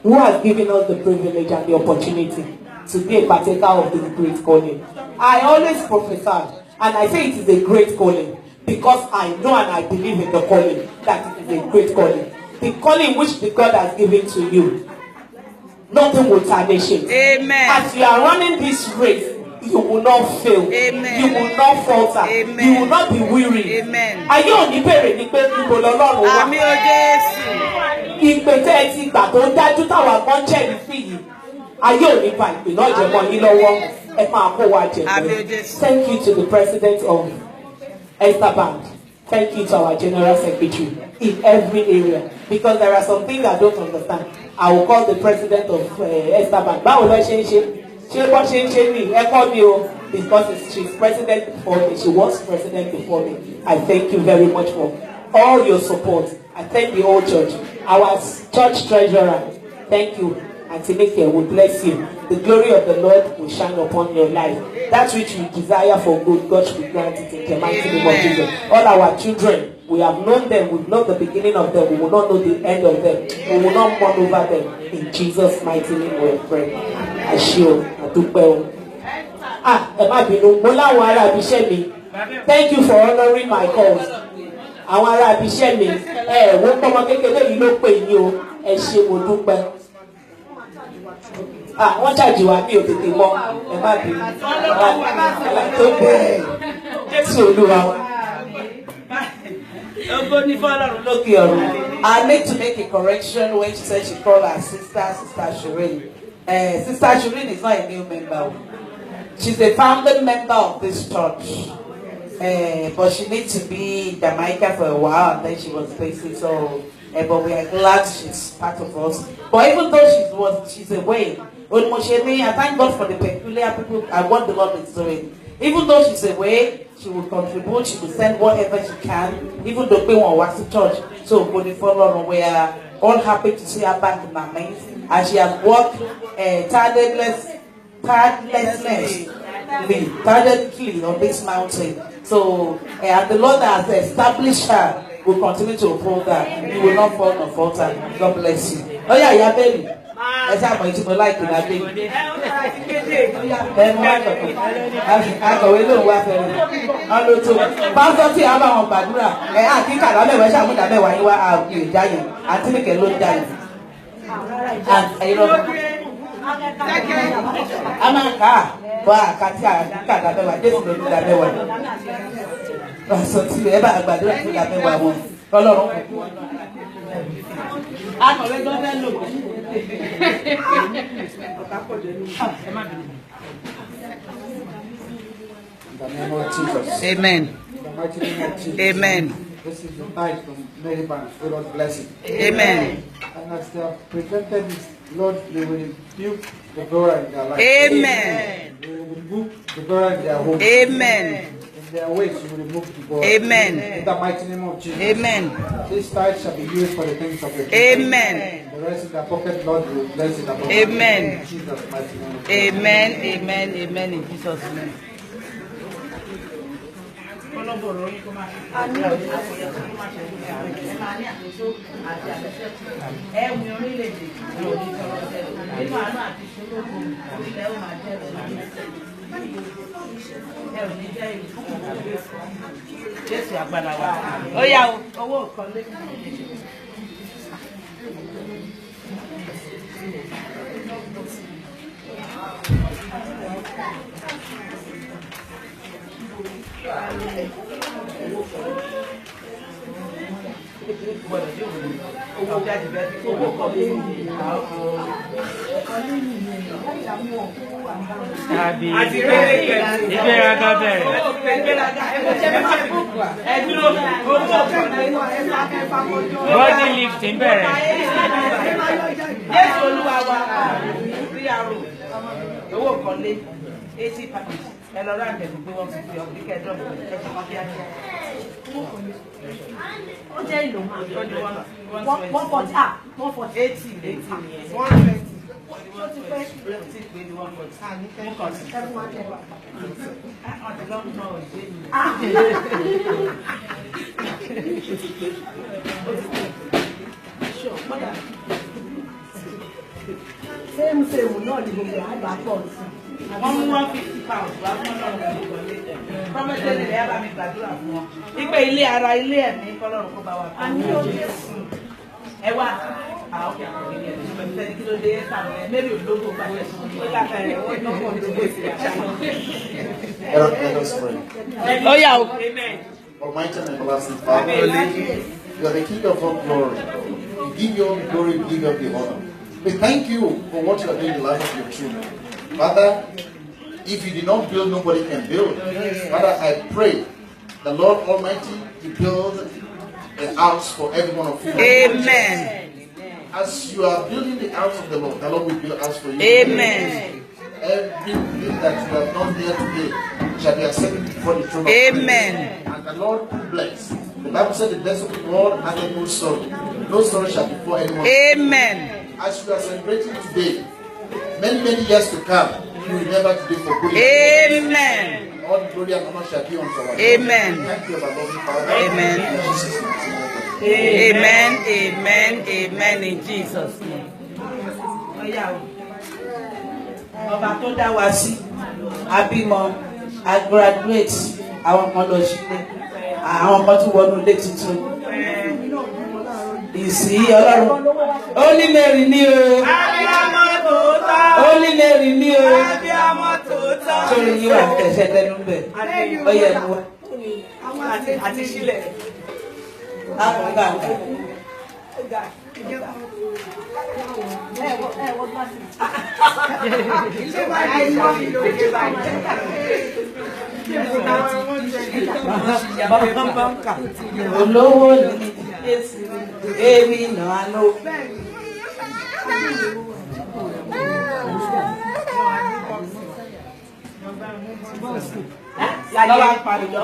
who has given us the privilege and the opportunity to be a partaker of this great calling. I always prophesy, and I say it is a great calling, because I know and I believe in the calling, that it is a great calling. The calling which the God has given to you, nothing will tarnish it. Amen. As you are running this race, you will not fail. Amen. You will not falter. Amen. You will not be weary. Amen. Are you on the pere ni pe níbo lọ́lọ́run wà? Àmín o Jésù. Ìpè tẹ́ ẹ ti gbà tó dájú táwa gan jẹ́rìí sí yìí. Ayé ò ní ba ìpè náà jẹ mọ́ yín lọ́wọ́. Ẹ máa kó wa jẹ Àmín o pé. Jésù. Thank you to the president of Esther Band. Thank you to our general secretary in every area, because there are some things I don't understand. I will call the president of Esther Band. Báwo ló ṣe ń ṣe? Ṣé bọ́ ṣe ń ṣe ní ẹ̀kọ́ mi o? Because she's president before me. She was president before me. I thank you very much for all your support. I thank the whole church. Our church treasurer, thank you. And Timothy will bless you. The glory of the Lord will shine upon your life. That which you desire for good, God will grant it in the mighty name of Jesus. All our children, we have known them. We've known the beginning of them. We will not know the end of them. We will not mourn over them. In Jesus' mighty name we pray. Ashio, Adupeo. Emma Binu, Mola Wara Bishemi. Thank you for honoring my cause. Àwọn ará ibiṣẹ́ mi, wọ́n pọ́nmọ́ kékeré yìí ló pè yín o, ẹ ṣé mo dúpẹ́. Wọ́n ṣàjì wá bí òtètè mọ́, ẹ má bí tó bẹ́ẹ̀ Jésù Olúwa wa. I need to make a correction when she said she called her sister Shireen. Sister Shireen is not a new member. She's a founding member of this church. But she needs to be in Jamaica for a while, and then she was basically so. But we are glad she's part of us. But even though she's away, I thank God for the peculiar people and what the Lord is doing. Even though she's away, she will contribute. She will send whatever she can. Even though we want to church, so we are all happy to see her back in our midst, and she has worked tirelessly on this mountain. So, and the Lord has established her. Will continue to uphold her. You will not fall nor falter. God bless you. Oh yeah, yeah, baby. Let's have my people like that baby. Akọ̀wé ló ń wá fẹ́rẹ̀. Ọlọ́tò. Pásítọ̀ tí a bá wọn gbàdúrà. Àti kàdá mẹ́wàá ṣàmúdà mẹ́wàá yín wá àgbè ìjáyẹ̀. Àti nìkẹ́ ló ń jáyẹ̀. A máa ń kà á. Bọ́ àkàtì àkàdá mẹ́wàá. Jésù ló ń dá mẹ́wàá. Pásítọ̀ tí ẹ bá gbàdúrà tó dá mẹ́wàá wọn. Ọlọ́run kò kú wọn. Akọ̀wé gbọ́dọ̀ lò. In the name of Jesus. Amen. In the mighty name of Jesus. Amen. This is the night from Mary Bank. Lord bless it. Amen. And as they have presented this, Lord, they will rebuke the devourer in their life. Amen. They will rebuke the devourer in their home. Amen. In their ways, you will remove the devourer. Amen. In the mighty name of Jesus. Amen. This tithe shall be used for the things of the kingdom. Amen. The The rest in the pocket, Lord will bless in the pocket. Amen. In Jesus' mighty name. Amen, amen, amen in Jesus' name. Jésù agbára wa. Ó yá owó ìkọ́lé. Owó jáde bẹ́ẹ̀ owó kọ́lé àti ìgbéraga bẹ̀rẹ̀. Body lifting bẹ̀rẹ̀. Jésù Olúwa wa owó kọ́lé 80 package ẹ lọ rà ìbẹ̀rù pé wọ́n ti fi ọ̀gbìn kẹjọ ẹ̀jẹ̀ kan kíákíá. Ó jẹ́ ìlò máa. 140 80 nìyẹn. 120. Same náà ni gbogbo àgbà pọ̀ sí. Wọ́n mú 150 pounds wá fún ọlọ́run kò wọlé. Prọfẹ̀tì ilé ara mi gbàdúrà fún wọn. Ìgbé ilé ara ilé ẹ̀mí kọ́lọ́run kó bá wa kọ́. Ẹ wá ọkẹ́ àkọ́kọ́ ilé ẹ̀mí ṣùgbọ́n ìfẹ́ kí ló dé ẹ̀ sàmì ẹ̀ mẹ́rin ológo gbàgbé fún mi. Ó yàtọ̀ ẹ̀ wọ́n ní ọkọ̀ ológo sí àṣà. Let us pray. Ó yá o. Almighty and everlasting Father, you are the King of all glory. We give you all the glory, we give you all the honor. We thank you for what you are doing in the life of your children. Father, if you did not build, nobody can build. Father, I pray the Lord Almighty to build a house for every one of you. Amen. As you are building the house of the Lord will build a house for you. Amen. Everything that you have done here today shall be accepted before the throne of God. Amen. And the Lord will bless. The Bible said the blessing of the Lord and no sorrow. No sorrow shall befall anyone. Amen. As you are celebrating today, many years to come, you remember today for good. Amen. All the glory and honor shall be unto our God. Amen. Thank you, our loving Father. Amen. Amen. Amen. Amen. In Jesus' name. Ọba tó dá wa sí, abímọ, a graduate, àwọn kan lọ sílé, àwọn kan tún wọnú ilé tuntun. Ìsí Ọlọ́run, Holy Mary ni o. Abíamọ tòótọ́. Holy Mary ni o. Abíamọ tòótọ́. Sórí yín wà tẹ̀sẹ̀ tẹnu bẹ̀. Ó yẹ kó wá. Àti sílẹ̀. Àwọn gbà ń gbà. Olówó ni èmi náà ló. Lọ́wọ́ àpàlùjọ.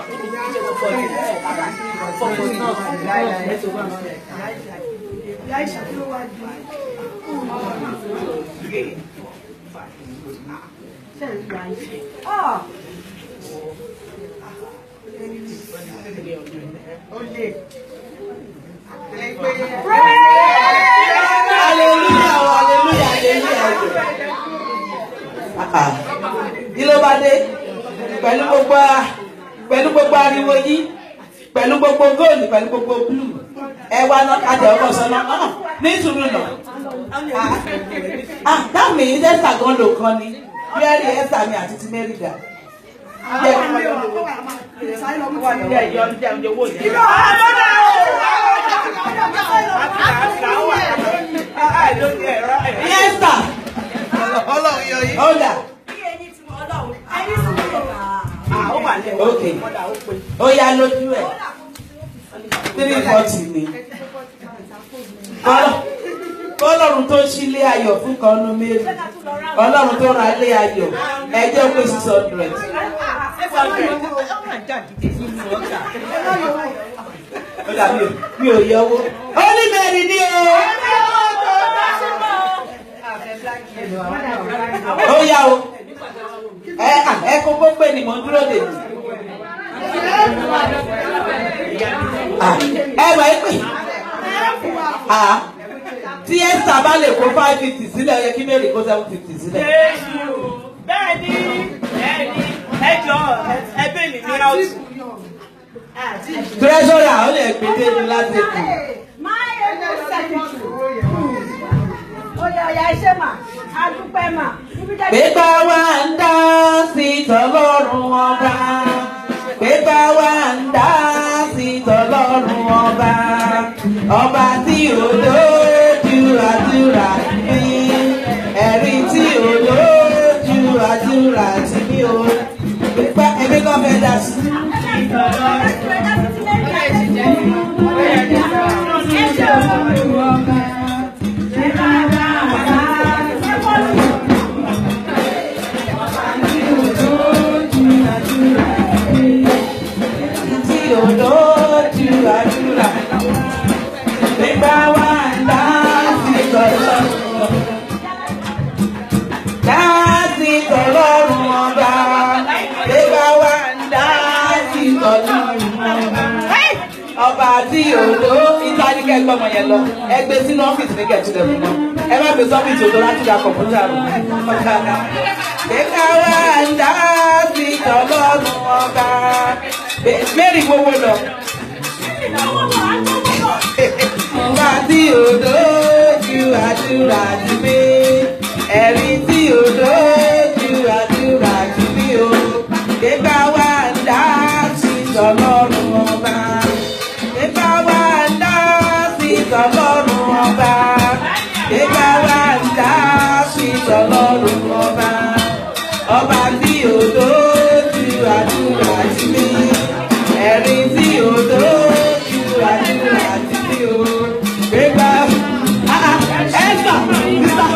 Kí ló bá dé pẹ̀lú gbogbo ariwo yìí, pẹ̀lú gbogbo góòlù, pẹ̀lú gbogbo blue, ẹ wá náà kájọ ọkọ̀ sọ́nà ní ìṣúrù náà. Dáàmì Esther gan lò kan ni Mary Esther mi àti ti Mary dà. Esther ọ̀dà. Okay. Ó yá lójú ẹ̀ 340 ni. Ọlọ́run tó ṣílé ayọ̀ fún kan ní Mary. Ọlọ́run tó ra ilé ayọ̀ ẹjọ́ pé 600. Mi ò yọwọ́. Holy Mary ni o. Ó yá o. Ẹ kó gbó pé ni mò ń dúró dè. Ẹ wà pé tí Esther bá lè kó 550 sílẹ̀ ó yẹ kí Mary kó 750 sílẹ̀. Bẹ́ẹ̀ni ẹ jọ ẹ bẹ́ẹ̀ ni ní house. Treasurer ó lè gbèdé ní láti kù. Gbégbá wa ń dá sí tọlọ́run ọba. Gbégbá wa ń dá sí tọlọ́run ọba. Ọba tí ò lójú àdúrà mi. Ẹ̀rí tí ò lójú àdúrà tí mi ò. Gbégbá ẹbí kan fẹ́ dá sí. Ọba tí òdo ìtàdí kẹgbẹ́ ọmọ yẹn lọ ẹgbẹ́ sínú ọ́fíìsì ní kẹ̀tùlẹ̀ fún wọn ẹ má gbé sọ́fíìsì òdo láti ra kọ̀m̀pútà rò. Kíkà wá ń dá sí tọ́lọ́run ọba. Mary gbowó lọ. Ọba tí òdo ju àdúrà jù mí. Ẹ̀rí tí òdo ju àdúrà jù mí o. Kíkà wá ń dá sí tọ́lọ́run ọba. Kíkà wá ń dá sí tọ́lọ́run ọba. Kíkà wá ń dá sí tọ́lọ́run ọba. Ọba tí òdo ju àdúrà jù mí. Ẹ̀rí tí òdo ju àdúrà jù mí o. Kíkà ẹ̀sà nígbà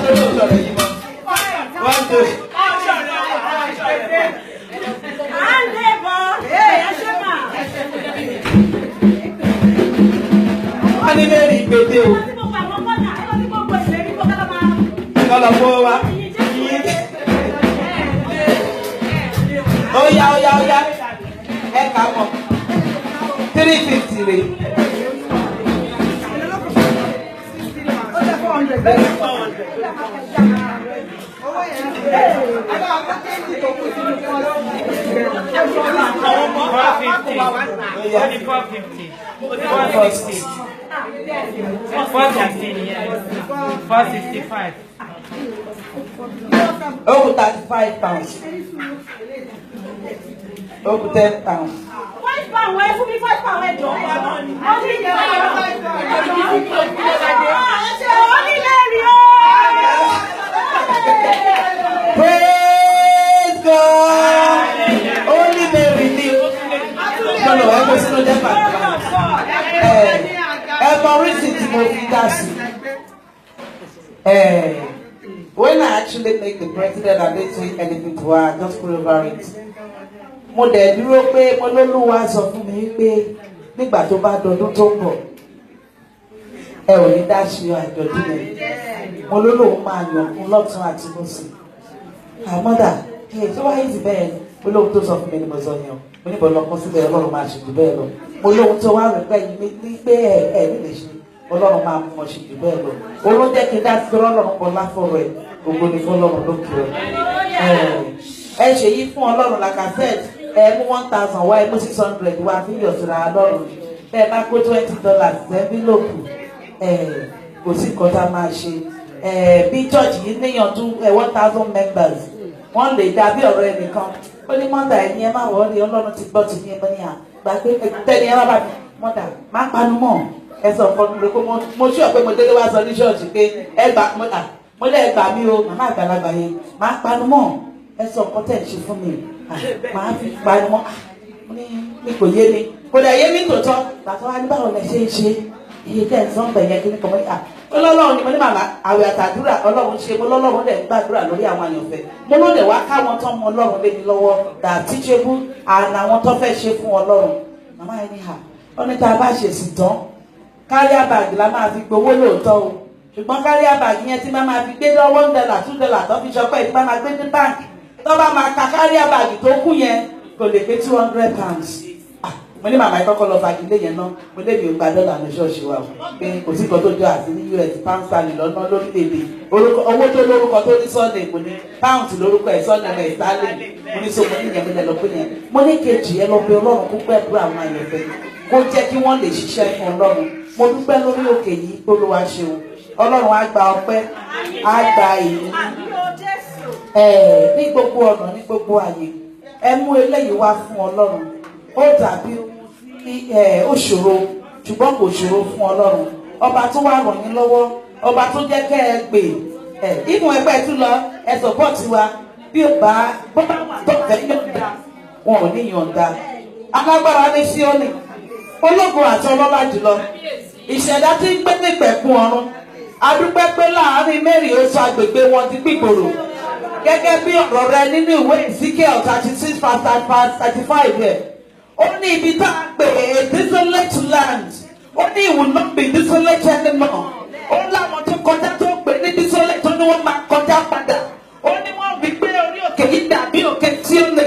tó ló sọ̀rọ̀ yìí mọ́. Wọ́n tó. Wọ́n ní Mary gbèdé o. Kọ́lọ̀ fún wa. Ó yá ẹ kà mọ̀ 350 rè. Over 35 pounds. Over 10 pounds. 5 pounds, where for me 5 pounds? Praise God. Only Mary live. No, I was not there. When I actually make the president, I didn't say anything to her. I just put over it. Mo dẹ̀ dúró pé mo lólúwa sọ fún mi pé nígbà tó bá dọdún tó ń bọ̀ ẹ ò ní dá sí àjọ̀dún yẹn. Mo lólúwa máa yàn fún lọ́tún àti lọ́sì. Àmọ́dà kí èso wáyé ti bẹ́ẹ̀ ni mo lóhun tó sọ fún mi ni mo sọ yẹn o. Mo níbo lọ kún síbẹ̀ Ọlọ́run máa ṣe jù bẹ́ẹ̀ lọ. Mo lóhun tó wá rẹ̀ pẹ́ yìí ní pé ẹ̀ lè ṣe Ọlọ́run máa mú ọ ṣe jù bẹ́ẹ̀ lọ. Olóhun jẹ́ kí n dá sí Ọlọ́run kan láfọ̀rọ̀ ẹ̀ gbogbo ní fún Ọlọ́run lókè ẹ̀. Ẹ ṣe yí fún Ọlọ́run like I said. Mú 1,000 wá mú 600 wá fi yọ̀ síra lọ́rùn bá kó $20 envelope kò sí nǹkan tá a máa ṣe bí church yìí níyàn tún 1,000 members wọ́n lè dá bí ọ̀rọ̀ ẹnìkan ó ní mọ́tà ẹni ẹ má wọlé Ọlọ́run ti gbọ́ ti ní ẹgbẹ́ ní àgbàgbé tẹ́ni ẹ má bá mi mọ́tà má panu mọ́ ẹ sọ fún mi pé mo ṣọ́ pé mo délé wá sọ ní ṣọ́ọ̀ṣì pé ẹ gbà mo lẹ́ gbà mí o màmá àgbàlagbà yẹn má panu mọ́ ẹ sọ nǹkan tẹ̀ ń ṣe fún mi. Máa fi pariwo ní kò yé mi kò dẹ̀ yé mi tòótọ́ bàtà wá ní báwo lẹ ṣe ń ṣe iye tẹ̀ ń sọ́n bẹ̀yẹn kí ní kọ́ mọ́lẹ́ ọlọ́run ni mo ní màmá àwẹ̀ àtàdúrà Ọlọ́run ṣe mo lọ́lọ́run dẹ̀ ń gbàdúrà lórí àwọn àyànfẹ́ mo ló dẹ̀ wá káwọn tán mọ Ọlọ́run lé mi lọ́wọ́ dà tíṣebú àná àwọn tó fẹ́ ṣe fún Ọlọ́run màmá yẹn ní hà ó ní tá a bá ṣe sì tán káríà bàgì la máa fi gbowó lóòótọ́ o ṣùgbọ́n carrier bag yẹn tí máa fi gbé lọ $1 $2 tó fi ṣọpẹ́ tí máa gbé ní báńkì tó bá máa ka carrier bag tó kù yẹn kò lè pé £200. Mo ní màmá ìkọ́kọ́ lọ bagi lé yẹn náà mo lè mi ò gba dọ́là ní ṣọ́ọ̀ṣì wa pé kò sí nǹkan tó jọ àti ní US pound sterling lọ́nà lórílẹ̀‐èdè owó tó lórúkọ tó ní Sunday kò ní pound lórúkọ ẹ̀ Sunday ẹ̀ sterling mo ní so mo ní yẹn mo lè lọ pé yẹn mo ní kejì ẹ lọ bẹ Ọlọ́run kó pẹ́ búra àwọn àyẹ̀fẹ́ kó jẹ́ kí wọ́n lè ṣiṣẹ́ fún Ọlọ́run mo dúpẹ́ lórí òkè yìí tó ló wá ṣe o Ọlọ́run á gba ọpẹ́ á gba èyí ní gbogbo ọ̀nà ní gbogbo àyè ẹ mú eléyìí wá fún Ọlọ́run ó dàbí ó ṣòro ṣùgbọ́n kò ṣòro fún Ọlọ́run ọba tó wà ràn yín lọ́wọ́ ọba tó jẹ́ kẹ́ ẹ pè ìmọ̀ ẹgbẹ́ tún lọ ẹ sọ̀pọ̀tì wa bí ó bá wà tó fẹ́ yọ̀ǹda wọn ò ní yọ̀ǹda alágbára ní Síónì ológun àti ọlọ́lá jùlọ ìṣẹ̀dá tí ń gbé nípẹ̀kun ọ̀run adúpẹ́ pé láàárín mẹ́rin oṣù agbègbè wọn ti gbìgbòrò gẹ́gẹ́ bí ọ̀rọ̀ rẹ nínú ìwé Ezekiel 36:35 rẹ̀. Ó ní ibi tá a pè é desolate land. Ó ní it will not be desolate anymore. Ó láwọn tó kọjá tó pè ní desolate tó ní wọ́n máa kọjá padà. Ó ní wọ́n fi gbé orí òkè yìí dàbí òkè Síónì.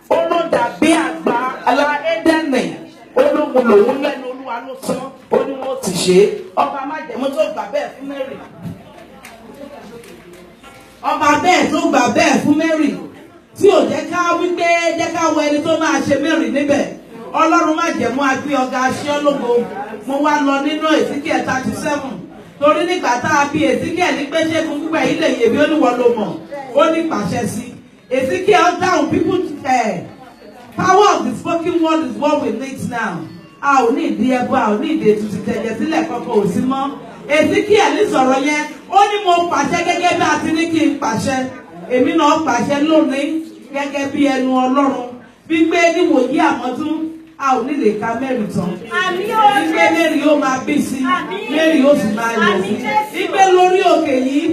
Ó ló dàbí àgbà alá Édẹ́nì. Ó ló mú lòun lẹ́nu Olúwa ló sọ. Ó ní wọ́n ti ṣe é. Ọba májẹ̀mú tó gbà bẹ́ẹ̀ fún Mary. Ọba bẹ́ẹ̀ tó gbà bẹ́ẹ̀ fún Mary. Tí ò jẹ́ ká wípé jẹ́ ká wọ ẹni tó máa ṣe Mary níbẹ̀ Ọlọ́run má jẹ́ mú agbé ọ̀gá aṣẹ́ ológo mo wá lọ nínú Ezekiel 37 torí nígbà tá a fi Ezekiel ní pé ṣé fún pípẹ́ ilé ìyèbí oníwọ̀ ló mọ̀ ó ní pàṣẹ sí Ezekiel down people power of the spoken word is what we need now a ò ní ìdí ẹbọ a ò ní ìdí ètùtù tẹ̀jẹ̀ sílẹ̀ kọ́kọ́ ò sí mọ́ Ezekiel ní sọ̀rọ̀ yẹn ó ní mo pàṣẹ gẹ́gẹ́ bí a ti ní kí n pàṣẹ èmi náà pàṣẹ lónìí gẹ́gẹ́ bí ẹnu Ọlọ́run gbígbé níwòyí àmọ́tún a ò ní lè ka Mary tán gbígbé Mary ó máa bí sí Mary ó sì máa yọ̀ sí gbígbé lórí òkè yìí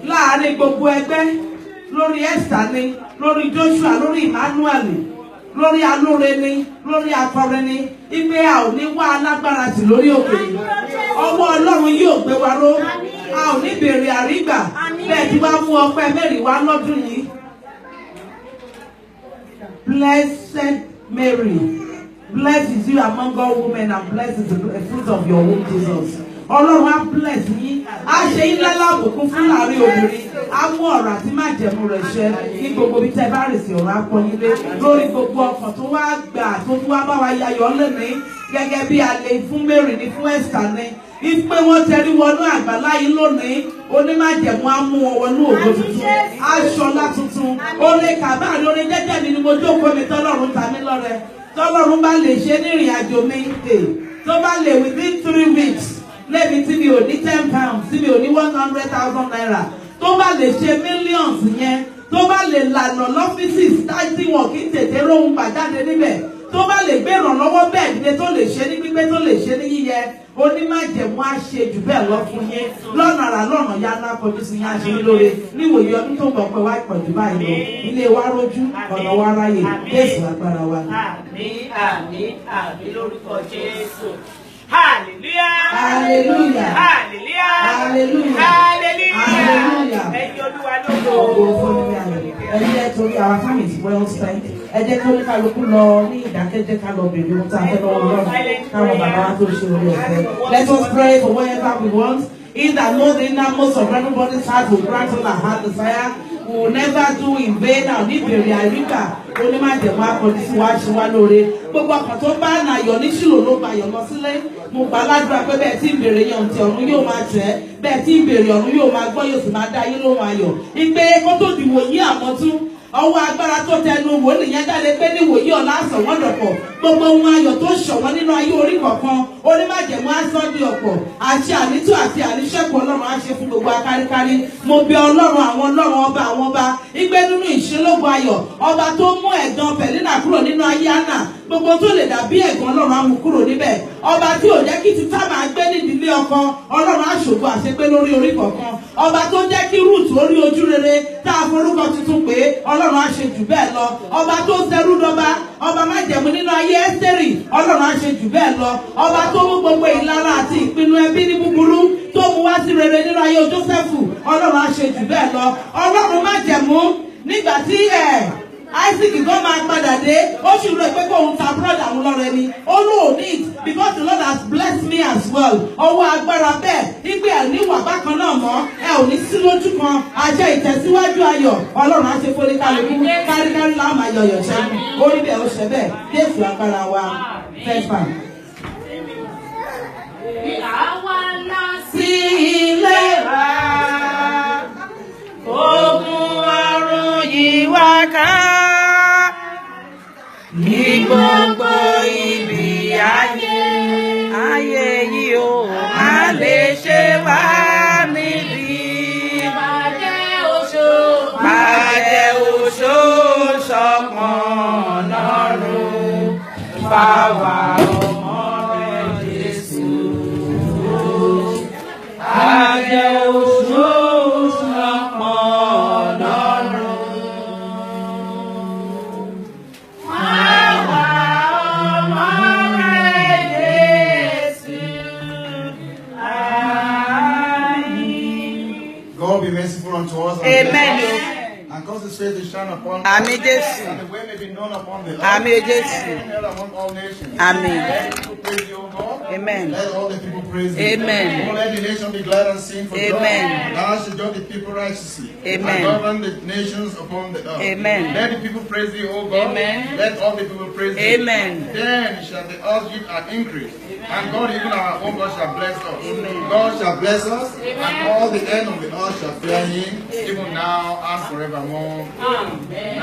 láàárín gbogbo ẹgbẹ́ lórí Esther ni lórí Joshua lórí Emmanuel lórí alóore ni lórí akọrin ni gbígbé a ò ní wá alágbára sí lórí òkè yìí ọwọ́ Ọlọ́run yóò gbé wa ró a ò ní bèrè àrígbà bẹ́ẹ̀ tí wá mú ọpẹ́ Mary wá lọ́dún yìí. Blessed Mary, blessed is you among all women and blessed is the fruit of your womb, Jesus. Ọlọ́run á bless yín, á ṣe yín lálábùkún fún láàrin obìnrin, á mú ọ̀rọ̀ àti májẹ̀mú rẹ̀ ṣẹ ní gbogbo bí tẹ́ bá rìn sí ọ̀rọ̀ akọyílé lórí gbogbo ọkàn tó wá gbà tó tún wá bá wa yayọ̀ lónìí gẹ́gẹ́ bí alẹ́ fún Mary ní fún Esther ní. Ipe wọ́n tẹrí wọnú àgbàlá yìí lónìí, onímájẹ̀mú á mú wọn wọnú ògo tuntun, aṣọlá tuntun, orí kàbá lórí jẹ́jẹ́ mi ni mo jókòó mi tọ́lọ́run ta mí lọ́rẹ. Tọ́lọ́run bá lè ṣe ní ìrìn àjò mi tó bá lè within 3 weeks lẹ́bi tí mi ò ní £10 tí mi ò ní 100,000 naira tó bá lè ṣe millions yẹn tó bá lè lànà lọ́fíìsì tí wọn kì í tètè róhun gbàjáde níbẹ̀ tó bá lè gbé ìrànlọ́wọ́ bẹ́ẹ̀ nílé tó lè ṣe ní pípé tó lè ṣe ní yíyẹ onímájẹ̀mú á ṣe jù bẹ́ẹ̀ lọ fún yín lọ́nà àrà lọ́nà ya ńlá kọjú sí yín á ṣe lóore níwòye ọdún tó bọ̀ pé wá pọ̀jù báyìí lọ ilé wa rójú ọ̀nà wa ráyè Jésù agbára wa. Àmín àmín àmín lórúkọ Jésù. Hallelujah. Hallelujah. Hallelujah. Hallelujah. Hallelujah. Ẹ̀yin Olúwa lógo. Ẹ jẹ́ torí our time is well spent. Ẹ jẹ́ kí oníkálukú lọ ní ìdákẹ́jẹ́ ká lọ bèrè ohun tá a fẹ́ lọ́wọ́ Ọlọ́run káwọn bàbá wa tó ṣe orí ọ̀fẹ́. Let us pray for whatever we want. He that knows the innermost of everybody's heart will grant all our heart desire. We will never do in vain. Àwọn oníbèrè àríkà onímájẹ̀mú akọni sí wa ṣe wá lóore. Gbogbo ọkàn tó bá nàyọ̀ ní ṣìlò ló gba ayọ̀ lọ sílé. Mo gbà ládùúrà pé bẹ́ẹ̀ tí ìbèrè yẹn ti ọ̀run yóò máa tẹ̀. Bẹ́ẹ̀ tí ìbèrè ọ̀run yóò máa gbọ́ yóò sì máa dá yín lóhùn ayọ̀. Ìgbé kó tó dìbò yí àmọ́tún. Ọwọ́ agbára tó tẹnu wòlíì yẹn jáde pé ní wòye ọ̀la àsọ̀ wọ́n dọ̀pọ̀ gbogbo ohun ayọ̀ tó ṣọ̀wọ́n nínú ayé orí kọ̀ọ̀kan onímájẹ̀mú asán di ọ̀pọ̀ àti ànító àti àníṣẹ́kù Ọlọ́run á ṣe fún gbogbo akáríkárí. Mo bẹ̀ Ọlọ́run àwọn Ọlọ́run ọba àwọn ọba ìgbé nínú ìṣelógo ayọ̀ ọba tó mú ẹ̀gàn Pẹ̀línà kúrò nínú ayé Hánà gbogbo tó lè dàbí ẹ̀gàn Ọlọ́run á mú kúrò níbẹ̀ ọba tí ò jẹ́ kí títà máa gbé nídìílé ọkọ Ọlọ́run á ṣògo àṣepé lórí orí kọ̀ọ̀kan ọba tó jẹ́ kí Rúùtù orí ojú rere tá a forúkọ tuntun pé Ọlọ́run á ṣe jù bẹ́ẹ̀ lọ ọba tó ṣẹrú dọba ọba májẹ̀mú nínú ayé Ẹ́sítérì Ọlọ́run á ṣe jù bẹ́ẹ̀ lọ ọba tó mú gbogbo ìlara àti ìpinnu ẹbí ní búburú tó mú wá sí rere nínú ayé Jósẹ́fù Ọlọ́run á ṣe jù bẹ́ẹ̀ lọ. Ọlọ́run má jẹ̀mú nígbà tí Isaac gan máa padà dé ó sì rò pé kó òun ta brother òun lọ́rẹ ni ó lò ó need because the Lord has blessed me as well. Ọwọ́ agbára bẹ́ẹ̀ ìgbé àníwà bákan náà mọ́ ẹ ò ní sí lójú kan àṣẹ ìtẹ̀síwájú ayọ̀ Ọlọ́run á ṣe fóní kálukú káríkárí láwọn máa yọ̀yọ̀ ṣẹ́gun ó rí bẹ́ẹ̀ ó ṣe bẹ́ẹ̀ Jésù agbára wa first bank. Àwa lọ sí ilé wa, ogun ọ̀run yìí wá ká, ní gbogbo ibi ayé yìí ó má lè ṣe wá níbi. Bàjẹ́ oṣó ṣọ̀kan lọ́rùn fáwa ọmọ rẹ̀ Jésù. Bàjẹ́ oṣó ṣọ̀kan lọ́rùn fáwa ọmọ rẹ̀ Jésù. God be merciful unto us. Amen. And cause His face to shine upon us. Amen. And the way may be known upon the earth. Amen. And among all nations. Amen. Let people praise you, O God. Amen. Let all the people praise you. Amen. Oh, let the nation be glad and sing for Amen. God. Thou shalt judge the people righteously. Amen. And govern the nations upon the earth. Amen. Let the people praise thee, O God. Amen. Let all the people praise thee. Amen. Then shall the earth give an increase. And God, even our own God, shall bless us. Amen. God shall bless us. And all the end of the earth shall fear Him, even now and forevermore. Amen.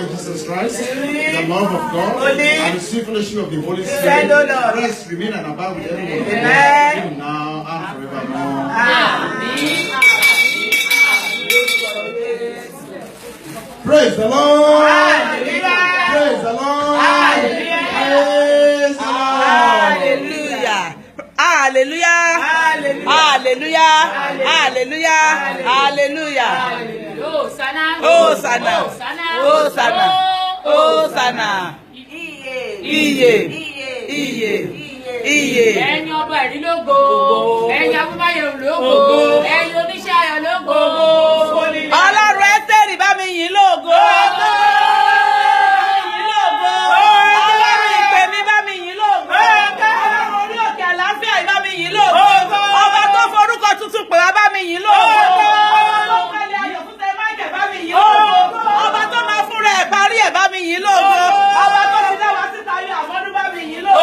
The love of God and the sweet fellowship of the Holy Spirit rest, remain, and abide with everyone, even now and forevermore. Praise the Lord! Praise the Lord! Praise the Lord! Hallelujah! Hallelujah! Hallelujah! Hallelujah! Hosanna! Hosanna! Hosanna! Hosanna! Iye! Iye! Iye! Ẹ̀yin ọba ẹ̀rí lógo, ẹ̀yin abúbáyọ̀ lógo, ẹ̀yin oníṣẹ́ ayọ̀ lógo. Ọlọ́run Ẹ́sítérì bá mi yìn lógo. Ọlọ́run ìpè mi bá mi yìn lógo. Ọlọ́run orí òkè àlàáfíà bá mi yìn lógo. Ọba tó forúkọ tuntun pè wá bá mi yìn lógo. Ọba tó kẹ́lẹ́ ayọ̀ fún tẹ máa jẹ̀ bá mi yìn lógo. Ọba tó máa fúnra ẹ̀ parí ẹ̀ bá mi yìn lógo. Ọba tó fi dá wa síta ayọ̀ àmọ́dún bá mi yìn lógo.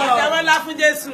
Ìjọba ńlá fún Jésù.